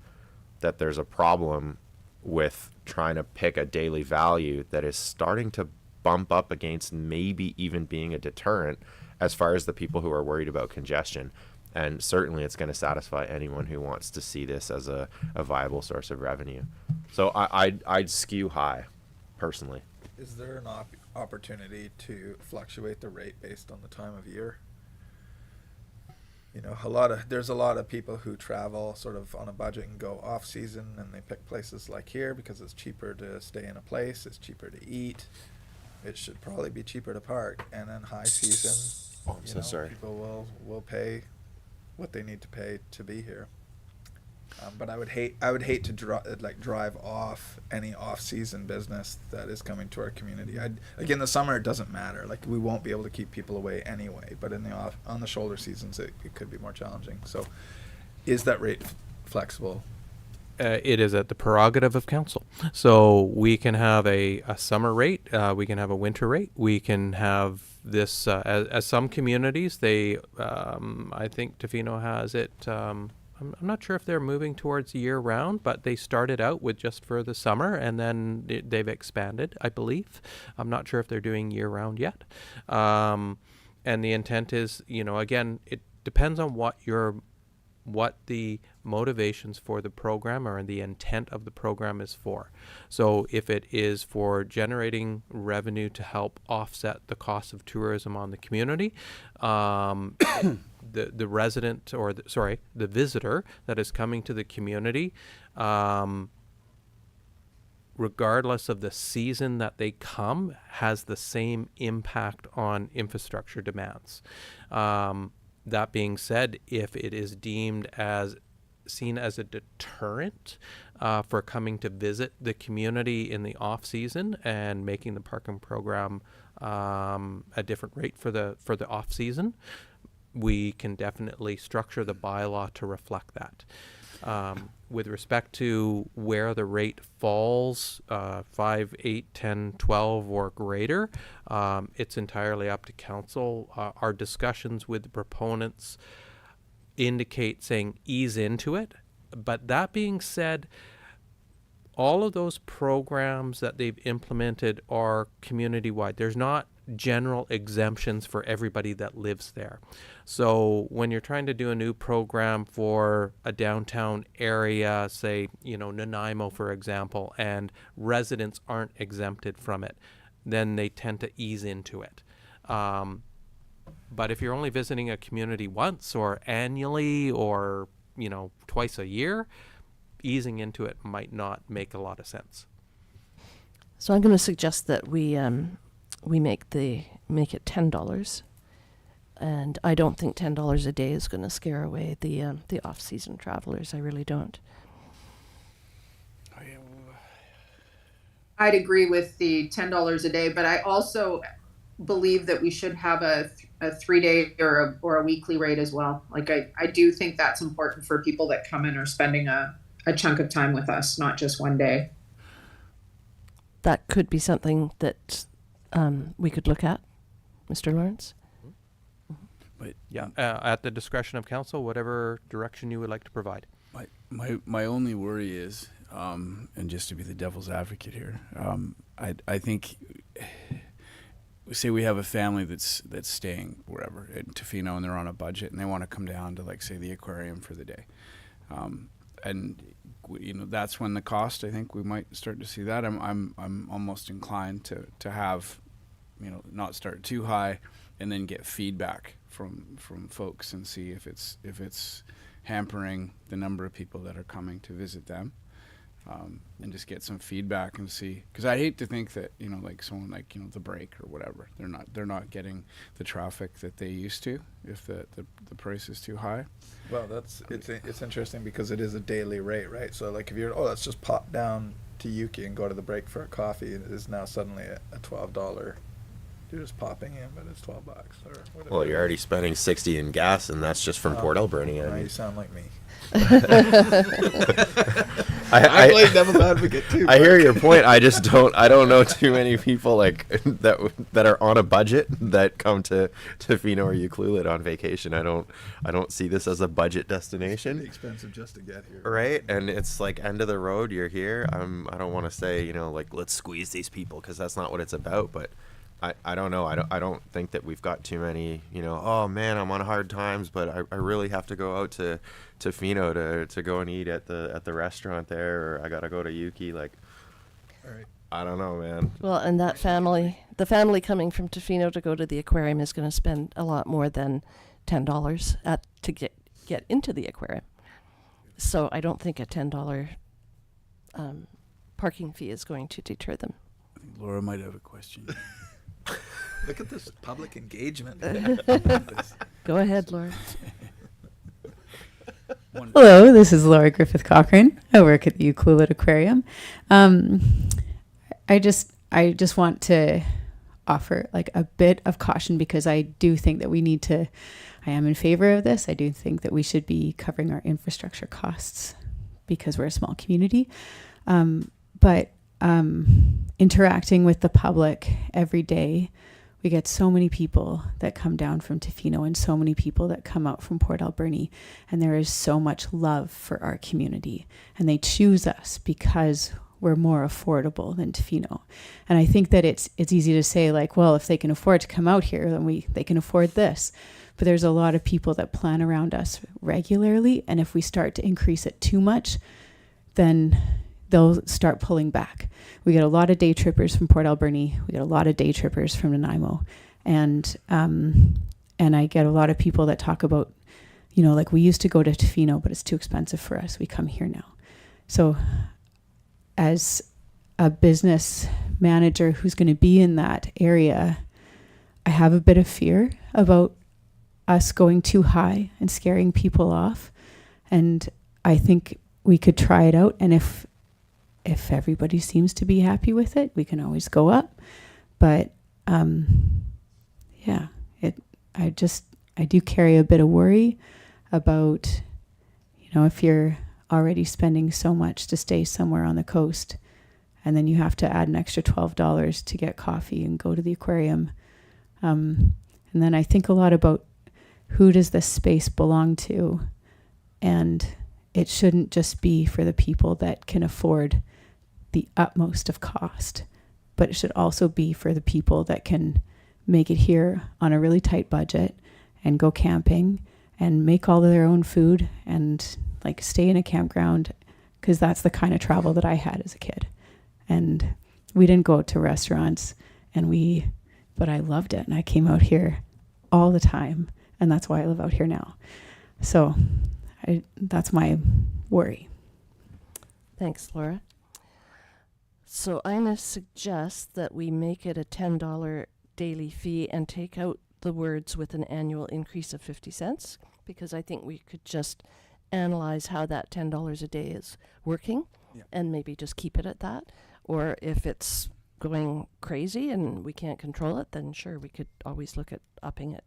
that there's a problem with trying to pick a daily value that is starting to bump up against maybe even being a deterrent as far as the people who are worried about congestion. And certainly it's going to satisfy anyone who wants to see this as a viable source of revenue. So I'd skew high, personally. Is there an opportunity to fluctuate the rate based on the time of year? There's a lot of people who travel sort of on a budget and go off season, and they pick places like here because it's cheaper to stay in a place, it's cheaper to eat. It should probably be cheaper to park. And then high season, I'm so sorry. people will pay what they need to pay to be here. But I would hate to drive off any off-season business that is coming to our community. Again, the summer it doesn't matter. Like, we won't be able to keep people away anyway. But on the shoulder seasons, it could be more challenging. So, is that rate flexible? It is at the prerogative of council. So we can have a summer rate, we can have a winter rate, we can have this, as some communities, they, I think Tofino has it I'm not sure if they're moving towards year round, but they started out with just for the summer, and then they've expanded, I believe. I'm not sure if they're doing year round yet. And the intent is, again, it depends on what the motivations for the program or the intent of the program is for. So if it is for generating revenue to help offset the cost of tourism on the community, the resident or the visitor that is coming to the community, regardless of the season that they come, has the same impact on infrastructure demands. That being said, if it is deemed as seen as a deterrent for coming to visit the community in the off season and making the parking program a different rate for the off season, we can definitely structure the bylaw to reflect that. With respect to where the rate falls, 5, 8, 10, 12 or greater, it's entirely up to council. Our discussions with the proponents indicate saying ease into it. But that being said, all of those programs that they've implemented are community-wide. There's not general exemptions for everybody that lives there. So when you're trying to do a new program for a downtown area, say, Nanaimo, for example, and residents aren't exempted from it, then they tend to ease into it. But if you're only visiting a community once or annually or, twice a year, easing into it might not make a lot of sense. So I'm going to suggest that we make it $10, and I don't think $10 a day is going to scare away the off-season travelers. I really don't. I'd agree with the $10 a day, but I also believe that we should have a 3-day or a weekly rate as well. Like I do think that's important for people that come in or spending a chunk of time with us, not just one day. That could be something that we could look at, Mr. Lawrence. But Yeah, at the discretion of council, whatever direction you would like to provide. my only worry is, and just to be the devil's advocate here, I think, say we have a family that's staying wherever in Tofino and they're on a budget and they want to come down to, like, say, the aquarium for the day, and that's when the cost, I think we might start to see that. I'm almost inclined to have, not start too high and then get feedback from folks and see if it's hampering the number of people that are coming to visit them, and just get some feedback and see, because I hate to think that like someone like the Break or whatever, they're not getting the traffic that they used to if the price is too high. Well, it's interesting because it is a daily rate, right? So like if you're let's just pop down to Yuki and go to the Break for a coffee, it is now suddenly a $12. You're just popping in, but it's $12 or whatever. Well, you're already spending 60 in gas, and that's just from Port Alberni. Now you sound like me. I play devil's advocate too. I hear your point. I just don't know too many people like that are on a budget that come to Tofino or Ucluelet on vacation. I don't see this as a budget destination. It's expensive just to get here. Right, and it's like end of the road. You're here. I don't want to say like let's squeeze these people, because that's not what it's about. But I don't know. I don't think that we've got too many. Oh man, I'm on hard times, but I really have to go out to Tofino to go and eat at the restaurant there, or I gotta go to Yuki. Like, All right. I don't know, man. Well, and the family coming from Tofino to go to the aquarium is going to spend a lot more than $10 to get into the aquarium. So I don't think a $10 parking fee is going to deter them. I think Laura might have a question. Look at this public engagement. Go ahead, Laura. Hello, this is Laura Griffith Cochrane. I work at the Ucluelet Aquarium. I just want to offer like a bit of caution, because I do think that I am in favor of this. I do think that we should be covering our infrastructure costs because we're a small community. But interacting with the public every day We get so many people that come down from Tofino and so many people that come out from Port Alberni, and there is so much love for our community, and they choose us because we're more affordable than Tofino. And I think that it's easy to say, like, well, if they can afford to come out here, then they can afford this. But there's a lot of people that plan around us regularly, and if we start to increase it too much, then they'll start pulling back. We get a lot of day trippers from Port Alberni. We get a lot of day trippers from Nanaimo. And I get a lot of people that talk about, you know, like, we used to go to Tofino, but it's too expensive for us. We come here now. So as a business manager who's going to be in that area, I have a bit of fear about us going too high and scaring people off. And I think we could try it out. And if everybody seems to be happy with it, we can always go up. But yeah, I do carry a bit of worry about, you know, if you're already spending so much to stay somewhere on the coast, and then you have to add an extra $12 to get coffee and go to the aquarium. And then I think a lot about, who does this space belong to? And it shouldn't just be for the people that can afford the utmost of cost, but it should also be for the people that can make it here on a really tight budget and go camping and make all of their own food and, like, stay in a campground, because that's the kind of travel that I had as a kid. And we didn't go to restaurants, but I loved it, and I came out here all the time, and that's why I live out here now. So that's my worry. Thanks, Laura. So I'm going to suggest that we make it a $10 daily fee and take out the words with an annual increase of 50 cents, because I think we could just analyze how that $10 a day is working, and maybe just keep it at that. Or if it's going crazy and we can't control it, then sure, we could always look at upping it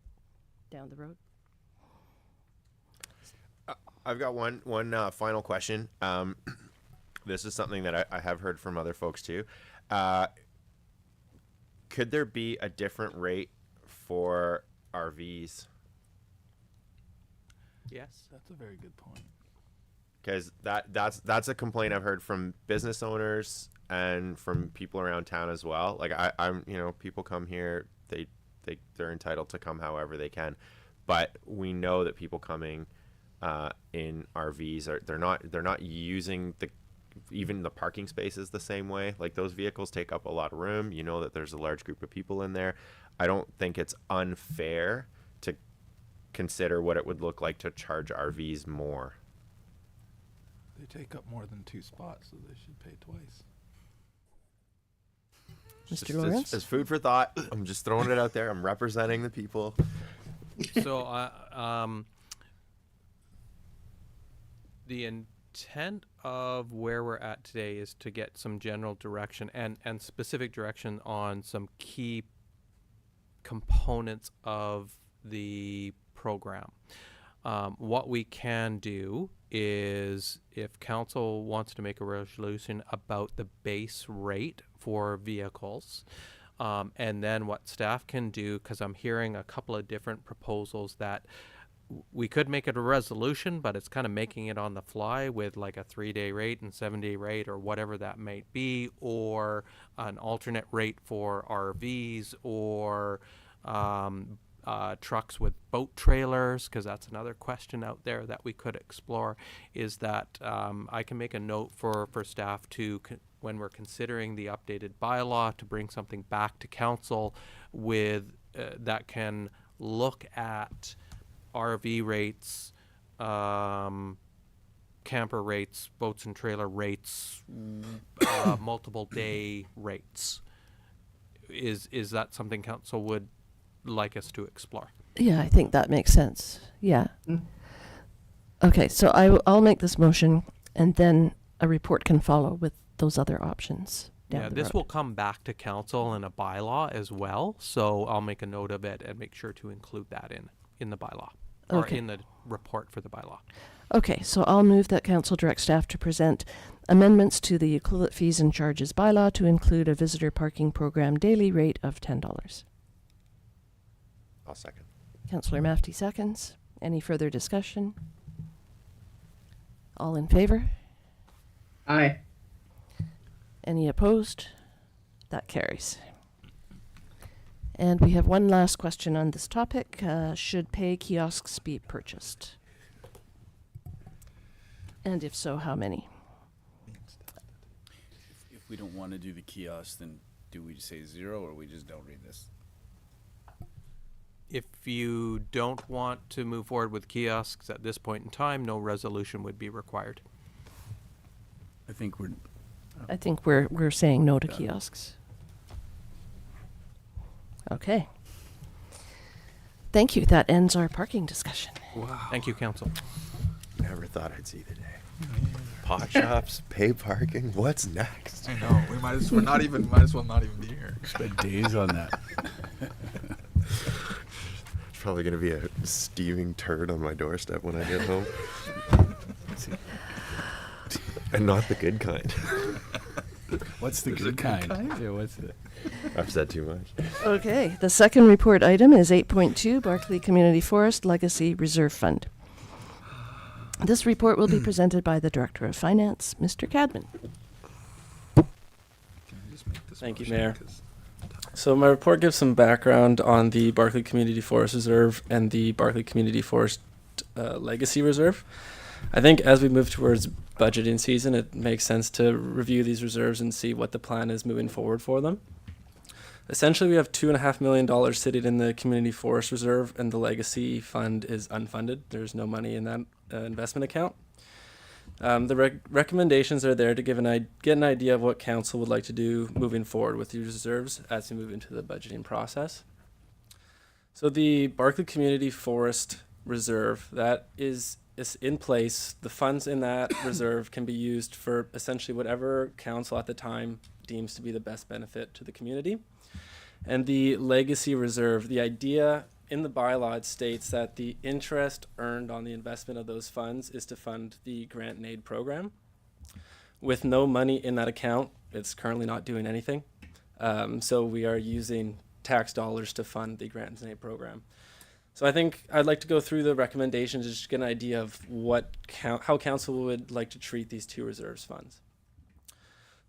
down the road. I've got one final question. This is something that I have heard from other folks too. Could there be a different rate for RVs? Yes. That's a very good point. Because that's a complaint I've heard from business owners and from people around town as well. Like, I'm, you know, people come here, they're entitled to come however they can, but we know that people coming in RVs they're not using even the parking spaces the same way. Like, those vehicles take up a lot of room. You know that there's a large group of people in there. I don't think it's unfair to consider what it would look like to charge RVs more. They take up more than 2 spots, so they should pay twice. Mr. Just Lawrence? as food for thought. I'm just throwing it out there. I'm representing the people. So the intent of where we're at today is to get some general direction and specific direction on some key components of the program. What we can do is, if council wants to make a resolution about the base rate for vehicles, and then what staff can do, because I'm hearing a couple of different proposals that we could make it a resolution, but it's kind of making it on the fly with like a 3-day rate and 7-day rate or whatever that might be, or an alternate rate for RVs, or trucks with boat trailers, because that's another question out there that we could explore. Is that I can make a note for staff to, when we're considering the updated bylaw, to bring something back to council with that can look at RV rates, camper rates, boats and trailer rates, multiple day rates. Is that something council would like us to explore? Yeah, I think that makes sense. Yeah. Okay, so I'll make this motion, and then a report can follow with those other options down Yeah, the this road. will come back to council in a bylaw as well, so I'll make a note of it and make sure to include that in the bylaw, or Okay. in the report for the bylaw. Okay, so I'll move that council direct staff to present amendments to the equivalent fees and charges bylaw to include a visitor parking program daily rate of $10. I'll second. Councillor Mafty seconds. Any further discussion? All in favor? Aye. Any opposed? That carries. And we have one last question on this topic. Should pay kiosks be purchased? And if so, how many? If we don't want to do the kiosk, then do we say 0 or we just don't read this? If you don't want to move forward with kiosks at this point in time, no resolution would be required. I think we're saying no to kiosks. Okay. Thank you. That ends our parking discussion. Thank you, Council. Never thought I'd see the day. Pot shops, pay parking. What's next? I know. Might as well not even be here. spend days on that. It's probably gonna be a steaming turd on my doorstep when I get home, and not the good kind. What's the good kind? Yeah, what's it? I've said too much. Okay. The second report item is 8.2 Barclay Community Forest Legacy Reserve Fund. This report will be presented by the Director of Finance, Mr. Cadman. Thank you, Mayor. So my report gives some background on the Barclay Community Forest Reserve and the Barclay Community Forest Legacy Reserve. I think as we move towards budgeting season, it makes sense to review these reserves and see what the plan is moving forward for them. Essentially, we have $2.5 million sitting in the Community Forest Reserve, and the Legacy Fund is unfunded. There's no money in that investment account. The recommendations are there to get an idea of what council would like to do moving forward with these reserves as we move into the budgeting process. So the Barclay Community Forest Reserve, that is in place. The funds in that reserve can be used for essentially whatever council at the time deems to be the best benefit to the community. And the Legacy Reserve, the idea in the bylaw, it states that the interest earned on the investment of those funds is to fund the grant and aid program. With no money in that account, it's currently not doing anything. So we are using tax dollars to fund the grant and aid program. So I think I'd like to go through the recommendations just to get an idea of how council would like to treat these two reserves funds.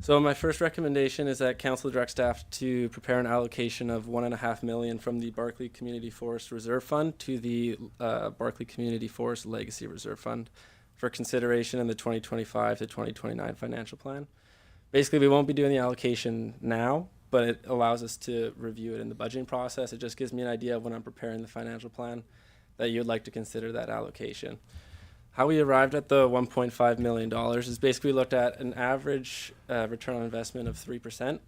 So my first recommendation is that council direct staff to prepare an allocation of $1.5 million from the Barclay Community Forest Reserve Fund to the Barclay Community Forest Legacy Reserve Fund for consideration in the 2025 to 2029 financial plan. Basically, we won't be doing the allocation now, but it allows us to review it in the budgeting process. It just gives me an idea of when I'm preparing the financial plan that you'd like to consider that allocation. How we arrived at the $1.5 million is basically looked at an average return on investment of 3%.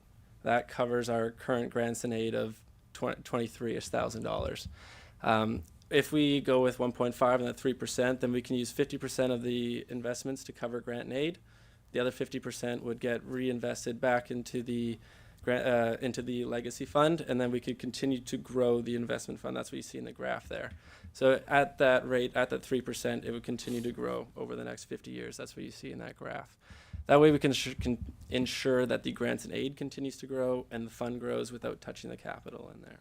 That covers our current grants and aid of $23,000. If we go with 1.5 and that 3%, then we can use 50% of the investments to cover grant and aid. The other 50% would get reinvested back into the legacy fund, and then we could continue to grow the investment fund. That's what you see in the graph there. So at that rate, at that 3%, it would continue to grow over the next 50 years. That's what you see in that graph. That way we can ensure that the grants and aid continues to grow and the fund grows without touching the capital in there.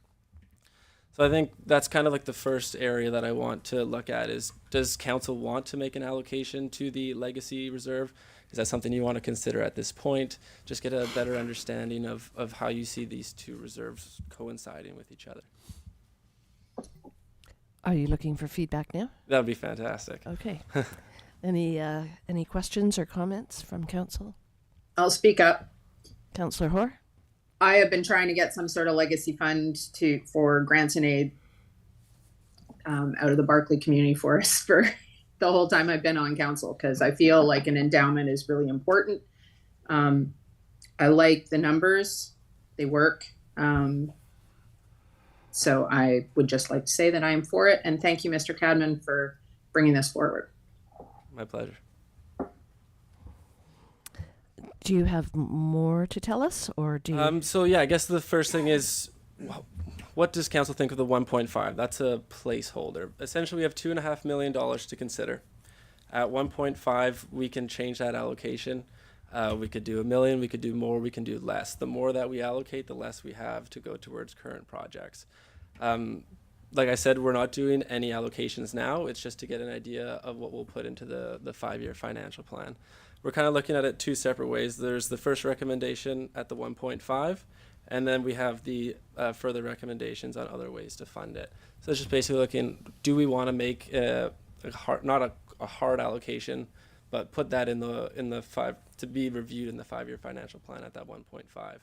So I think that's kind of like the first area that I want to look at is, does council want to make an allocation to the legacy reserve? Is that something you want to consider at this point? Just get a better understanding of how you see these two reserves coinciding with each other. Are you looking for feedback now? That would be fantastic. Okay. Any questions or comments from council? I'll speak up. Councillor Hoare? I have been trying to get some sort of legacy fund for grants and aid out of the Barclay Community Forest for the whole time I've been on council, because I feel like an endowment is really important. I like the numbers, they work. So I would just like to say that I am for it, and thank you, Mr. Cadman, for bringing this forward. My pleasure. Do you have more to tell us, or do you? So yeah, I guess the first thing is, what does council think of the 1.5? That's a placeholder. Essentially, we have $2.5 million to consider. At 1.5, we can change that allocation. We could do $1 million, we could do more, we can do less. The more that we allocate, the less we have to go towards current projects. like I said, we're not doing any allocations now. It's just to get an idea of what we'll put into the 5-year financial plan. We're kind of looking at it two separate ways. There's the first recommendation at the 1.5, and then we have the further recommendations on other ways to fund it. So it's just basically looking, do we want to make not a hard allocation, but put that in the 5 to be reviewed in the 5-year financial plan at that 1.5.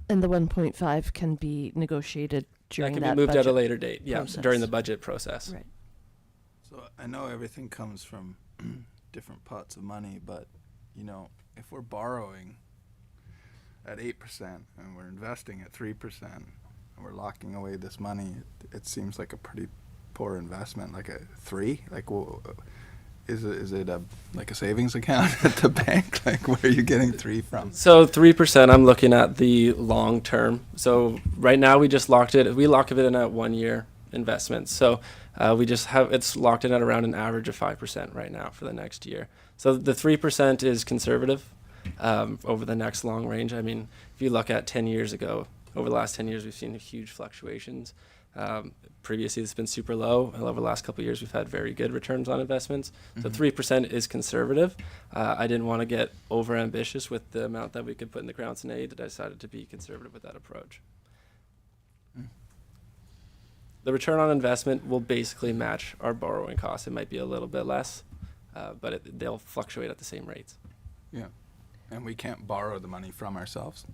And the 1.5 can be negotiated during That that can be moved budget at a later date, yeah, process. during the budget process. Right. So I know everything comes from different pots of money, but you know, if we're borrowing at 8% and we're investing at 3% and we're locking away this money, it seems like a pretty poor investment. Like a 3, like, well, is it like a savings account at the bank? Like, where are you getting 3 from? So 3%, I'm looking at the long term. So right now we just locked it. We lock it in at 1 year investments. So we just have it's locked in at around an average of 5% right now for the next year. So the 3% is conservative over the next long range. I mean, if you look at 10 years ago, over the last 10 years, we've seen huge fluctuations. Previously, it's been super low. And over the last couple of years, we've had very good returns on investments. So 3% is conservative. I didn't want to get over ambitious with the amount that we could put in the grants and aid. I decided to be conservative with that approach. The return on investment will basically match our borrowing costs. It might be a little bit less, but they'll fluctuate at the same rates. Yeah. And we can't borrow the money from ourselves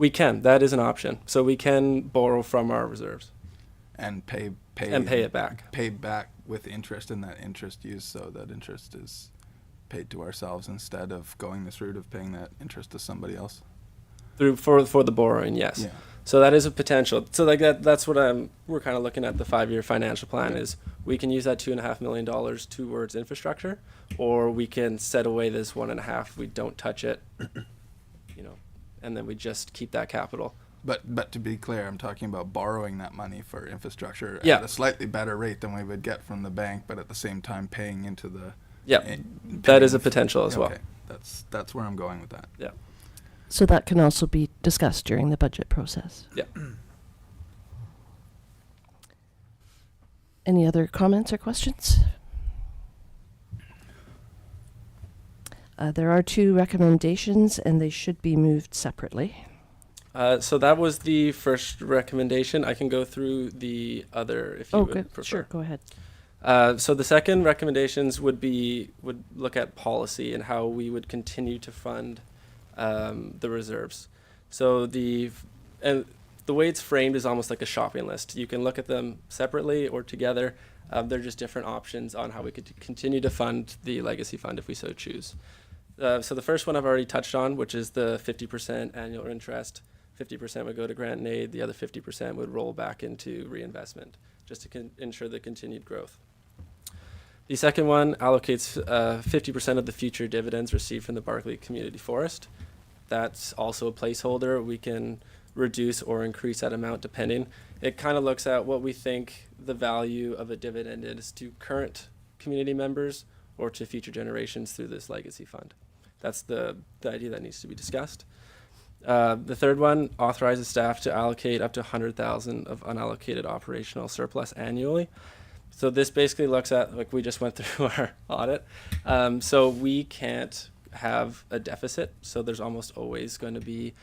We can. That is an option. So we can borrow from our reserves and pay it back. Pay back with interest, and that interest used so that interest is paid to ourselves instead of going this route of paying that interest to somebody else. For the borrowing, yes. Yeah. So that is a potential. So like that's what we're kind of looking at the 5-year financial plan is we can use that $2.5 million towards infrastructure, or we can set away this 1.5. We don't touch it, and then we just keep that capital. But to be clear, I'm talking about borrowing that money for infrastructure Yeah. at a slightly better rate than we would get from the bank, but at the same time paying into the. Yeah, that is a potential as well. Okay, that's where I'm going with that. Yeah. So that can also be discussed during the budget process. Yeah. Any other comments or questions? There are 2 recommendations, and they should be moved separately. So that was the first recommendation. I can go through the other if you would good. prefer. Sure, go ahead. So the second recommendations would look at policy and how we would continue to fund the reserves. So the way it's framed is almost like a shopping list. You can look at them separately or together. They're just different options on how we could continue to fund the legacy fund if we so choose. So the first one I've already touched on, which is the 50% annual interest. 50% would go to grant and aid. The other 50% would roll back into reinvestment, just to ensure the continued growth. The second one allocates 50% of the future dividends received from the Barclay Community Forest. That's also a placeholder. We can reduce or increase that amount depending. It kind of looks at what we think the value of a dividend is to current community members or to future generations through this legacy fund. That's the idea that needs to be discussed. The third one authorizes staff to allocate up to $100,000 of unallocated operational surplus annually. So this basically looks at, like we just went through our audit. So we can't have a deficit. So there's almost always going to be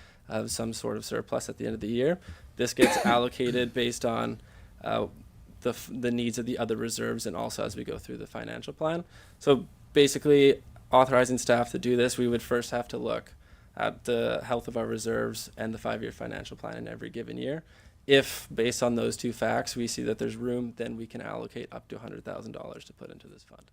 some sort of surplus at the end of the year. This gets allocated based on the needs of the other reserves and also as we go through the financial plan. So basically authorizing staff to do this, we would first have to look at the health of our reserves and the 5-year financial plan in every given year. If, based on those 2 facts, we see that there's room, then we can allocate up to $100,000 to put into this fund.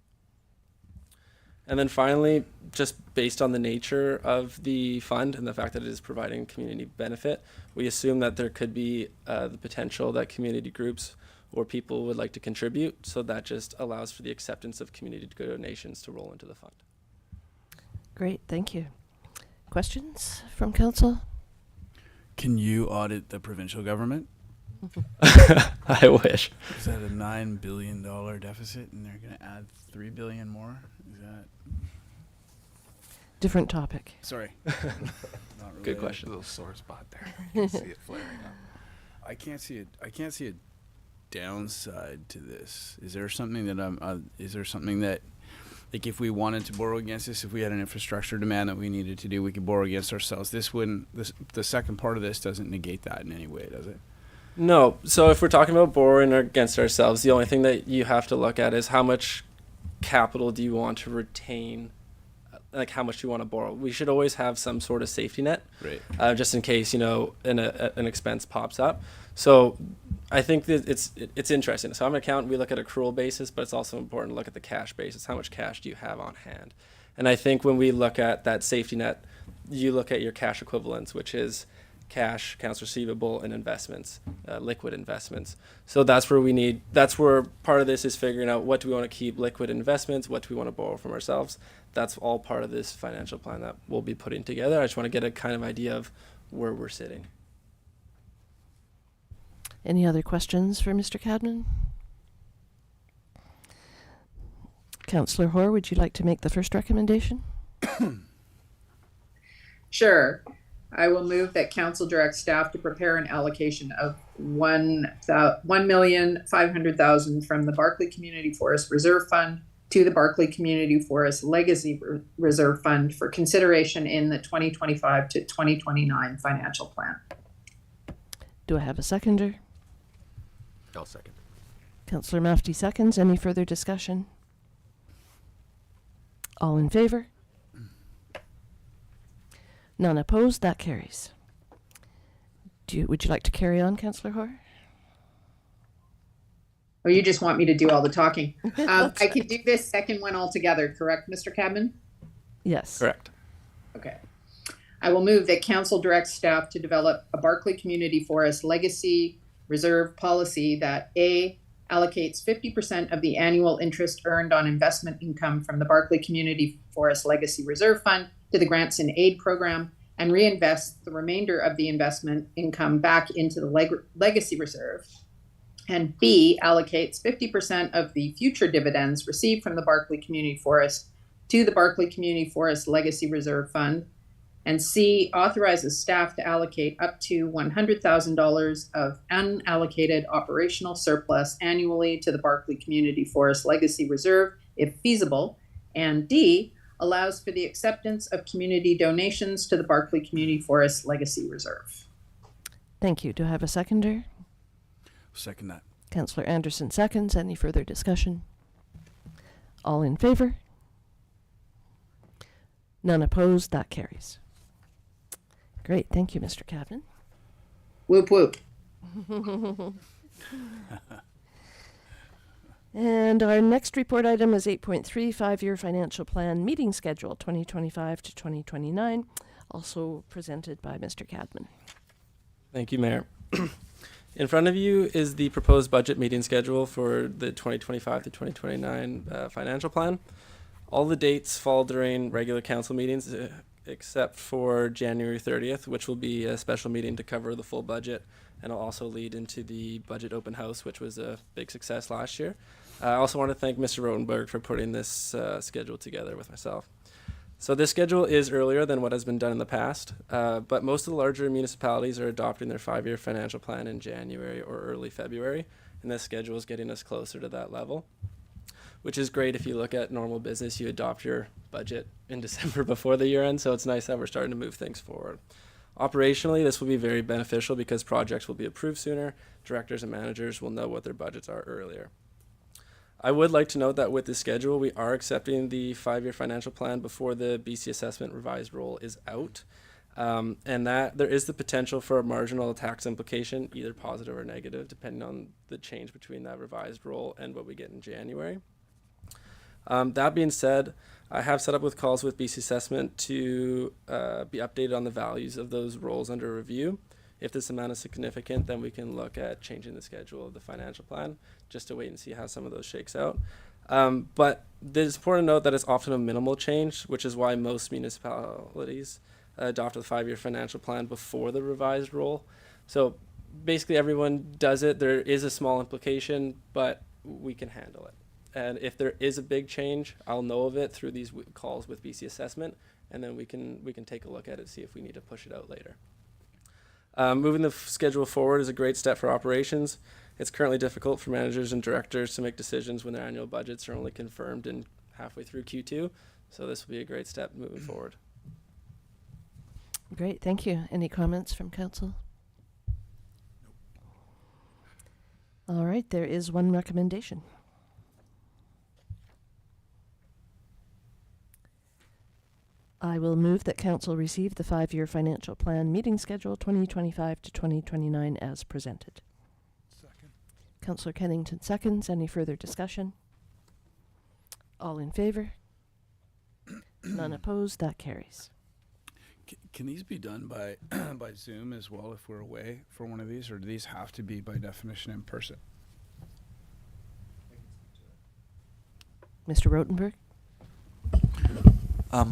And then finally, just based on the nature of the fund and the fact that it is providing community benefit, we assume that there could be the potential that community groups or people would like to contribute. So that just allows for the acceptance of community donations to roll into the fund. Great, thank you. Questions from council? Can you audit the provincial government? I wish. Is that a $9 billion deficit and they're going to add $3 billion more? Is that... Different topic. Sorry. Good question. A little sore spot there. You can see it flaring up. I can't see a downside to this? Is there something that like if we wanted to borrow against this, if we had an infrastructure demand that we needed to do, we could borrow against ourselves? The second part of this doesn't negate that in any way, does it? No. So if we're talking about borrowing against ourselves, the only thing that you have to look at is how much capital do you want to retain, like how much do you want to borrow. We should always have some sort of safety net, Right. just in case, an expense pops up. So I think that it's interesting. So I'm an accountant, we look at accrual basis, but it's also important to look at the cash basis. How much cash do you have on hand? And I think when we look at that safety net, you look at your cash equivalents, which is cash, accounts receivable, and investments, liquid investments. So that's where part of this is figuring out what do we want to keep liquid investments, what do we want to borrow from ourselves. That's all part of this financial plan that we'll be putting together. I just want to get a kind of idea of where we're sitting. Any other questions for Mr. Cadman? Councillor Hoare, would you like to make the first recommendation? Sure. I will move that council direct staff to prepare an allocation of $1,500,000 from the Barclay Community Forest Reserve Fund to the Barclay Community Forest Legacy Reserve Fund for consideration in the 2025 to 2029 financial plan. Do I have a seconder? I'll second. Councillor Mafty seconds. Any further discussion? All in favor? None opposed? That carries. Would you like to carry on, Councillor Hoare? Oh, you just want me to do all the talking. I can do this second one altogether, correct, Mr. Cadman? Yes. Correct. Okay. I will move that council direct staff to develop a Barclay Community Forest Legacy Reserve policy that A, allocates 50% of the annual interest earned on investment income from the Barclay Community Forest Legacy Reserve Fund to the Grants and Aid program and reinvests the remainder of the investment income back into the Legacy Reserve. And B, allocates 50% of the future dividends received from the Barclay Community Forest to the Barclay Community Forest Legacy Reserve Fund. And C, authorizes staff to allocate up to $100,000 of unallocated operational surplus annually to the Barclay Community Forest Legacy Reserve, if feasible. And D, allows for the acceptance of community donations to the Barclay Community Forest Legacy Reserve. Thank you. Do I have a seconder? Second that. Councillor Anderson seconds. Any further discussion? All in favor? None opposed? That carries. Great. Thank you, Mr. Cadman. Whoop whoop. And our next report item is 8.3, 5-year financial plan meeting schedule 2025 to 2029, also presented by Mr. Cadman. Thank you, Mayor. In front of you is the proposed budget meeting schedule for the 2025 to 2029 financial plan. All the dates fall during regular council meetings, except for January 30th, which will be a special meeting to cover the full budget, and it'll also lead into the budget open house, which was a big success last year. I also want to thank Mr. Rotenberg for putting this schedule together with myself. So this schedule is earlier than what has been done in the past, but most of the larger municipalities are adopting their 5-year financial plan in January or early February, and this schedule is getting us closer to that level, which is great. If you look at normal business, you adopt your budget in December before the year end, so it's nice that we're starting to move things forward. Operationally, this will be very beneficial because projects will be approved sooner, directors and managers will know what their budgets are earlier. I would like to note that with this schedule, we are accepting the 5-year financial plan before the BC assessment revised roll is out, and that there is the potential for a marginal tax implication, either positive or negative, depending on the change between that revised roll and what we get in January. That being said, I have set up with calls with BC Assessment to be updated on the values of those roles under review. If this amount is significant, then we can look at changing the schedule of the financial plan, just to wait and see how some of those shakes out. But it's important to note that it's often a minimal change, which is why most municipalities adopt the 5-year financial plan before the revised roll. So basically everyone does it. There is a small implication, but we can handle it. And if there is a big change, I'll know of it through these calls with BC Assessment, and then we can take a look at it, see if we need to push it out later. Moving the schedule forward is a great step for operations. It's currently difficult for managers and directors to make decisions when their annual budgets are only confirmed in halfway through Q2. So this will be a great step moving forward. Great, thank you. Any comments from council? All right, there is one recommendation. I will move that council receive the 5-year financial plan meeting schedule 2025 to 2029 as presented. Second. Councillor Kennington seconds. Any further discussion? All in favor? None opposed. That carries. Can these be done by by Zoom as well if we're away for one of these, or do these have to be by definition in person? Mr. Rotenberg?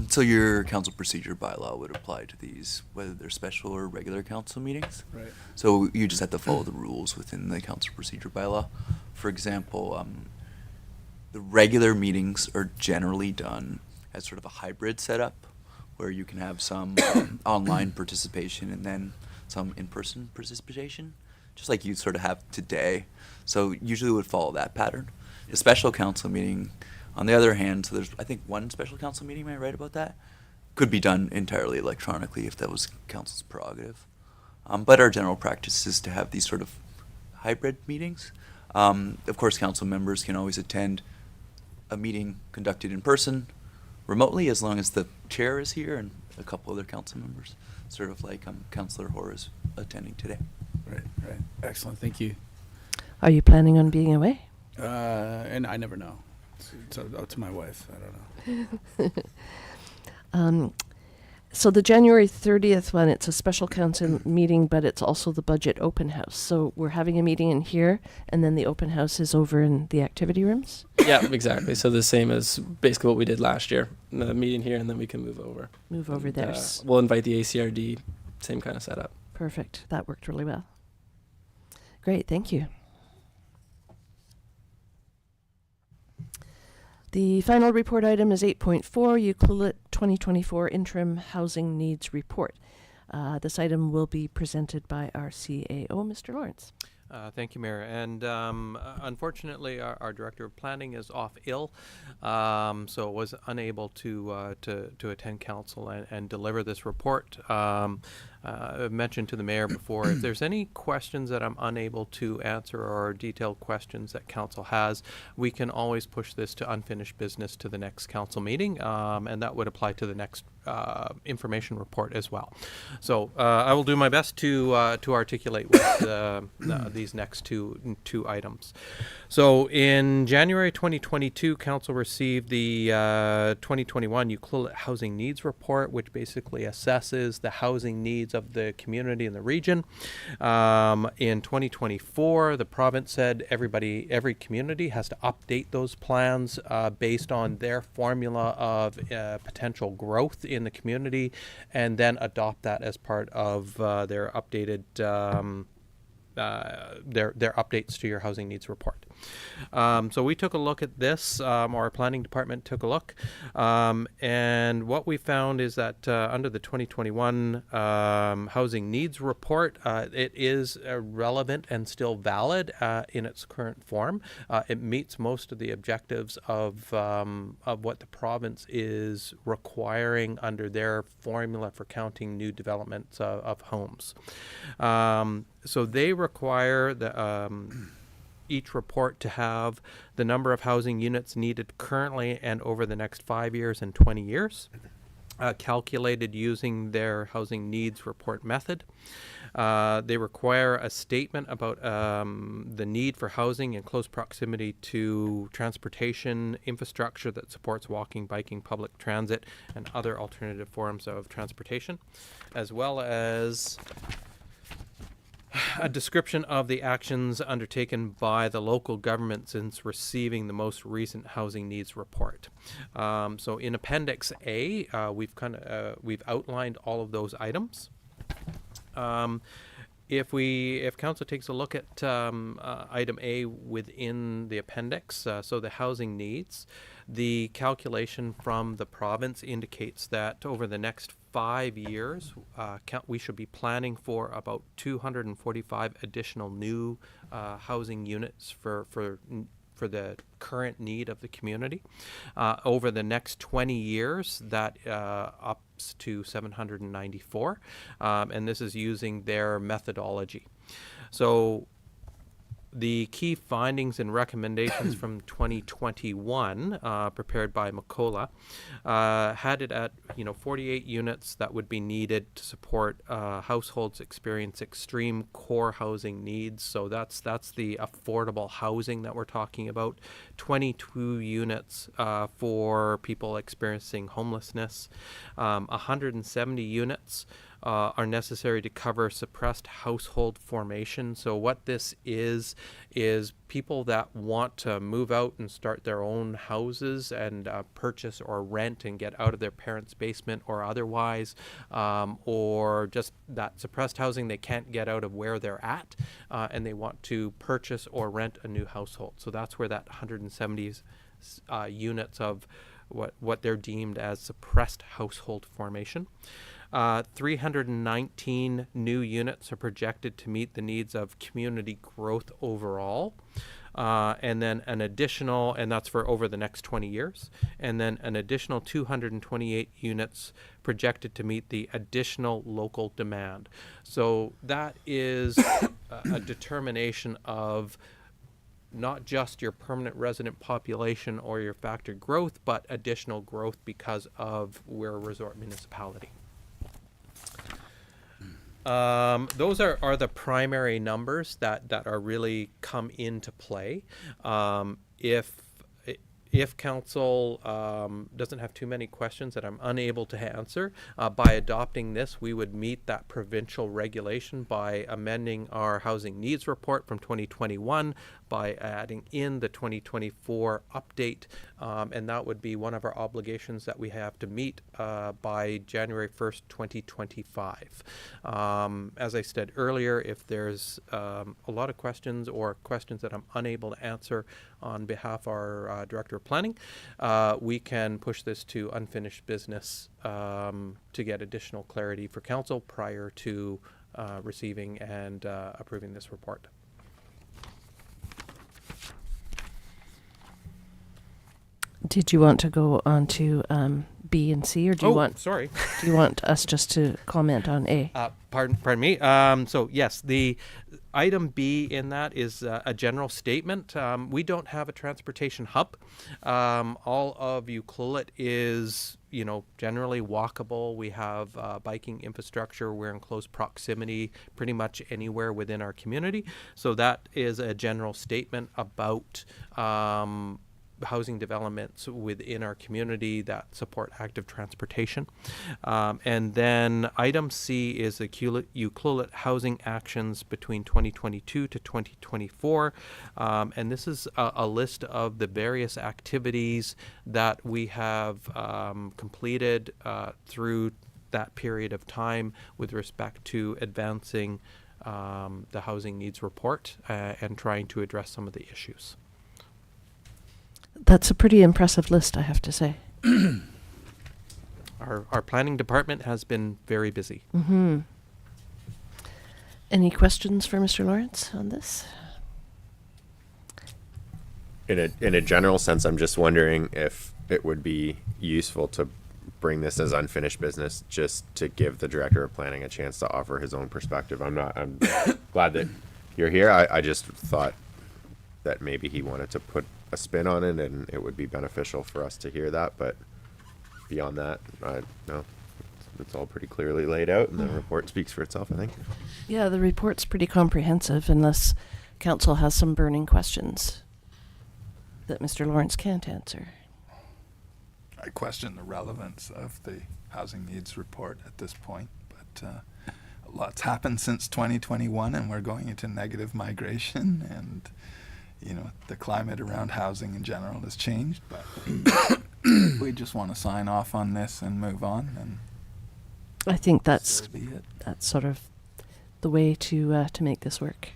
So your council procedure bylaw would apply to these, whether they're special or regular council meetings. Right. So you just have to follow the rules within the council procedure bylaw. For example, the regular meetings are generally done as sort of a hybrid setup, where you can have some online participation and then some in-person participation, just like you sort of have today. So usually would follow that pattern. The special council meeting, on the other hand, so there's, I think, one special council meeting, am I right about that? Could be done entirely electronically if that was council's prerogative. But our general practice is to have these sort of hybrid meetings. Of course, council members can always attend a meeting conducted in person, remotely, as long as the chair is here and a couple other council members, sort of like Councillor Hoare is attending today. Right. Excellent. Thank you. Are you planning on being away? And I never know. It's up to my wife. I don't know. So the January 30th one, it's a special council meeting, but it's also the budget open house. So we're having a meeting in here, and then the open house is over in the activity rooms? Yeah, exactly. So the same as basically what we did last year. The meeting here, and then we can move over. Move over And, there. We'll invite the ACRD, same kind of setup. Perfect. That worked really well. Great, thank you. The final report item is 8.4, UCLUET 2024 Interim Housing Needs Report. This item will be presented by our CAO, Mr. Lawrence. Thank you, Mayor. And unfortunately, our Director of Planning is off ill, so was unable to attend council and deliver this report. I've mentioned to the Mayor before, if there's any questions that I'm unable to answer or detailed questions that council has, we can always push this to unfinished business to the next council meeting, and that would apply to the next information report as well. So I will do my best to articulate with these next two items. So in January 2022, council received the 2021 UCLUET Housing Needs Report, which basically assesses the housing needs of the community in the region. In 2024, the province said every community has to update those plans based on their formula of potential growth in the community, and then adopt that as part of their updated their updates to your housing needs report. So we took a look at this, our planning department took a look, and what we found is that under the 2021 housing needs report, it is relevant and still valid in its current form. It meets most of the objectives of what the province is requiring under their formula for counting new developments of homes. So they require each report to have the number of housing units needed currently and over the next 5 years and 20 years, calculated using their housing needs report method. They require a statement about the need for housing in close proximity to transportation infrastructure that supports walking, biking, public transit, and other alternative forms of transportation, as well as a description of the actions undertaken by the local government since receiving the most recent housing needs report. So in Appendix A, we've outlined all of those items. If council takes a look at item A within the appendix, so the housing needs, the calculation from the province indicates that over the next 5 years, we should be planning for about 245 additional new housing units for the current need of the community. Over the next 20 years, that ups to 794, and this is using their methodology. So the key findings and recommendations from 2021, prepared by Macola, had it at 48 units that would be needed to support households experience extreme core housing needs. So that's the affordable housing that we're talking about. 22 units for people experiencing homelessness. 170 units are necessary to cover suppressed household formation. So what this is people that want to move out and start their own houses and purchase or rent and get out of their parents' basement or otherwise, or just that suppressed housing they can't get out of where they're at, and they want to purchase or rent a new household. So that's where that 170 units of what they're deemed as suppressed household formation. 319 new units are projected to meet the needs of community growth overall. And then an additional, and that's for over the next 20 years, and then an additional 228 units projected to meet the additional local demand. So that is a determination of not just your permanent resident population or your factored growth, but additional growth because of we're a resort municipality. Those are the primary numbers that are really come into play. If council doesn't have too many questions that I'm unable to answer, by adopting this, we would meet that provincial regulation by amending our housing needs report from 2021, by adding in the 2024 update, and that would be one of our obligations that we have to meet by January 1st, 2025. As I said earlier, if there's a lot of questions or questions that I'm unable to answer on behalf of our Director of Planning, we can push this to unfinished business to get additional clarity for council prior to receiving and approving this report. Did you want to go on to B and C, or do you want us just to comment on A? Pardon me. So yes, the item B in that is a general statement. We don't have a transportation hub. All of Ucluelet is, generally walkable. We have biking infrastructure. We're in close proximity pretty much anywhere within our community. So that is a general statement about housing developments within our community that support active transportation. And then item C is the Ucluelet housing actions between 2022 to 2024. And this is a list of the various activities that we have completed through that period of time with respect to advancing the housing needs report and trying to address some of the issues. That's a pretty impressive list, I have to say. Our planning department has been very busy. Mm-hmm. Any questions for Mr. Lawrence on this? In a general sense, I'm just wondering if it would be useful to bring this as unfinished business, just to give the Director of Planning a chance to offer his own perspective. I'm glad that you're here. I just thought that maybe he wanted to put a spin on it, and it would be beneficial for us to hear that. But beyond that, no, it's all pretty clearly laid out, and the report speaks for itself, I think. Yeah, the report's pretty comprehensive, unless council has some burning questions that Mr. Lawrence can't answer. I question the relevance of the housing needs report at this point, but a lot's happened since 2021, and we're going into negative migration, and the climate around housing in general has changed, but we just want to sign off on this and move on. And I think that's so be it. that's sort of the way to make this work.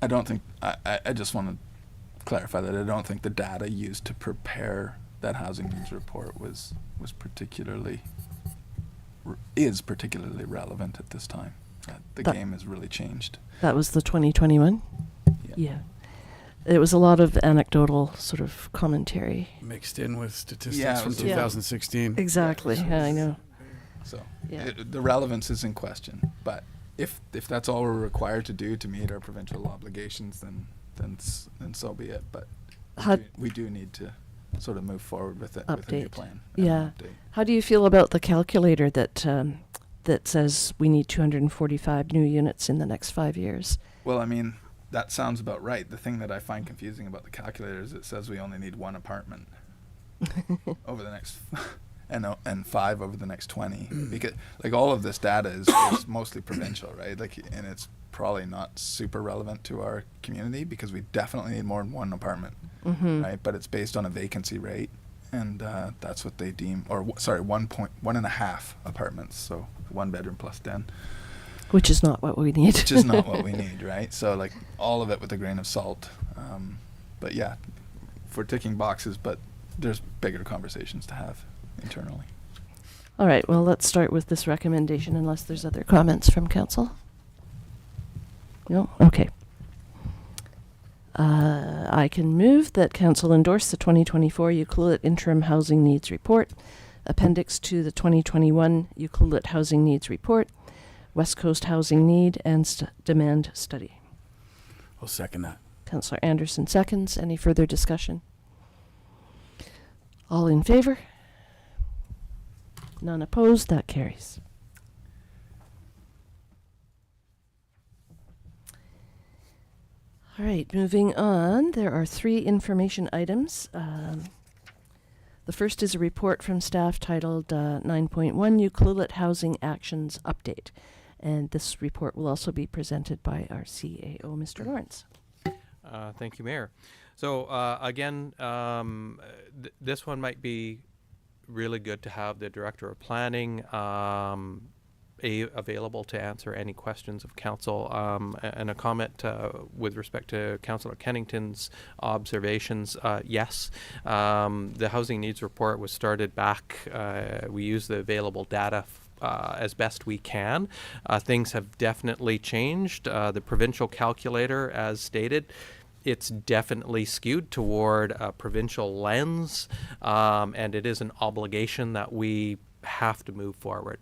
I don't think, I just want to clarify that I don't think the data used to prepare that housing needs report was particularly is particularly relevant at this time. The That- game has really changed. That was the 2021? Yeah. It was a lot of anecdotal sort of commentary. Mixed in with statistics Yeah, it from was- 2016. Exactly. Yeah, I know. So Yeah. the relevance is in question. But if that's all we're required to do to meet our provincial obligations, then so be it. But we do need to sort of move forward with it with a new Update. plan. and an Yeah. update. How do you feel about the calculator that that says we need 245 new units in the next 5 years? Well, I mean, that sounds about right. The thing that I find confusing about the calculator is it says we only need 1 apartment over the next and 5 over the next 20, because like all of this data is mostly provincial, right? Like, and it's probably not super relevant to our community because we definitely need more than 1 apartment, right? But it's based on a vacancy rate, and that's what they deem, or 1.1.5 apartments, so 1 bedroom plus den. Which is not what we need. Which is not what we need, right? So like all of it with a grain of salt. But yeah, for ticking boxes, but there's bigger conversations to have internally. All right, well, let's start with this recommendation unless there's other comments from council. No? Okay. I can move that council endorse the 2024 Ucluelet Interim Housing Needs Report, appendix to the 2021 Ucluelet Housing Needs Report, West Coast Housing Need and Demand Study. I'll second that. Councillor Anderson seconds. Any further discussion? All in favor? None opposed? That carries. All right, moving on. There are 3 information items. The first is a report from staff titled 9.1 Ucluelet Housing Actions Update. And this report will also be presented by our CAO, Mr. Lawrence. Thank you, Mayor. So again, this one might be really good to have the Director of Planning available to answer any questions of council. And a comment with respect to Councillor Kennington's observations. Yes, the Housing Needs Report was started back. We use the available data as best we can. Things have definitely changed. The provincial calculator, as stated, it's definitely skewed toward a provincial lens, and it is an obligation that we have to move forward.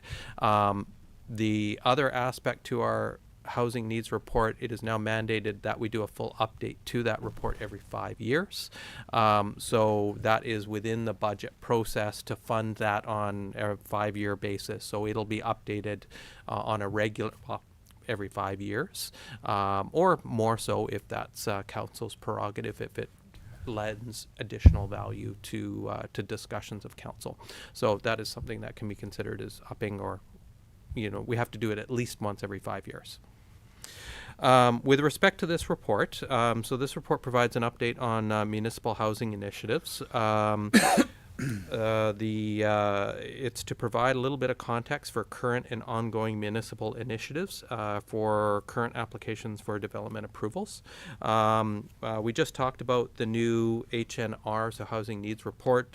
The other aspect to our housing needs report, it is now mandated that we do a full update to that report every 5 years. So that is within the budget process to fund that on a 5-year basis. So it'll be updated on a regular, well, every 5 years, or more so if that's council's prerogative, if it lends additional value to discussions of council. So that is something that can be considered as upping, or we have to do it at least once every 5 years. With respect to this report, so this report provides an update on municipal housing initiatives. It's to provide a little bit of context for current and ongoing municipal initiatives for current applications for development approvals. We just talked about the new HNR, so Housing Needs Report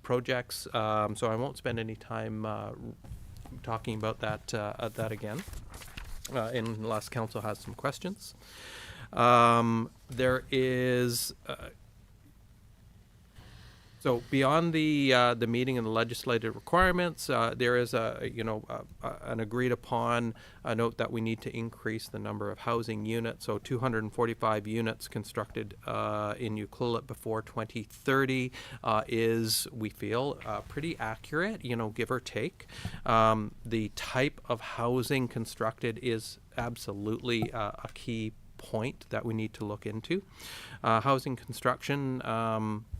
projects, so I won't spend any time talking about that again, unless council has some questions. There is so beyond the meeting and the legislative requirements, there is an agreed upon note that we need to increase the number of housing units. So 245 units constructed in Ucluelet before 2030 is, we feel, pretty accurate, give or take. The type of housing constructed is absolutely a key point that we need to look into. Housing construction,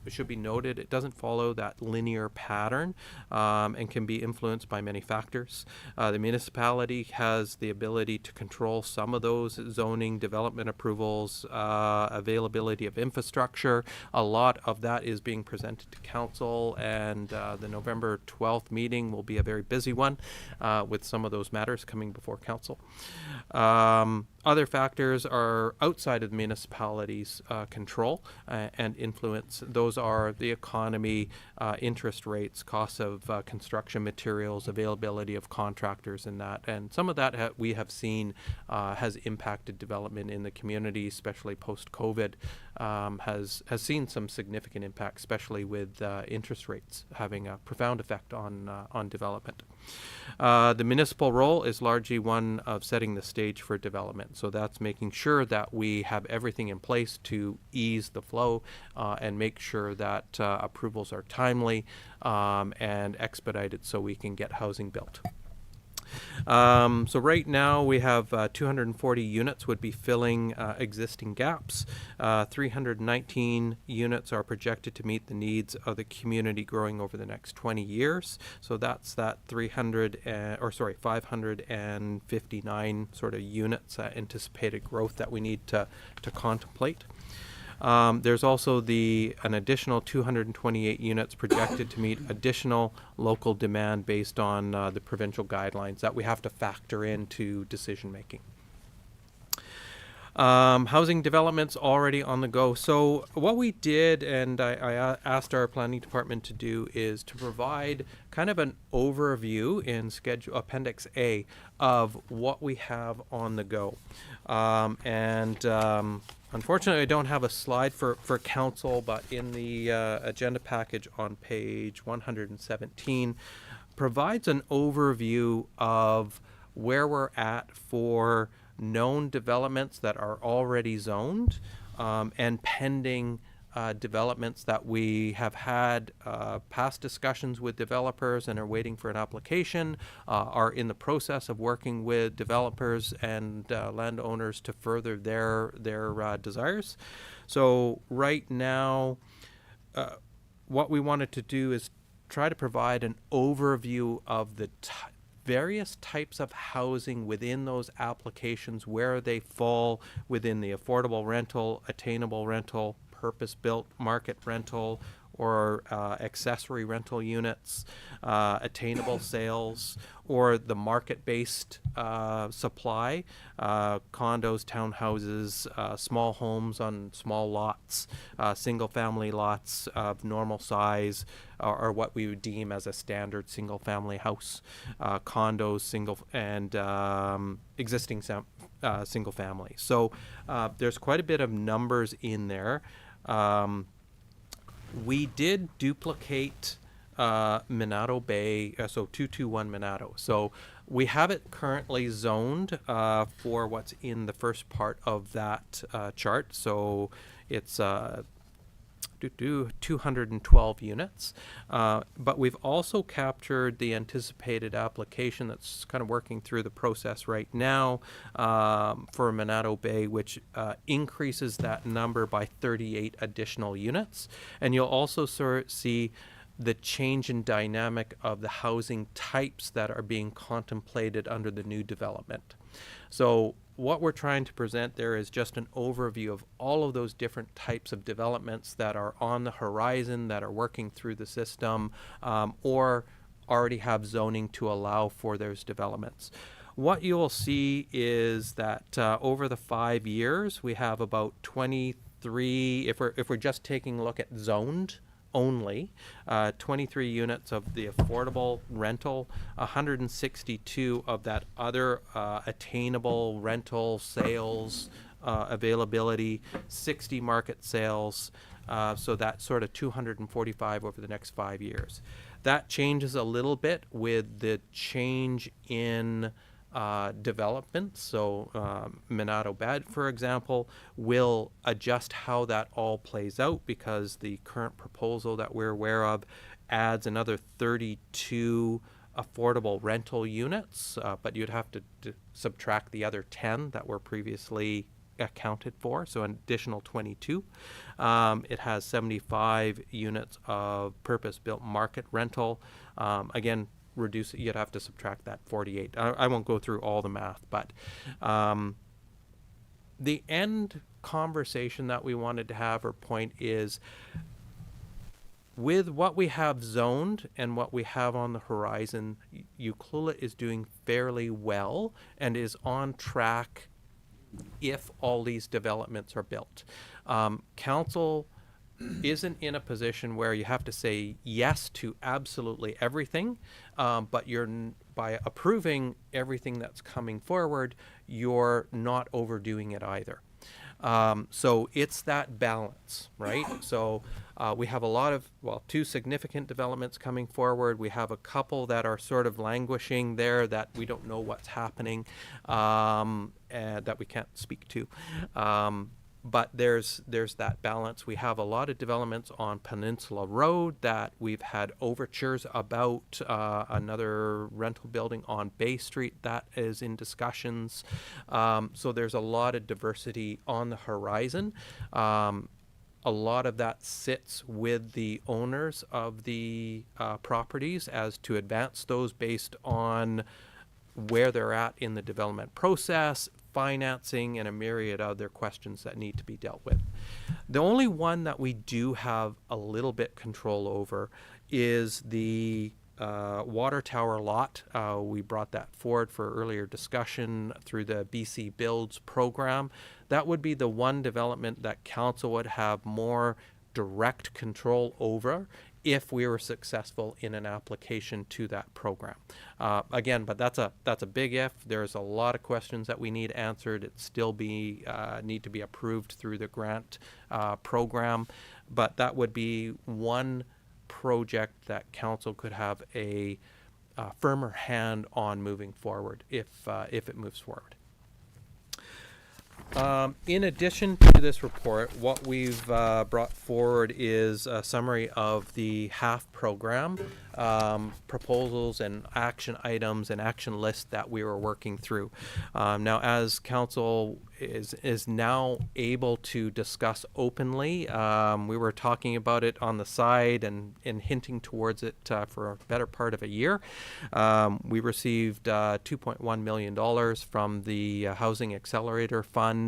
should be noted, it doesn't follow that linear pattern and can be influenced by many factors. The municipality has the ability to control some of those: zoning, development approvals, availability of infrastructure. A lot of that is being presented to council, and the November 12th meeting will be a very busy one with some of those matters coming before council. other factors are outside of the municipality's control and influence. Those are the economy, interest rates, costs of construction materials, availability of contractors, and that. And some of that we have seen has impacted development in the community, especially post-COVID. Has seen some significant impact, especially with interest rates having a profound effect on development. The municipal role is largely one of setting the stage for development. So that's making sure that we have everything in place to ease the flow and make sure that approvals are timely and expedited so we can get housing built. So right now we have 240 units would be filling existing gaps. 319 units are projected to meet the needs of the community growing over the next 20 years. So that's that 559 sort of units anticipated growth that we need to contemplate. There's also an additional 228 units projected to meet additional local demand based on the provincial guidelines that we have to factor into decision making. Housing developments already on the go. So what we did, and I asked our planning department to do, is to provide kind of an overview in schedule Appendix A of what we have on the go. Unfortunately, I don't have a slide for council, but in the agenda package on page 117 provides an overview of where we're at for known developments that are already zoned and pending developments that we have had past discussions with developers and are waiting for an application, are in the process of working with developers and landowners to further their desires. So right now, what we wanted to do is try to provide an overview of the various types of housing within those applications, where they fall within the affordable rental, attainable rental, purpose-built market rental, or accessory rental units, attainable sales, or the market-based supply, condos, townhouses, small homes on small lots, single-family lots of normal size, or what we would deem as a standard single-family house, condos, existing single-family. So there's quite a bit of numbers in there. We did duplicate Minato Bay, so 221 Minato. So we have it currently zoned for what's in the first part of that chart. So it's 212 units. But we've also captured the anticipated application that's kind of working through the process right now for Minato Bay, which increases that number by 38 additional units. And you'll also see the change in dynamic of the housing types that are being contemplated under the new development. So what we're trying to present there is just an overview of all of those different types of developments that are on the horizon, that are working through the system, or already have zoning to allow for those developments. What you will see is that over the 5 years, we have about 23, if we're just taking a look at zoned only, 23 units of the affordable rental, 162 of that other attainable rental sales availability, 60 market sales, so that's sort of 245 over the next 5 years. That changes a little bit with the change in development. So Minato Bad, for example, will adjust how that all plays out, because the current proposal that we're aware of adds another 32 affordable rental units, but you'd have to subtract the other 10 that were previously accounted for, so an additional 22. It has 75 units of purpose-built market rental. Again, reduce it, you'd have to subtract that 48. I won't go through all the math, but the end conversation that we wanted to have, or point, is with what we have zoned and what we have on the horizon, Ucluelet is doing fairly well and is on track if all these developments are built. Council isn't in a position where you have to say yes to absolutely everything, but by approving everything that's coming forward, you're not overdoing it either. So it's that balance, right? So we have a lot of, two significant developments coming forward. We have a couple that are sort of languishing there that we don't know what's happening, and that we can't speak to. But there's that balance. We have a lot of developments on Peninsula Road that we've had overtures about, another rental building on Bay Street that is in discussions. So there's a lot of diversity on the horizon. A lot of that sits with the owners of the properties as to advance those based on where they're at in the development process, financing, and a myriad of other questions that need to be dealt with. The only one that we do have a little bit control over is the water tower lot. We brought that forward for earlier discussion through the BC Builds program. That would be the one development that council would have more direct control over if we were successful in an application to that program. Again, but that's a big if. There's a lot of questions that we need answered. It still need to be approved through the grant program, but that would be one project that council could have a firmer hand on moving forward if it moves forward. In addition to this report, what we've brought forward is a summary of the HAF program, proposals and action items and action lists that we were working through. Now, as council is now able to discuss openly, we were talking about it on the side and hinting towards it for a better part of a year. We received $2.1 million from the Housing Accelerator Fund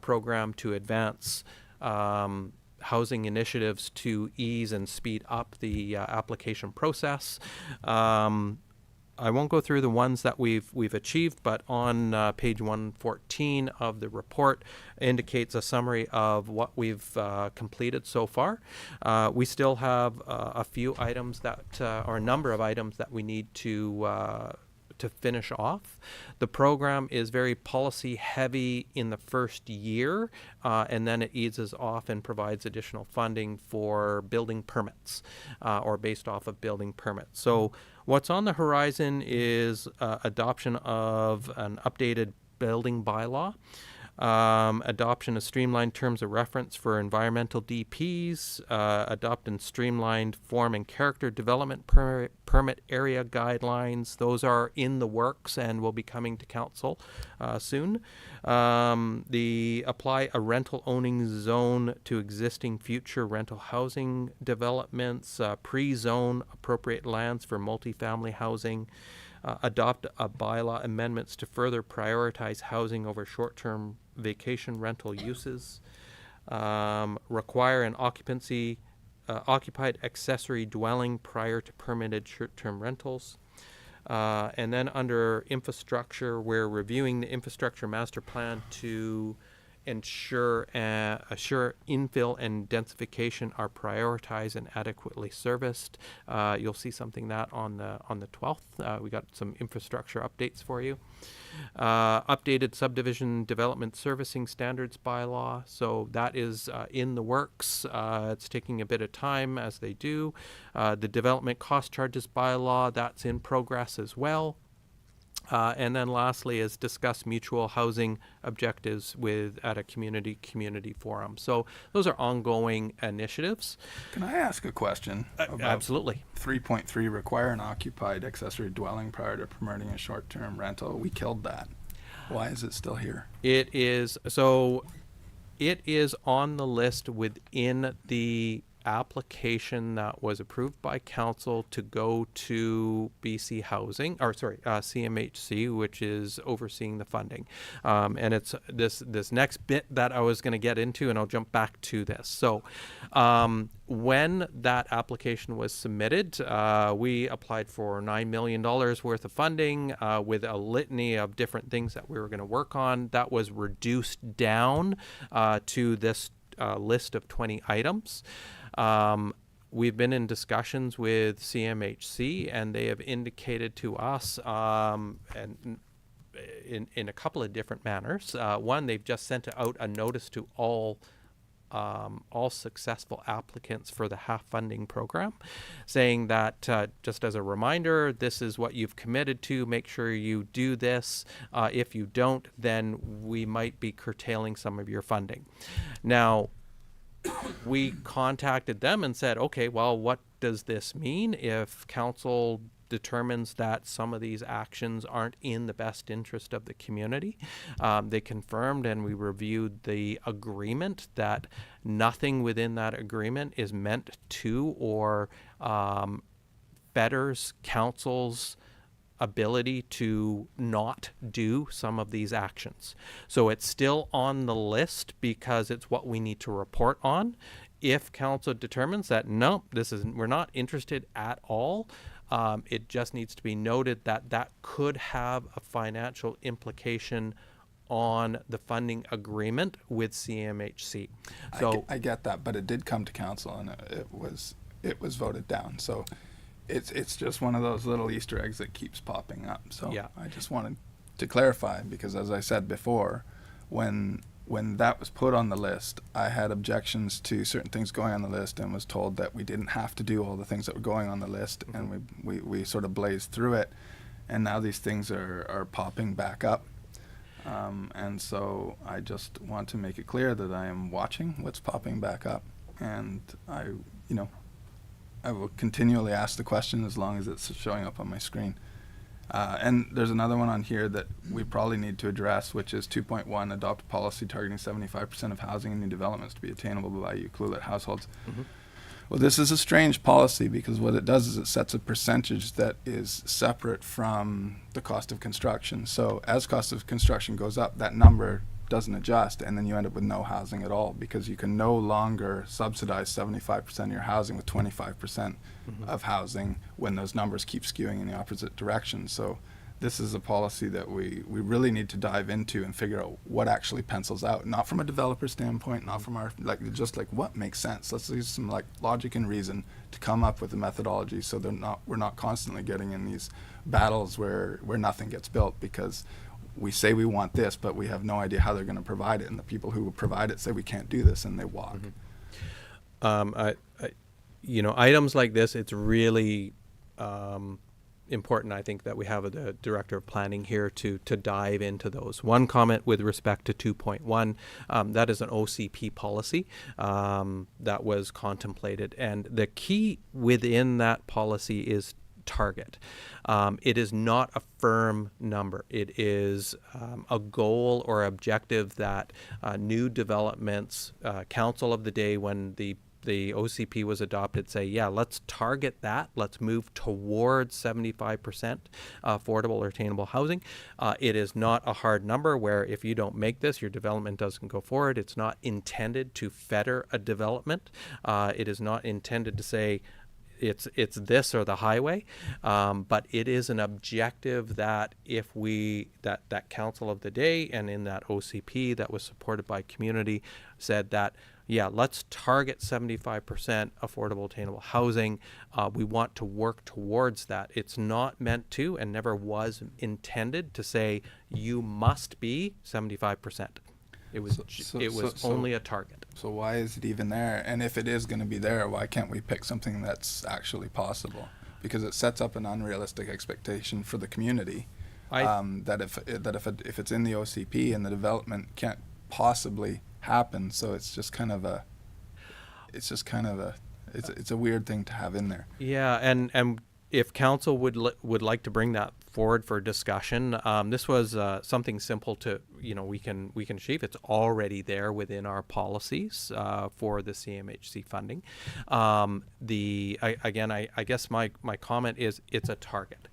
program to advance housing initiatives to ease and speed up the application process. I won't go through the ones that we've achieved, but on page 114 of the report indicates a summary of what we've completed so far. We still have a few items or a number of items that we need to finish off. The program is very policy heavy in the first year, and then it eases off and provides additional funding for building permits, or based off of building permits. So what's on the horizon is adoption of an updated building bylaw, adoption of streamlined terms of reference for environmental DPs, adopt and streamlined form and character development permit area guidelines. Those are in the works and will be coming to council soon. The apply a rental owning zone to existing future rental housing developments, pre-zone appropriate lands for multifamily housing, adopt a bylaw amendments to further prioritize housing over short-term vacation rental uses, require an occupied accessory dwelling prior to permitted short-term rentals. And then under infrastructure, we're reviewing the infrastructure master plan to assure infill and densification are prioritized and adequately serviced. You'll see something that on the 12th. We got some infrastructure updates for you. Updated subdivision development servicing standards bylaw. So that is in the works. It's taking a bit of time as they do. The development cost charges bylaw, that's in progress as well. And then lastly is discuss mutual housing objectives at a community forum. So those are ongoing initiatives. Can I ask a question? About Absolutely. 3.3, require an occupied accessory dwelling prior to permitting a short-term rental. We killed that. Why is it still here? It is on the list within the application that was approved by council to go to BC Housing, or sorry, CMHC, which is overseeing the funding. And it's this next bit that I was going to get into, and I'll jump back to this. So when that application was submitted, we applied for $9 million worth of funding with a litany of different things that we were going to work on. That was reduced down to this list of 20 items. We've been in discussions with CMHC, and they have indicated to us, and in a couple of different manners. One, they've just sent out a notice to all successful applicants for the half funding program, saying that just as a reminder, this is what you've committed to. Make sure you do this. If you don't, then we might be curtailing some of your funding. Now, we contacted them and said, okay, well, what does this mean if council determines that some of these actions aren't in the best interest of the community? They confirmed, and we reviewed the agreement, that nothing within that agreement is meant to or fetters council's ability to not do some of these actions. So it's still on the list because it's what we need to report on. If council determines that, no, we're not interested at all, it just needs to be noted that that could have a financial implication on the funding agreement with CMHC. So I get that, but it did come to council, and it was voted down. So it's just one of those little Easter eggs that keeps popping up. So yeah. I just wanted to clarify, because as I said before, when that was put on the list, I had objections to certain things going on the list, and was told that we didn't have to do all the things that were going on the list, Mm-hmm. and we sort of blazed through it, and now these things are popping back up. And so I just want to make it clear that I am watching what's popping back up, and I will continually ask the question as long as it's showing up on my screen. And there's another one on here that we probably need to address, which is 2.1, adopt a policy targeting 75% of housing in new developments to be attainable by UCLUELET households. Mm-hmm. Well, this is a strange policy, because what it does is it sets a percentage that is separate from the cost of construction. So as cost of construction goes up, that number doesn't adjust, and then you end up with no housing at all, because you can no longer subsidize 75% of your housing with 25% of housing when those numbers keep skewing in the opposite direction. So this is a policy that we really need to dive into and figure out what actually pencils out, not from a developer standpoint, not from our, just what makes sense. Let's use some logic and reason to come up with a methodology, so we're not constantly getting in these battles where nothing gets built, because we say we want this, but we have no idea how they're going to provide it, and the people who provide it say we can't do this, and they walk. Items like this, it's really important, I think, that we have the Director of Planning here to dive into those. One comment with respect to 2.1, that is an OCP policy that was contemplated, and the key within that policy is target. It is not a firm number. It is a goal or objective that new developments, council of the day when the OCP was adopted, say, yeah, let's target that. Let's move towards 75% affordable or attainable housing. It is not a hard number where if you don't make this, your development doesn't go forward. It's not intended to fetter a development. It is not intended to say, it's this or the highway, but it is an objective that if that council of the day and in that OCP that was supported by community said that, yeah, let's target 75% affordable attainable housing. We want to work towards that. It's not meant to, and never was intended to say you must be 75%. It was only a target. So why is it even there? And if it is going to be there, why can't we pick something that's actually possible? Because it sets up an unrealistic expectation for the community that if it's in the OCP and the development can't possibly happen. So it's a weird thing to have in there. Yeah, and if council would like to bring that forward for discussion. This was something simple to, we can achieve. It's already there within our policies for the CMHC funding. I guess my comment is it's a target.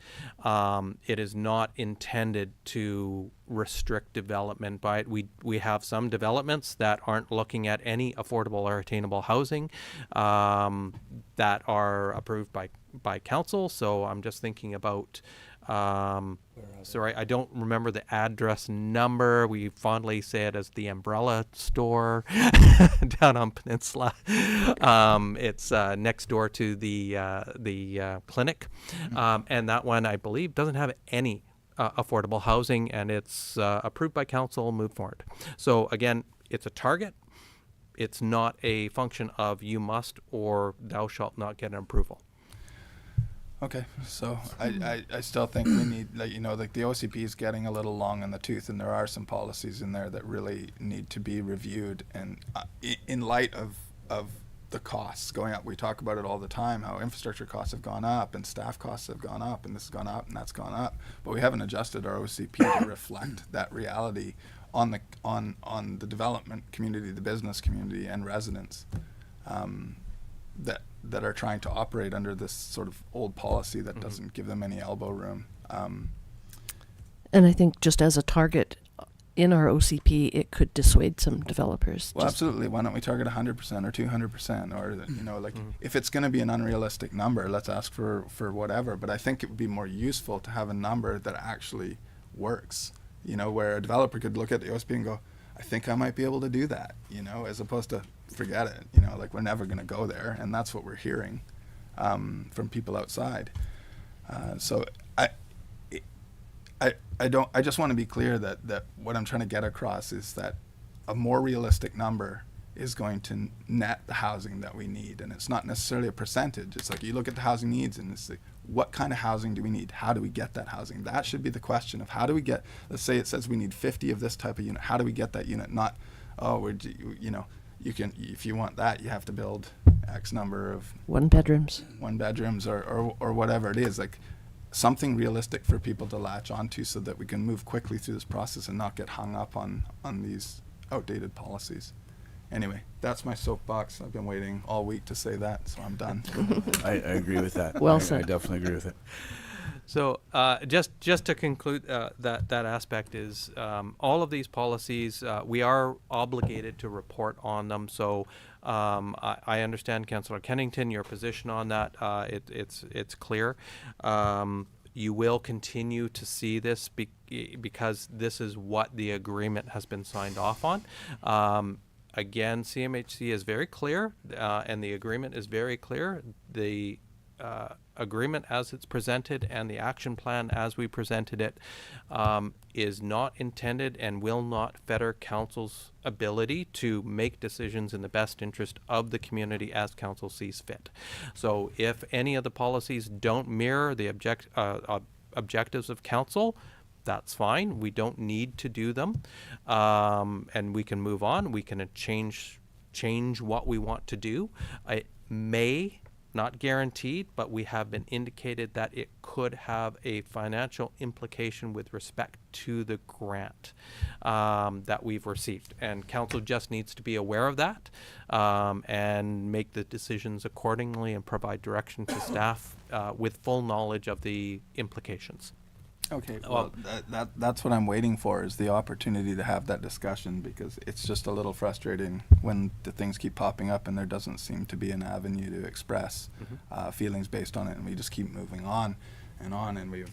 It is not intended to restrict development by it. We have some developments that aren't looking at any affordable or attainable housing that are approved by council. So I'm just thinking about sorry, I don't remember the address number. We fondly say it as the umbrella store down on Peninsula. It's next door to the clinic, and that one I believe doesn't have any affordable housing, and it's approved by council. Move forward. So again, it's a target. It's not a function of you must or thou shalt not get an approval. Okay, so I still think we need, like the OCP is getting a little long in the tooth, and there are some policies in there that really need to be reviewed. And in light of the costs going up, we talk about it all the time, how infrastructure costs have gone up and staff costs have gone up, and this has gone up and that's gone up, but we haven't adjusted our OCP to reflect that reality on the development community, the business community, and residents. That are trying to operate under this sort of old policy that doesn't give them any elbow room. And I think just as a target in our OCP, it could dissuade some developers. Well, absolutely. Why don't we target 100% or 200%? Or, if it's going to be an unrealistic number, let's ask for whatever. But I think it would be more useful to have a number that actually works, where a developer could look at the OCP and go, I think I might be able to do that, as opposed to forget it, we're never going to go there. And that's what we're hearing from people outside. So I just want to be clear that what I'm trying to get across is that a more realistic number is going to net the housing that we need. And it's not necessarily a percentage. It's like you look at the housing needs and it's like, what kind of housing do we need? How do we get that housing? That should be the question of how do we get, let's say it says we need 50 of this type of unit. How do we get that unit? Not, you can, if you want that, you have to build X number of one bedrooms or whatever it is, like something realistic for people to latch onto so that we can move quickly through this process and not get hung up on these outdated policies. Anyway, that's my soapbox. I've been waiting all week to say that, so I'm done. I agree with that. Well I said. definitely agree with it. So just to conclude that aspect is all of these policies, we are obligated to report on them. So I understand, Councillor Kennington, your position on that. It's clear. You will continue to see this because this is what the agreement has been signed off on. Again, CMHC is very clear, and the agreement is very clear. The agreement as it's presented and the action plan as we presented it is not intended and will not fetter council's ability to make decisions in the best interest of the community as council sees fit. So if any of the policies don't mirror the objectives of council, that's fine. We don't need to do them, and we can move on. We can change what we want to do. It may, not guaranteed, but we have been indicated that it could have a financial implication with respect to the grant that we've received. And council just needs to be aware of that and make the decisions accordingly and provide direction to staff with full knowledge of the implications. Okay, well, that's what I'm waiting for, is the opportunity to have that discussion, because it's just a little frustrating when the things keep popping up and there doesn't seem to be an avenue to express feelings based on it, and we just keep moving on, and we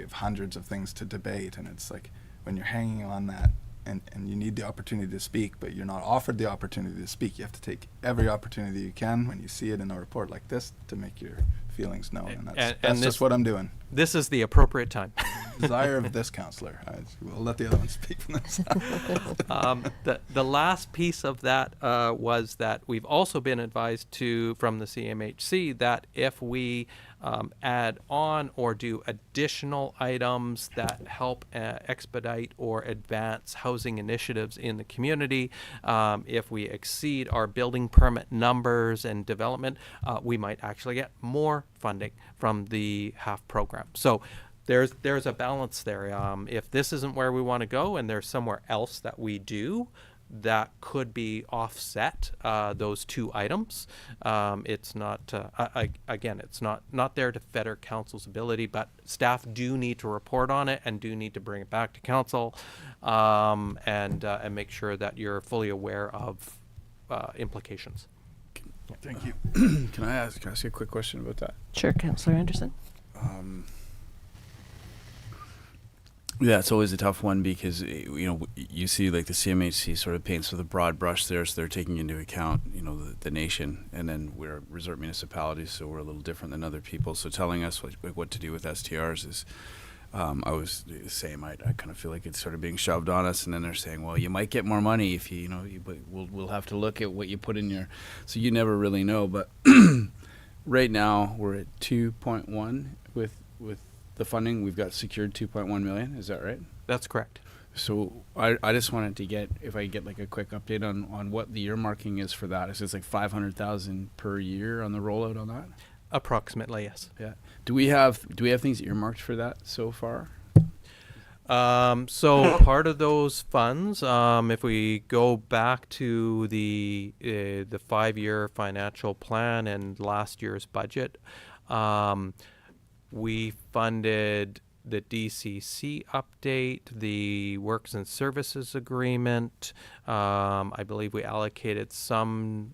have hundreds of things to debate, and it's like when you're hanging on that and you need the opportunity to speak, but you're not offered the opportunity to speak, you have to take every opportunity you can when you see it in a report like this to make your feelings known, and that's just what I'm doing. This is the appropriate time. Desire of this councillor. We'll let the other one speak from this. The last piece of that was that we've also been advised from the CMHC that if we add on or do additional items that help expedite or advance housing initiatives in the community, if we exceed our building permit numbers and development, we might actually get more funding from the HAF program. So there's a balance there. If this isn't where we want to go, and there's somewhere else that we do, that could be offset those two items. It's not again, it's not there to fetter council's ability, but staff do need to report on it and do need to bring it back to council, and make sure that you're fully aware of implications. Thank you. Can I ask you a quick question about that? Sure, Councillor Anderson. Yeah, it's always a tough one because you see like the CMHC sort of paints with a broad brush there, so they're taking into account the nation, and then we're resort municipalities, so we're a little different than other people. So telling us what to do with STRs is, I was the same. I kind of feel like it's sort of being shoved on us, and then they're saying, well, you might get more money if but we'll have to look at what you put in your. So you never really know, but right now we're at 2.1 with the funding. We've got secured 2.1 million. Is that right? That's correct. So I just wanted to get, if I get like a quick update on what the earmarking is for that. Is it like 500,000 per year on the rollout on that? Approximately, yes. Yeah. Do we have things earmarked for that so far? So part of those funds, if we go back to the 5-year financial plan and last year's budget, we funded the DCC update, the works and services agreement. I believe we allocated some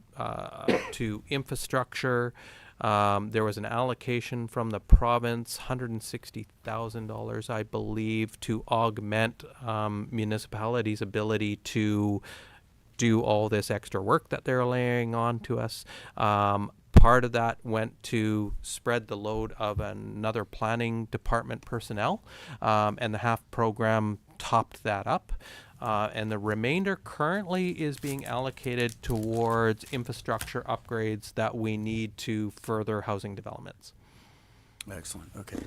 to infrastructure. There was an allocation from the province, $160,000, I believe, to augment municipalities' ability to do all this extra work that they're laying on to us. Part of that went to spread the load of another planning department personnel, and the HALF program topped that up. And the remainder currently is being allocated towards infrastructure upgrades that we need to further housing developments. Excellent. Okay.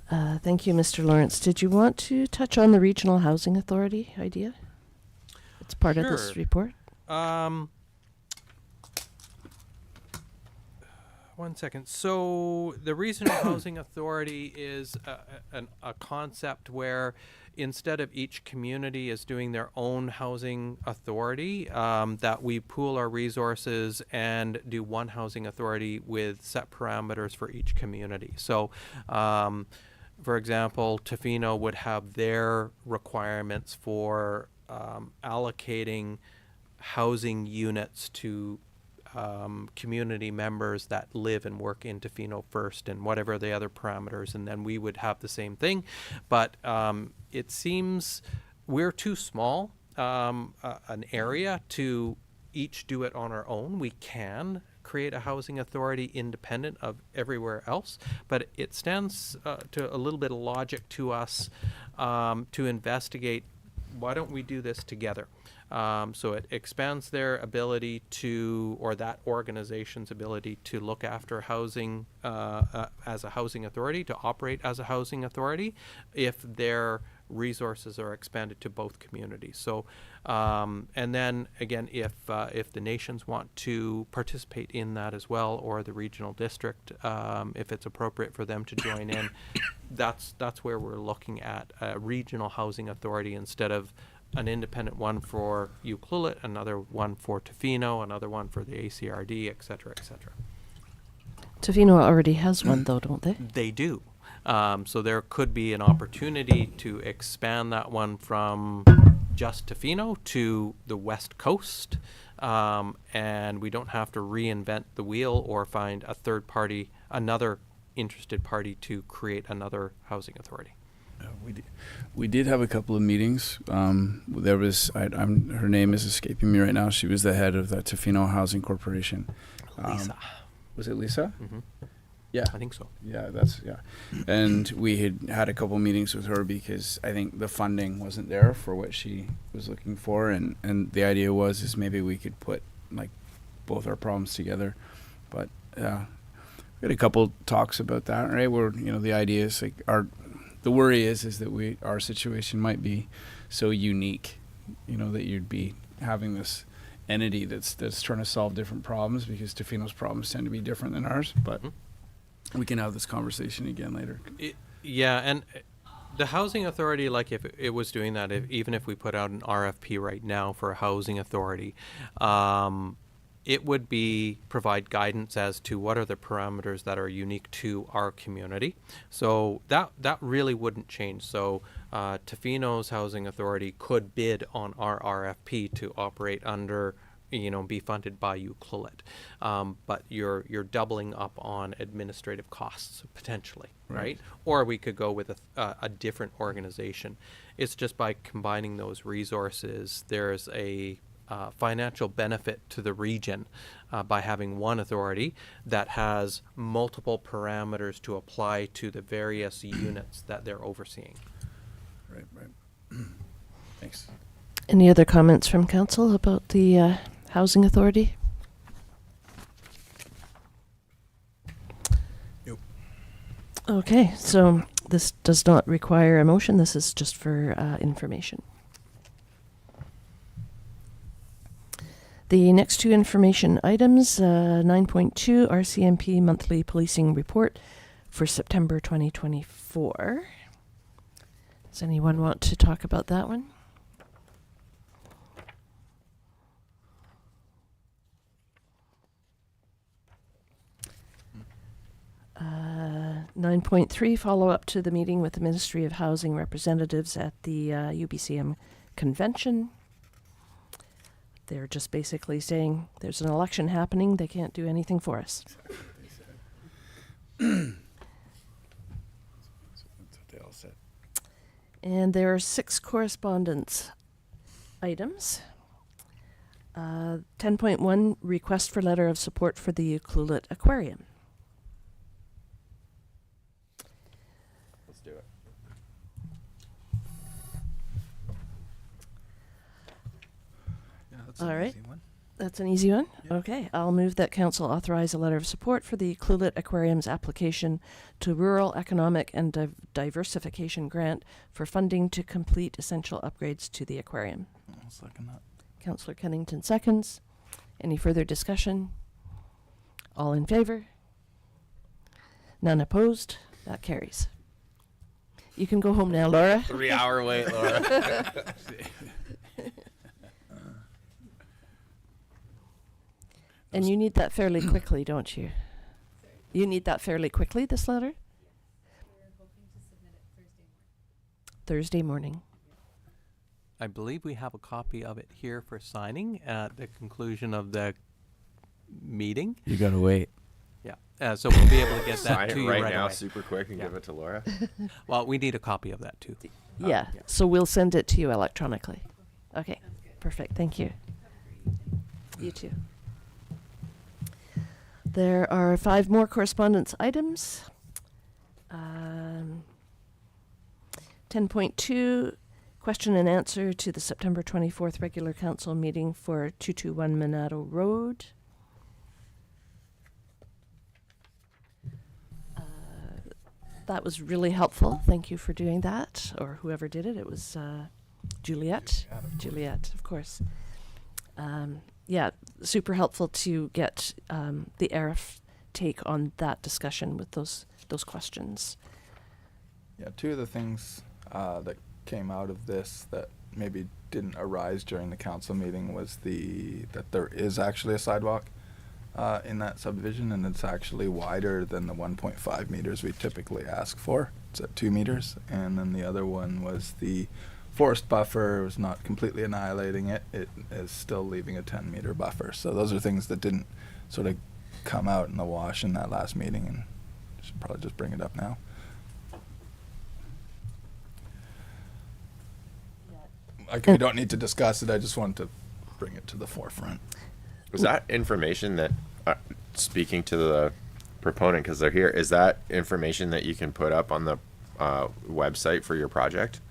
Thank you, Mr. Lawrence. Did you want to touch on the Regional Housing Authority idea? It's part of this Sure. report. One second. So the Regional Housing Authority is a concept where instead of each community is doing their own housing authority, that we pool our resources and do one housing authority with set parameters for each community. So, for example, Tofino would have their requirements for allocating housing units to community members that live and work in Tofino first, and whatever the other parameters, and then we would have the same thing. But it seems we're too small an area to each do it on our own. We can create a housing authority independent of everywhere else, but it stands to a little bit of logic to us to investigate, why don't we do this together? So it expands their ability to, or that organization's ability to look after housing as a housing authority, to operate as a housing authority, if their resources are expanded to both communities. So, and then again, if the nations want to participate in that as well, or the regional district, if it's appropriate for them to join in, that's where we're looking at a regional housing authority instead of an independent one for Ucluelet, another one for Tofino, another one for the ACRD, et cetera, et cetera. Tofino already has one, though, don't they? They do. So there could be an opportunity to expand that one from just Tofino to the West Coast, and we don't have to reinvent the wheel or find a third party, another interested party to create another housing authority. We did have a couple of meetings. There was her name is escaping me right now. She was the head of the Tofino Housing Corporation. Lisa. Was it Lisa? Mm-hmm. Yeah, I think so. Yeah, and we had a couple meetings with her because I think the funding wasn't there for what she was looking for, and the idea was maybe we could put like both our problems together. But we had a couple talks about that, right? Where the idea is like the worry is that our situation might be so unique, that you'd be having this entity that's trying to solve different problems, because Tofino's problems tend to be different than ours. But we can have this conversation again later. Yeah, and the housing authority, like if it was doing that, even if we put out an RFP right now for a housing authority, it would provide guidance as to what are the parameters that are unique to our community. So that really wouldn't change. So Tofino's housing authority could bid on our RFP to operate under, be funded by UCLUET. But you're doubling up on administrative costs potentially, right? Or we could go with a different organization. It's just by combining those resources, there's a financial benefit to the region by having one authority that has multiple parameters to apply to the various units that they're overseeing. Right. Thanks. Any other comments from council about the housing authority? Nope. Okay, so this does not require a motion. This is just for information. The next two information items, 9.2 RCMP monthly policing report for September 2024. Does anyone want to talk about that one? 9.3 follow up to the meeting with the Ministry of Housing representatives at the UBCM convention. They're just basically saying there's an election happening. They can't do anything for us. That's what they all said. And there are 6 correspondence items. 10.1 request for letter of support for the UCLUET Aquarium. Let's do it. Yeah, that's All an right. easy one. That's an easy one? Yep. Okay. I'll move that council authorize a letter of support for the UCLUET Aquarium's application to Rural Economic and Diversification Grant for funding to complete essential upgrades to the aquarium. I'll second that. Councillor Kennington seconds. Any further discussion? All in favor? None opposed? That carries. You can go home now, Laura. 3-hour wait, Laura. And you need that fairly quickly, don't you? You need that fairly quickly, this letter? We're hoping to submit it Thursday morning. I believe we have a copy of it here for signing at the conclusion of the meeting. You gotta wait. Yeah, so we'll be able to get that Sign to it you right right now, away. super quick, and Yeah. give it to Laura. Well, we need a copy of that too. Yeah, yeah. so we'll send it to you electronically. Okay, perfect. Thank you. You too. There are 5 more correspondence items. 10.2, question and answer to the September 24th regular council meeting for 221 Monado Road. That was really helpful. Thank you for doing that, or whoever did it. It was Juliet. Juliet, of course. Yeah, super helpful to get the ARIF take on that discussion with those questions. Yeah, 2 of the things that came out of this that maybe didn't arise during the council meeting was that there is actually a sidewalk in that subdivision, and it's actually wider than the 1.5 meters we typically ask for. It's at 2 meters. And then the other one was the forest buffer was not completely annihilating it. It is still leaving a 10-meter buffer. So those are things that didn't sort of come out in the wash in that last meeting, and should probably just bring it up now. We don't need to discuss it. I just wanted to bring it to the forefront. Was that information that, speaking to the proponent, because they're here, is that information that you can put up on the website for your project?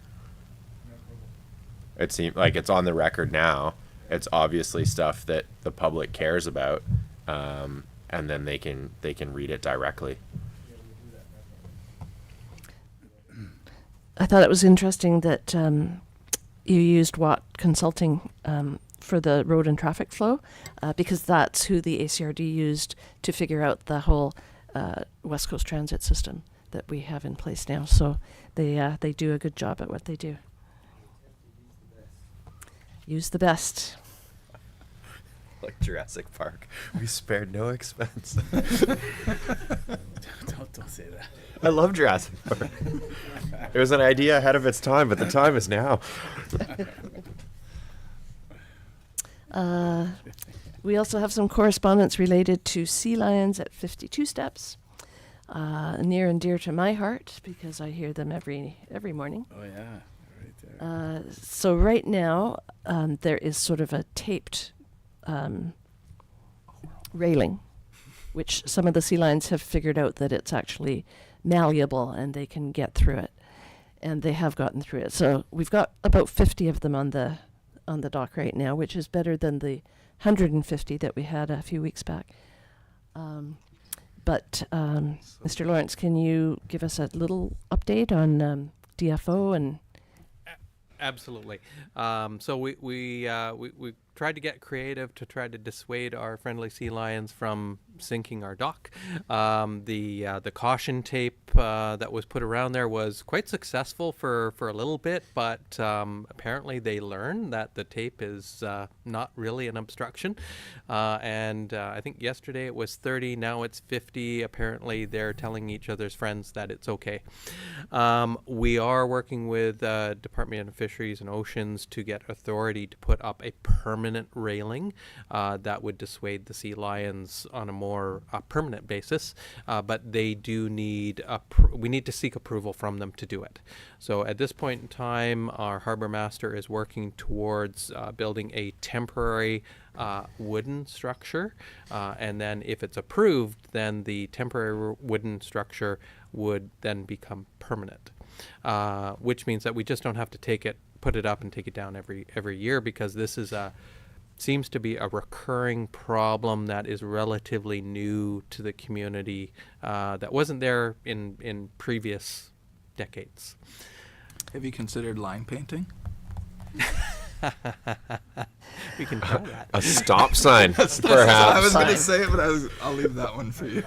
It seems like it's on the record now. It's obviously stuff that the public cares about, and then they can read it directly. I thought it was interesting that you used Watt Consulting for the road and traffic flow, because that's who the ACRD used to figure out the whole West Coast Transit system that we have in place now. So they do a good job at what they do. Use the best. Like Jurassic Park, we spared no expense. Don't say that. I love Jurassic Park. It was an idea ahead of its time, but the time is now. We also have some correspondence related to sea lions at 52 Steps, near and dear to my heart because I hear them every morning. Oh yeah, right there. So right now, there is sort of a taped railing, which some of the sea lions have figured out that it's actually malleable and they can get through it, and they have gotten through it. So we've got about 50 of them on the dock right now, which is better than the 150 that we had a few weeks back. But Mr. Lawrence, can you give us a little update on DFO and? Absolutely. So we tried to get creative to try to dissuade our friendly sea lions from sinking our dock. The caution tape that was put around there was quite successful for a little bit, but apparently they learned that the tape is not really an obstruction. And I think yesterday it was 30, now it's 50. Apparently they're telling each other's friends that it's okay. We are working with Department of Fisheries and Oceans to get authority to put up a permanent railing that would dissuade the sea lions on a more permanent basis, but they do need we need to seek approval from them to do it. So at this point in time, our harbor master is working towards building a temporary wooden structure, and then if it's approved, then the temporary wooden structure would then become permanent, which means that we just don't have to put it up and take it down every year, because this is seems to be a recurring problem that is relatively new to the community, that wasn't there in previous decades. Have you considered line painting? We can try that. A stop sign, perhaps. I was going to say it, but I'll leave that one for you.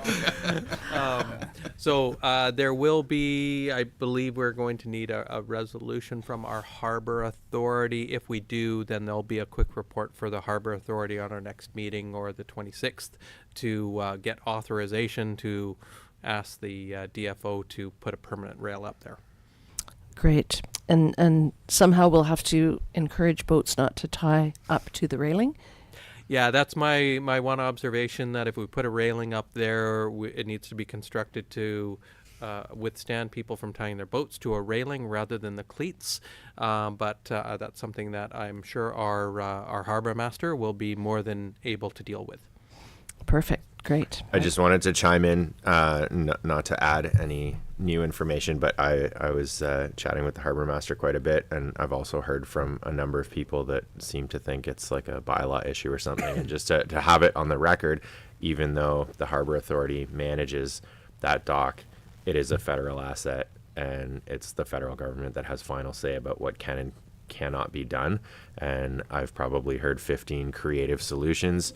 So there will be, I believe we're going to need a resolution from our harbor authority. If we do, then there'll be a quick report for the harbor authority on our next meeting, or the 26th, to get authorization to ask the DFO to put a permanent rail up there. Great. And somehow we'll have to encourage boats not to tie up to the railing. Yeah, that's my one observation, that if we put a railing up there, it needs to be constructed to withstand people from tying their boats to a railing rather than the cleats. But that's something that I'm sure our harbor master will be more than able to deal with. Perfect. Great. I just wanted to chime in, not to add any new information, but I was chatting with the harbor master quite a bit, and I've also heard from a number of people that seem to think it's like a bylaw issue or something. And just to have it on the record, even though the harbor authority manages that dock, it is a federal asset, and it's the federal government that has final say about what can and cannot be done. And I've probably heard 15 creative solutions,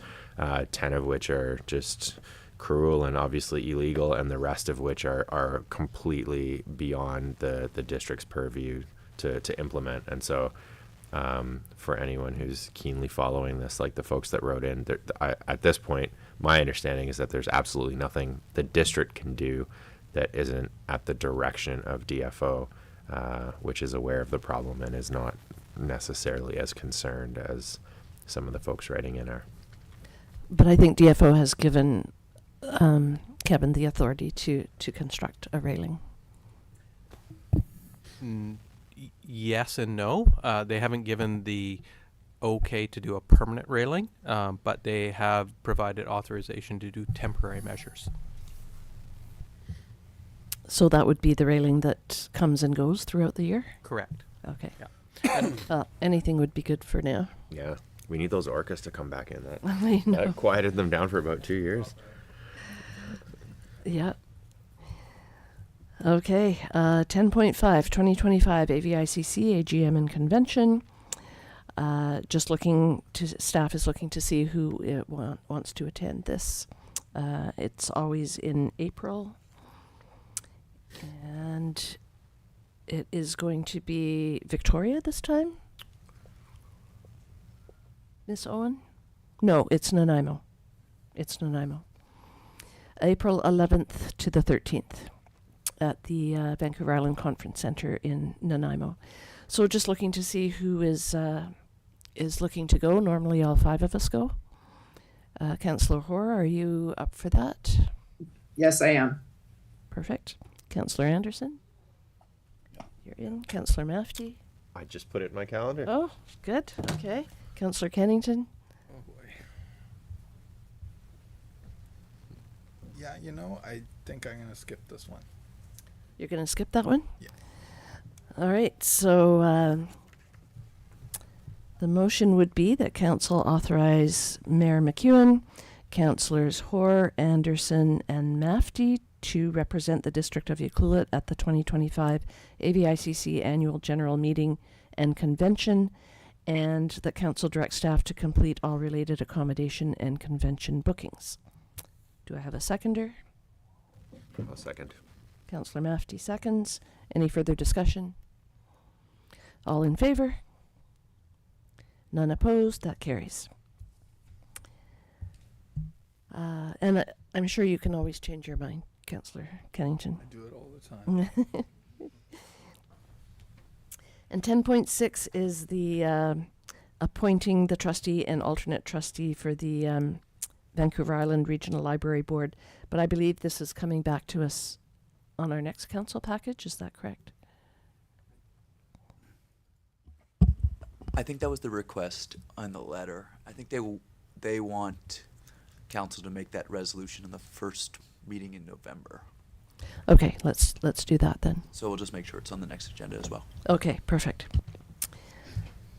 10 of which are just cruel and obviously illegal, and the rest of which are completely beyond the district's purview to implement. And so for anyone who's keenly following this, like the folks that wrote in, at this point, my understanding is that there's absolutely nothing the district can do that isn't at the direction of DFO, which is aware of the problem and is not necessarily as concerned as some of the folks writing in are. But I think DFO has given Kevin the authority to construct a railing. Yes and no. They haven't given the okay to do a permanent railing, but they have provided authorization to do temporary measures. So that would be the railing that comes and goes throughout the year? Correct. Okay. Yeah. Well, anything would be good for now. Yeah, we need those orcas to come back in. I know. That quieted them down for about 2 years. Yeah. Okay. 10.5, 2025 AVICC, AGM and Convention. Staff is looking to see who wants to attend this It's always in April. And it is going to be Victoria this time? Miss Owen? No, it's Nanaimo. It's Nanaimo. April 11th to the 13th at the Vancouver Island Conference Center in Nanaimo. So just looking to see who is looking to go. Normally all 5 of us go. Councillor Hoare, are you up for that? Yes, I am. Perfect. Councillor Anderson? You're in. Councillor Mafty? I just put it in my calendar. Oh, good. Okay. Councillor Kennington? Oh boy. Yeah, you know, I think I'm gonna skip this one. You're going to skip that one? Yeah. All right. So the motion would be that council authorize Mayor McEwen, councillors Hoare, Anderson, and Mafty to represent the District of Ucluelet at the 2025 AVICC Annual General Meeting and Convention, and that council direct staff to complete all related accommodation and convention bookings. Do I have a seconder? A second. Councillor Mafty seconds. Any further discussion? All in favor? None opposed? That carries. And I'm sure you can always change your mind, Councillor Kennington. I do it all the time. And 10.6 is the appointing the trustee and alternate trustee for the Vancouver Island Regional Library Board. But I believe this is coming back to us on our next council package. Is that correct? I think that was the request on the letter. I think they want council to make that resolution in the first meeting in November. Okay, let's do that then. So we'll just make sure it's on the next agenda as well. Okay, perfect.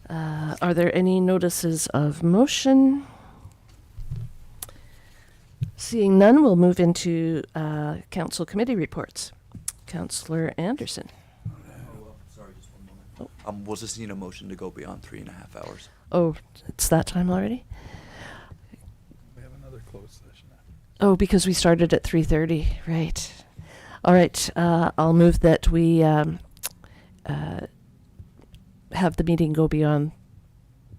Are there any notices of motion? Seeing none, we'll move into council committee reports. Councillor Anderson. Sorry, just one moment. We'll just need a motion to go beyond 3.5 hours. Oh, it's that time already? We have another closed session after. Oh, because we started at 3:30, right. All right, I'll move that we have the meeting go beyond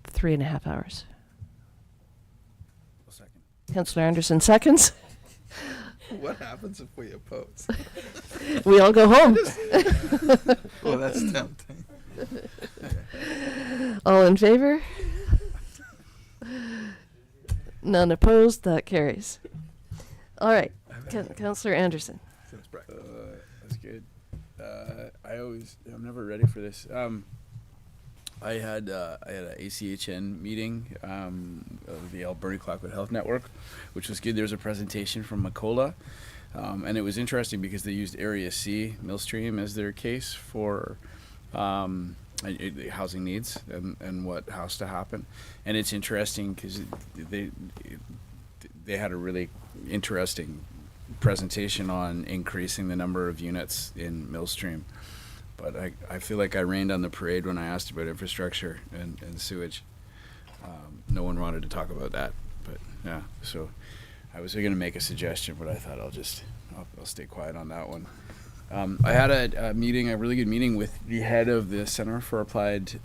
3.5 hours. A second. Councillor Anderson seconds. What happens if we oppose? We all go home. Well, that's tempting. All in favor? None opposed. That carries. All right, Councillor Anderson. Since breakfast. That's good. I'm never ready for this. I had a ACHN meeting of the Alberta Clackwood Health Network, which was good. There was a presentation from Macola, and it was interesting because they used Area C, Millstream, as their case for housing needs and what has to happen. And it's interesting because they had a really interesting presentation on increasing the number of units in Millstream. But I feel like I rained on the parade when I asked about infrastructure and sewage. No one wanted to talk about that, but yeah. So I was going to make a suggestion, but I thought I'll stay quiet on that one. I had a really good meeting with the head of the Center for Applied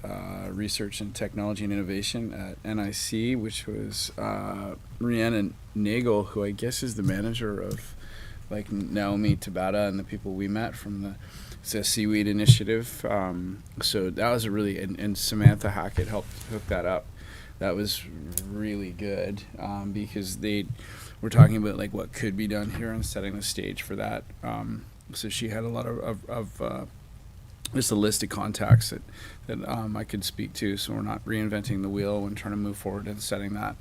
Research and Technology and Innovation at NIC, which was Mariana Nagel, who I guess is the manager of like Naomi Tabata and the people we met from the Seaweed Initiative. So that was and Samantha Hackett helped hook that up. That was really good because they were talking about like what could be done here and setting the stage for that. So she had a lot of just a list of contacts that I could speak to, so we're not reinventing the wheel when trying to move forward and setting that.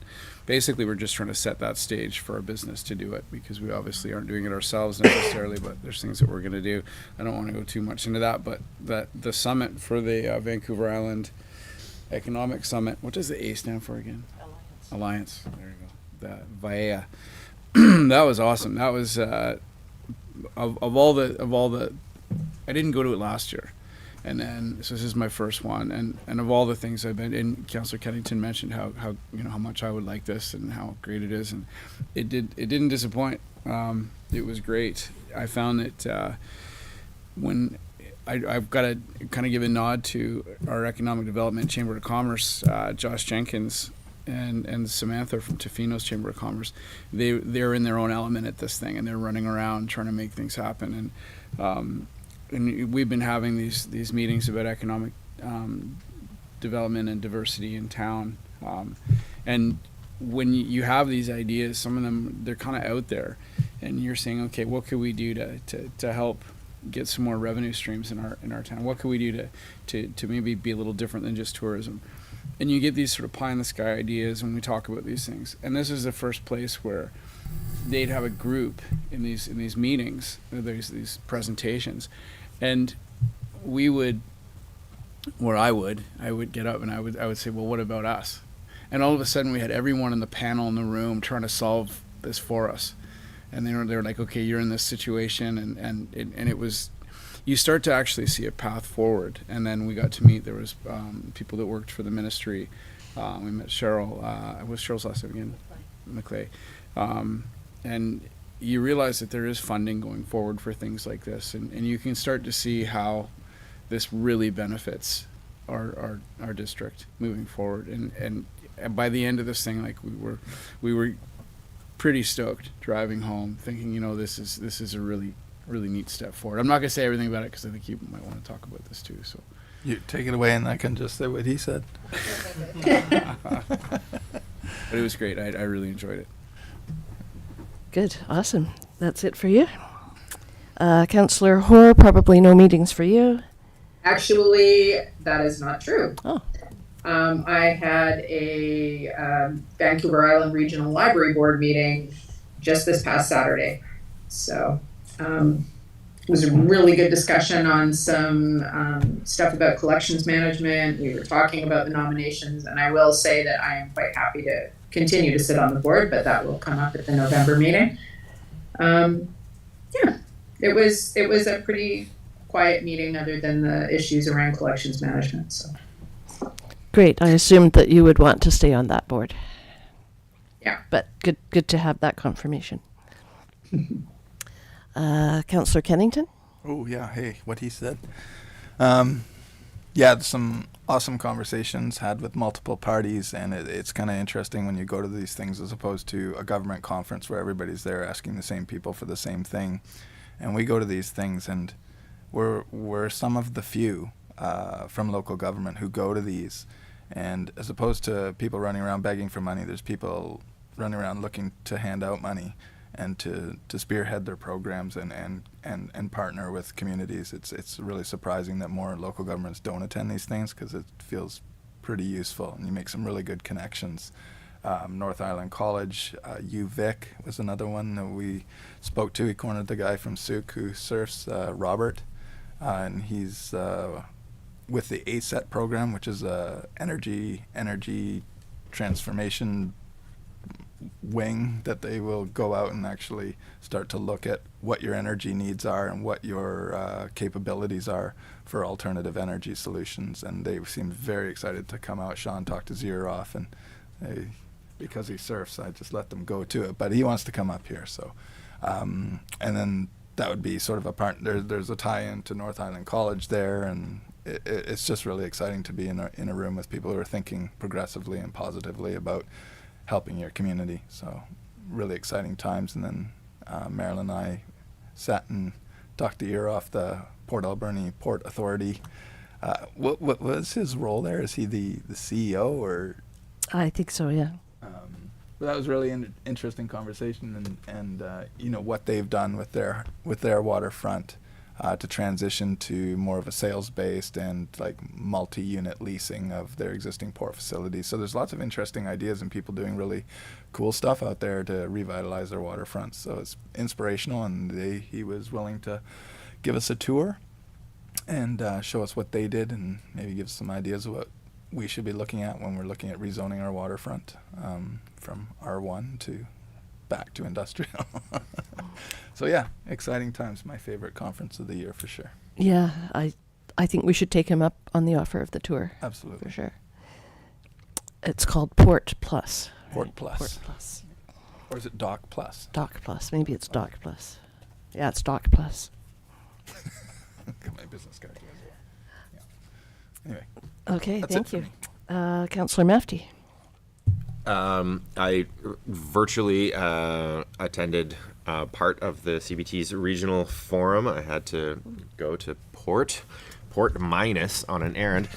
Basically, we're just trying to set that stage for our business to do it, because we obviously aren't doing it ourselves necessarily, but there's things that we're going to do. I don't want to go too much into that, but the summit for the Vancouver Island Economic Summit, what does the A stand for again? Alliance. There you go. The VAEA. That was awesome. That was of all the I didn't go to it last year, And then, so this is my first one, and of all the things I've been, and Councillor Kennington mentioned how how much I would like this and how great it is, and it didn't disappoint. It was great. I found that when I've got to kind of give a nod to our Economic Development Chamber of Commerce, Josh Jenkins and Samantha from Tofino's Chamber of Commerce. They're in their own element at this thing, and they're running around trying to make things happen. And we've been having these meetings about economic development and diversity in town. And when you have these ideas, some of them, they're kind of out there, and you're saying, okay, what could we do to help get some more revenue streams in our town? What could we do to maybe be a little different than just tourism? And you get these sort of pie in the sky ideas when we talk about these things. And this is the first place where they'd have a group in these meetings, these presentations, and we would, or I would get up and I would say, well, what about us? And all of a sudden we had everyone in the panel in the room trying to solve this for us. And they were like, okay, you're in this situation, and it was, you start to actually see a path forward. And then we got to meet, there was people that worked for the ministry. We met Cheryl, what's Cheryl's last name again? McClay. And you realize that there is funding going forward for things like this, and you can start to see how this really benefits our district moving forward. And by the end of this thing, like we were pretty stoked driving home, thinking, this is a really neat step forward. I'm not gonna say everything about it because I think you might want to talk about this too. So You take it away, and I can just say what he said. but it was great. I really enjoyed it. Good, awesome. That's it for you. Councillor Hoare, probably no meetings for you. Actually, that is not true. Oh. I had a Vancouver Island Regional Library Board meeting just this past Saturday. So it was a really good discussion on some stuff about collections management. We were talking about the nominations, and I will say that I am quite happy to continue to sit on the board, but that will come up at the November meeting. Yeah, it was a pretty quiet meeting other than the issues around collections management. So. Great. I assumed that you would want to stay on that board. Yeah. But good to have that confirmation. Councillor Kennington? Oh yeah, hey, what he said. Yeah, some awesome conversations had with multiple parties, and it's kind of interesting when you go to these things as opposed to a government conference where everybody's there asking the same people for the same thing. And we go to these things, and we're some of the few from local government who go to these. And as opposed to people running around begging for money, there's people running around looking to hand out money and to spearhead their programs and partner with communities. It's really surprising that more local governments don't attend these things, because it feels pretty useful, and you make some really good connections. North Island College, UVic was another one that we spoke to. He cornered the guy from Souk who surfs, Robert, and he's with the ASET program, which is a energy transformation wing that they will go out and actually start to look at what your energy needs are and what your capabilities are for alternative energy solutions. And they seem very excited to come out. Sean talked his ear off, and because he surfs, I just let them go to it. But he wants to come up here, so and then that would be sort of a part. There's a tie-in to North Island College there, and it's just really exciting to be in a room with people who are thinking progressively and positively about helping your community. So really exciting times. And then Marilyn and I sat and talked the ear off the Port Alberni Port Authority. What was his role there? Is he the CEO or? I think so, yeah. But that was really interesting conversation, and what they've done with their waterfront to transition to more of a sales-based and like multi-unit leasing of their existing port facilities. So there's lots of interesting ideas and people doing really cool stuff out there to revitalize their waterfronts. So it's inspirational, and he was willing to give us a tour and show us what they did, and maybe give us some ideas of what we should be looking at when we're looking at rezoning our waterfront from R1 to back to industrial. So yeah, exciting times. My favorite conference of the year for sure. Yeah, I think we should take him up on the offer of the tour Absolutely. for sure. It's called Port Plus. Port right? Plus. Port Plus. Or is it Doc Plus? Doc Plus. Maybe it's Doc Plus. Yeah, it's Doc Plus. Got my business card here as well. Yeah. Anyway, Okay, that's thank it for you. me. Councillor Mafty. I virtually attended part of the CBT's regional forum. I had to go to Port Minus on an errand,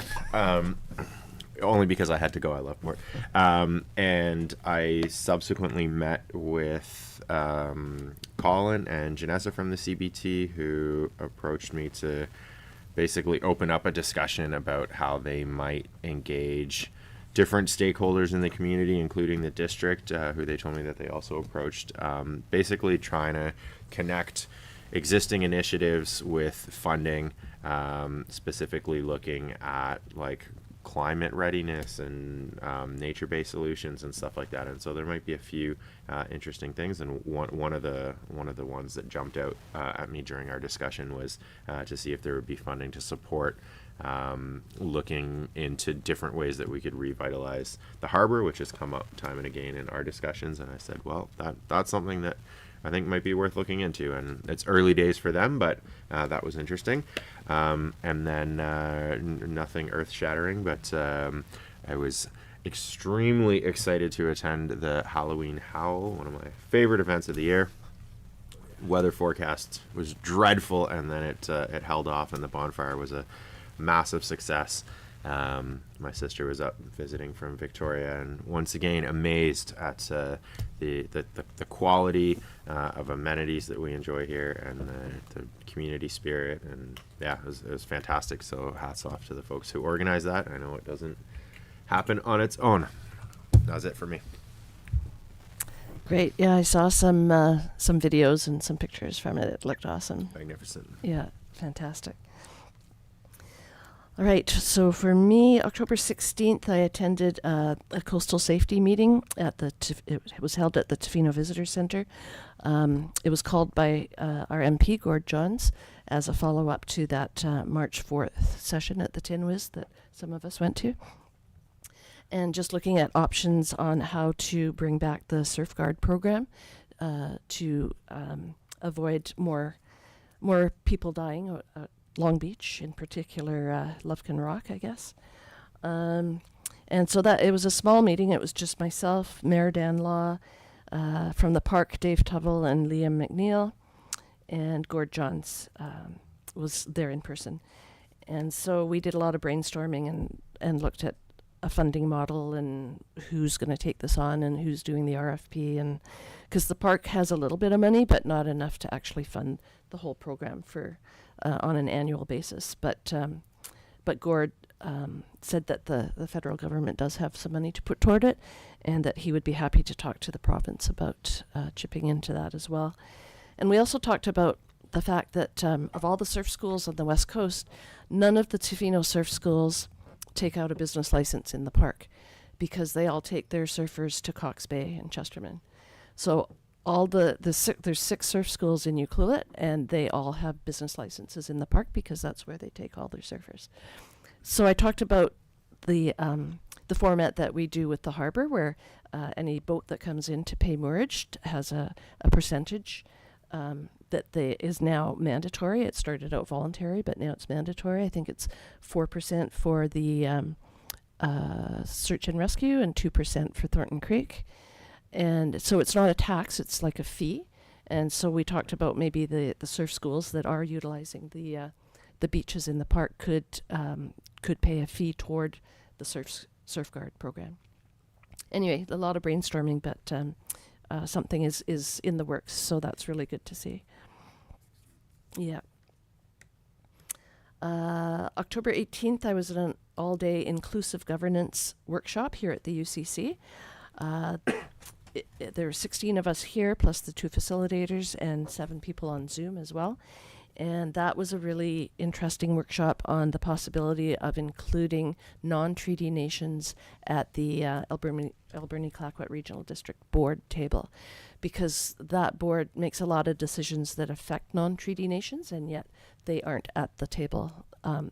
only because I had to go. I love Port. And I subsequently met with Colin and Janessa from the CBT, who approached me to basically open up a discussion about how they might engage different stakeholders in the community, including the district, who they told me that they also approached, basically trying to connect existing initiatives with funding, specifically looking at like climate readiness and nature-based solutions and stuff like that. And so there might be a few interesting things. And one of the ones that jumped out at me during our discussion was to see if there would be funding to support looking into different ways that we could revitalize the harbor, which has come up time and again in our discussions. And I said, well, that's something that I think might be worth looking into. And it's early days for them, but that was interesting. And then nothing earth-shattering, but I was extremely excited to attend the Halloween Howl, one of my favorite events of the year. Weather forecast was dreadful, and then it held off, and the bonfire was a massive success. My sister was up visiting from Victoria, and once again amazed at the quality of amenities that we enjoy here, and the community spirit, and yeah, it was fantastic. So hats off to the folks who organized that. I know it doesn't happen on its own. That's it for me. Great. Yeah, I saw some videos and some pictures from it. It looked awesome. Magnificent. Yeah, fantastic. All right, so for me, October 16th, I attended a coastal safety meeting at it was held at the Tofino Visitor Center. It was called by our MP, Gord Johns, as a follow-up to that March 4th session at the Tin Wiz that some of us went to. And just looking at options on how to bring back the Surf Guard program to avoid more people dying. Long Beach, in particular, Lufkin Rock, I guess. And so that it was a small meeting. It was just myself, Mayor Dan Law, from the park, Dave Tubble and Liam McNeil, and Gord Johns was there in person. And so we did a lot of brainstorming and looked at a funding model and who's going to take this on and who's doing the RFP. And because the park has a little bit of money, but not enough to actually fund the whole program for on an annual basis. But Gord said that the federal government does have some money to put toward it, and that he would be happy to talk to the province about chipping into that as well. And we also talked about the fact that of all the surf schools on the West Coast, none of the Tofino surf schools take out a business license in the park, because they all take their surfers to Cox Bay and Chesterman. So all there's 6 surf schools in Ucluelet, and they all have business licenses in the park because that's where they take all their surfers. So I talked about the format that we do with the harbor, where any boat that comes in to pay moorage has a percentage that is now mandatory. It started out voluntary, but now it's mandatory. I think it's 4% for the search and rescue and 2% for Thornton Creek. And so it's not a tax, it's like a fee. And so we talked about maybe the surf schools that are utilizing the beaches in the park could pay a fee toward the Surf Guard program. Anyway, a lot of brainstorming, but something is in the works, so that's really good to see. Yeah. October 18th, I was at an all-day inclusive governance workshop here at the UCC. There were 16 of us here, plus the 2 facilitators and 7 people on Zoom as well. And that was a really interesting workshop on the possibility of including non-treaty nations at the Alberni-Clayoquot Regional District Board table, because that board makes a lot of decisions that affect non-treaty nations, and yet they aren't at the table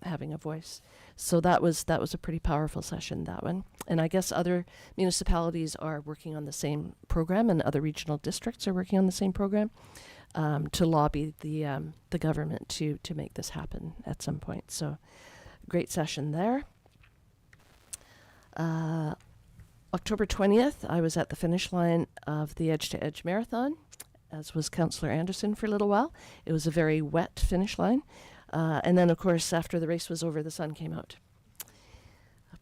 having a voice. So that was a pretty powerful session, that one. And I guess other municipalities are working on the same program, and other regional districts are working on the same program to lobby the government to make this happen at some point. So great session there. October 20th, I was at the finish line of the Edge to Edge Marathon, as was Councillor Anderson for a little while. It was a very wet finish line. And then, of course, after the race was over, the sun came out.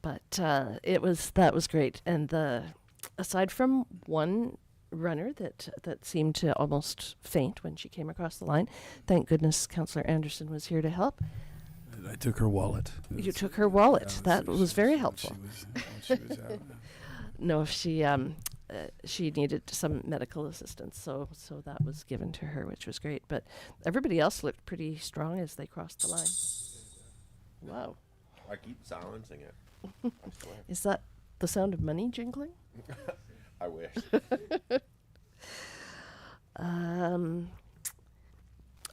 But that was great. And aside from one runner that seemed to almost faint when she came across the line, thank goodness Councillor Anderson was here to help. I took her wallet. You took her wallet. Yeah, That was very helpful. She was out. No, she needed some medical assistance, so that was given to her, which was great. But everybody else looked pretty strong as they crossed the line. Wow. I keep silencing it. I swear. Is that the sound of money jingling? I wish.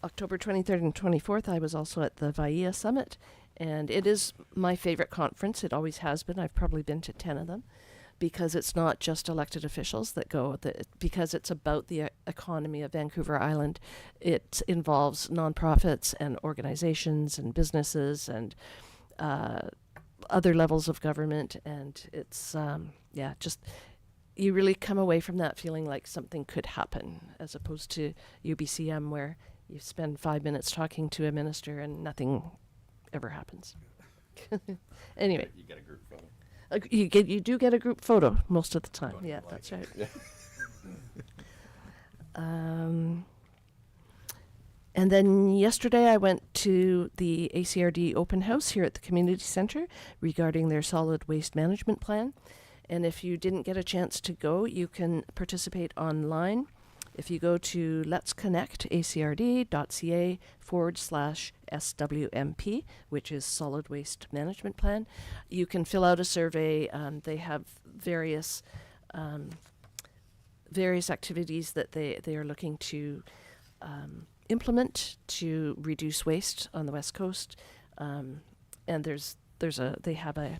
October 23rd and 24th, I was also at the VAIA Summit, and it is my favorite conference. It always has been. I've probably been to 10 of them, because it's not just elected officials that go, because it's about the economy of Vancouver Island. It involves nonprofits and organizations and businesses and other levels of government, and it's just you really come away from that feeling like something could happen, as opposed to UBCM, where you spend 5 minutes talking to a minister and nothing ever happens. Anyway, You get a group photo. you do get a group photo most of the time. Yeah, that's right. And then yesterday I went to the ACRD open house here at the community center regarding their solid waste management plan. And if you didn't get a chance to go, you can participate online. If you go to letsconnectacrd.ca/SWMP, which is Solid Waste Management Plan, you can fill out a survey. They have various activities that they are looking to implement to reduce waste on the West Coast, and they have a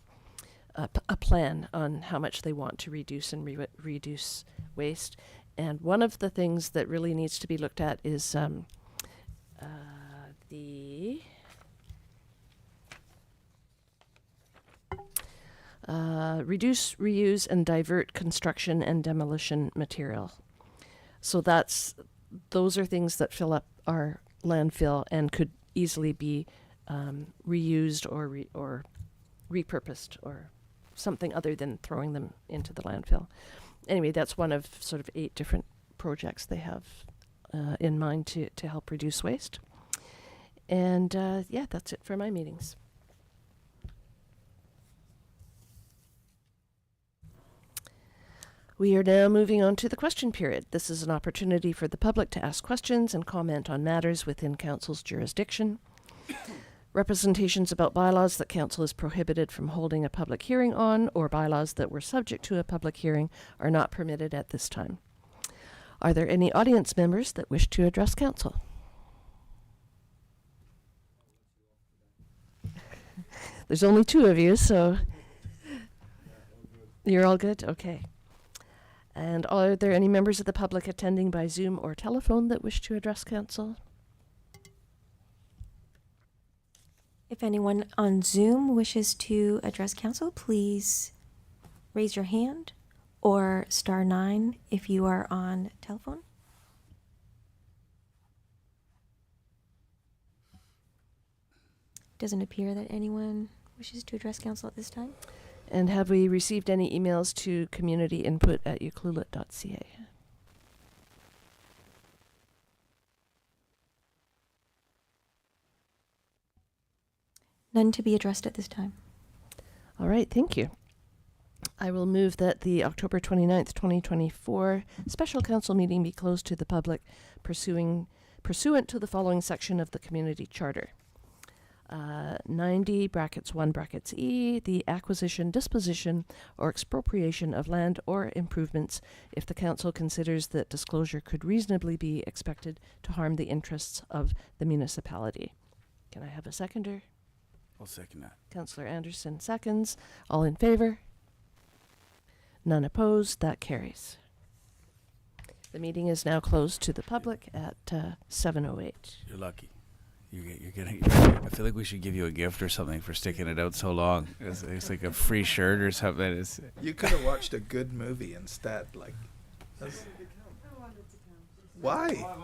plan on how much they want to reduce and reduce waste. And one of the things that really needs to be looked at is the reduce, reuse, and divert construction and demolition material. So those are things that fill up our landfill and could easily be reused or repurposed or something other than throwing them into the landfill. Anyway, that's one of sort of 8 different projects they have in mind to help reduce waste. And that's it for my meetings. We are now moving on to the question period. This is an opportunity for the public to ask questions and comment on matters within Council's jurisdiction. Representations about bylaws that Council is prohibited from holding a public hearing on, or bylaws that were subject to a public hearing, are not permitted at this time. Are there any audience members that wish to address Council? There's only 2 of you, so you're all good? Okay. And are there any members of the public attending by Zoom or telephone that wish to address Council? If anyone on Zoom wishes to address Council, please raise your hand, or *9 if you are on telephone. Doesn't appear that anyone wishes to address Council at this time. And have we received any emails to communityinput@ucluelet.ca? None to be addressed at this time. All right, thank you. I will move that the October 29th, 2024 special council meeting be closed to the public pursuant to the following section of the community charter. 90(1)(e), the acquisition, disposition, or expropriation of land or improvements if the council considers that disclosure could reasonably be expected to harm the interests of the municipality. Can I have a seconder? I'll second that. Councillor Anderson seconds. All in favor? None opposed. That carries. The meeting is now closed to the public at 7:08. You're lucky. You're getting. I feel like we should give you a gift or something for sticking it out so long. It's like a free shirt or something. It's, You could have watched a good movie instead. Like, why?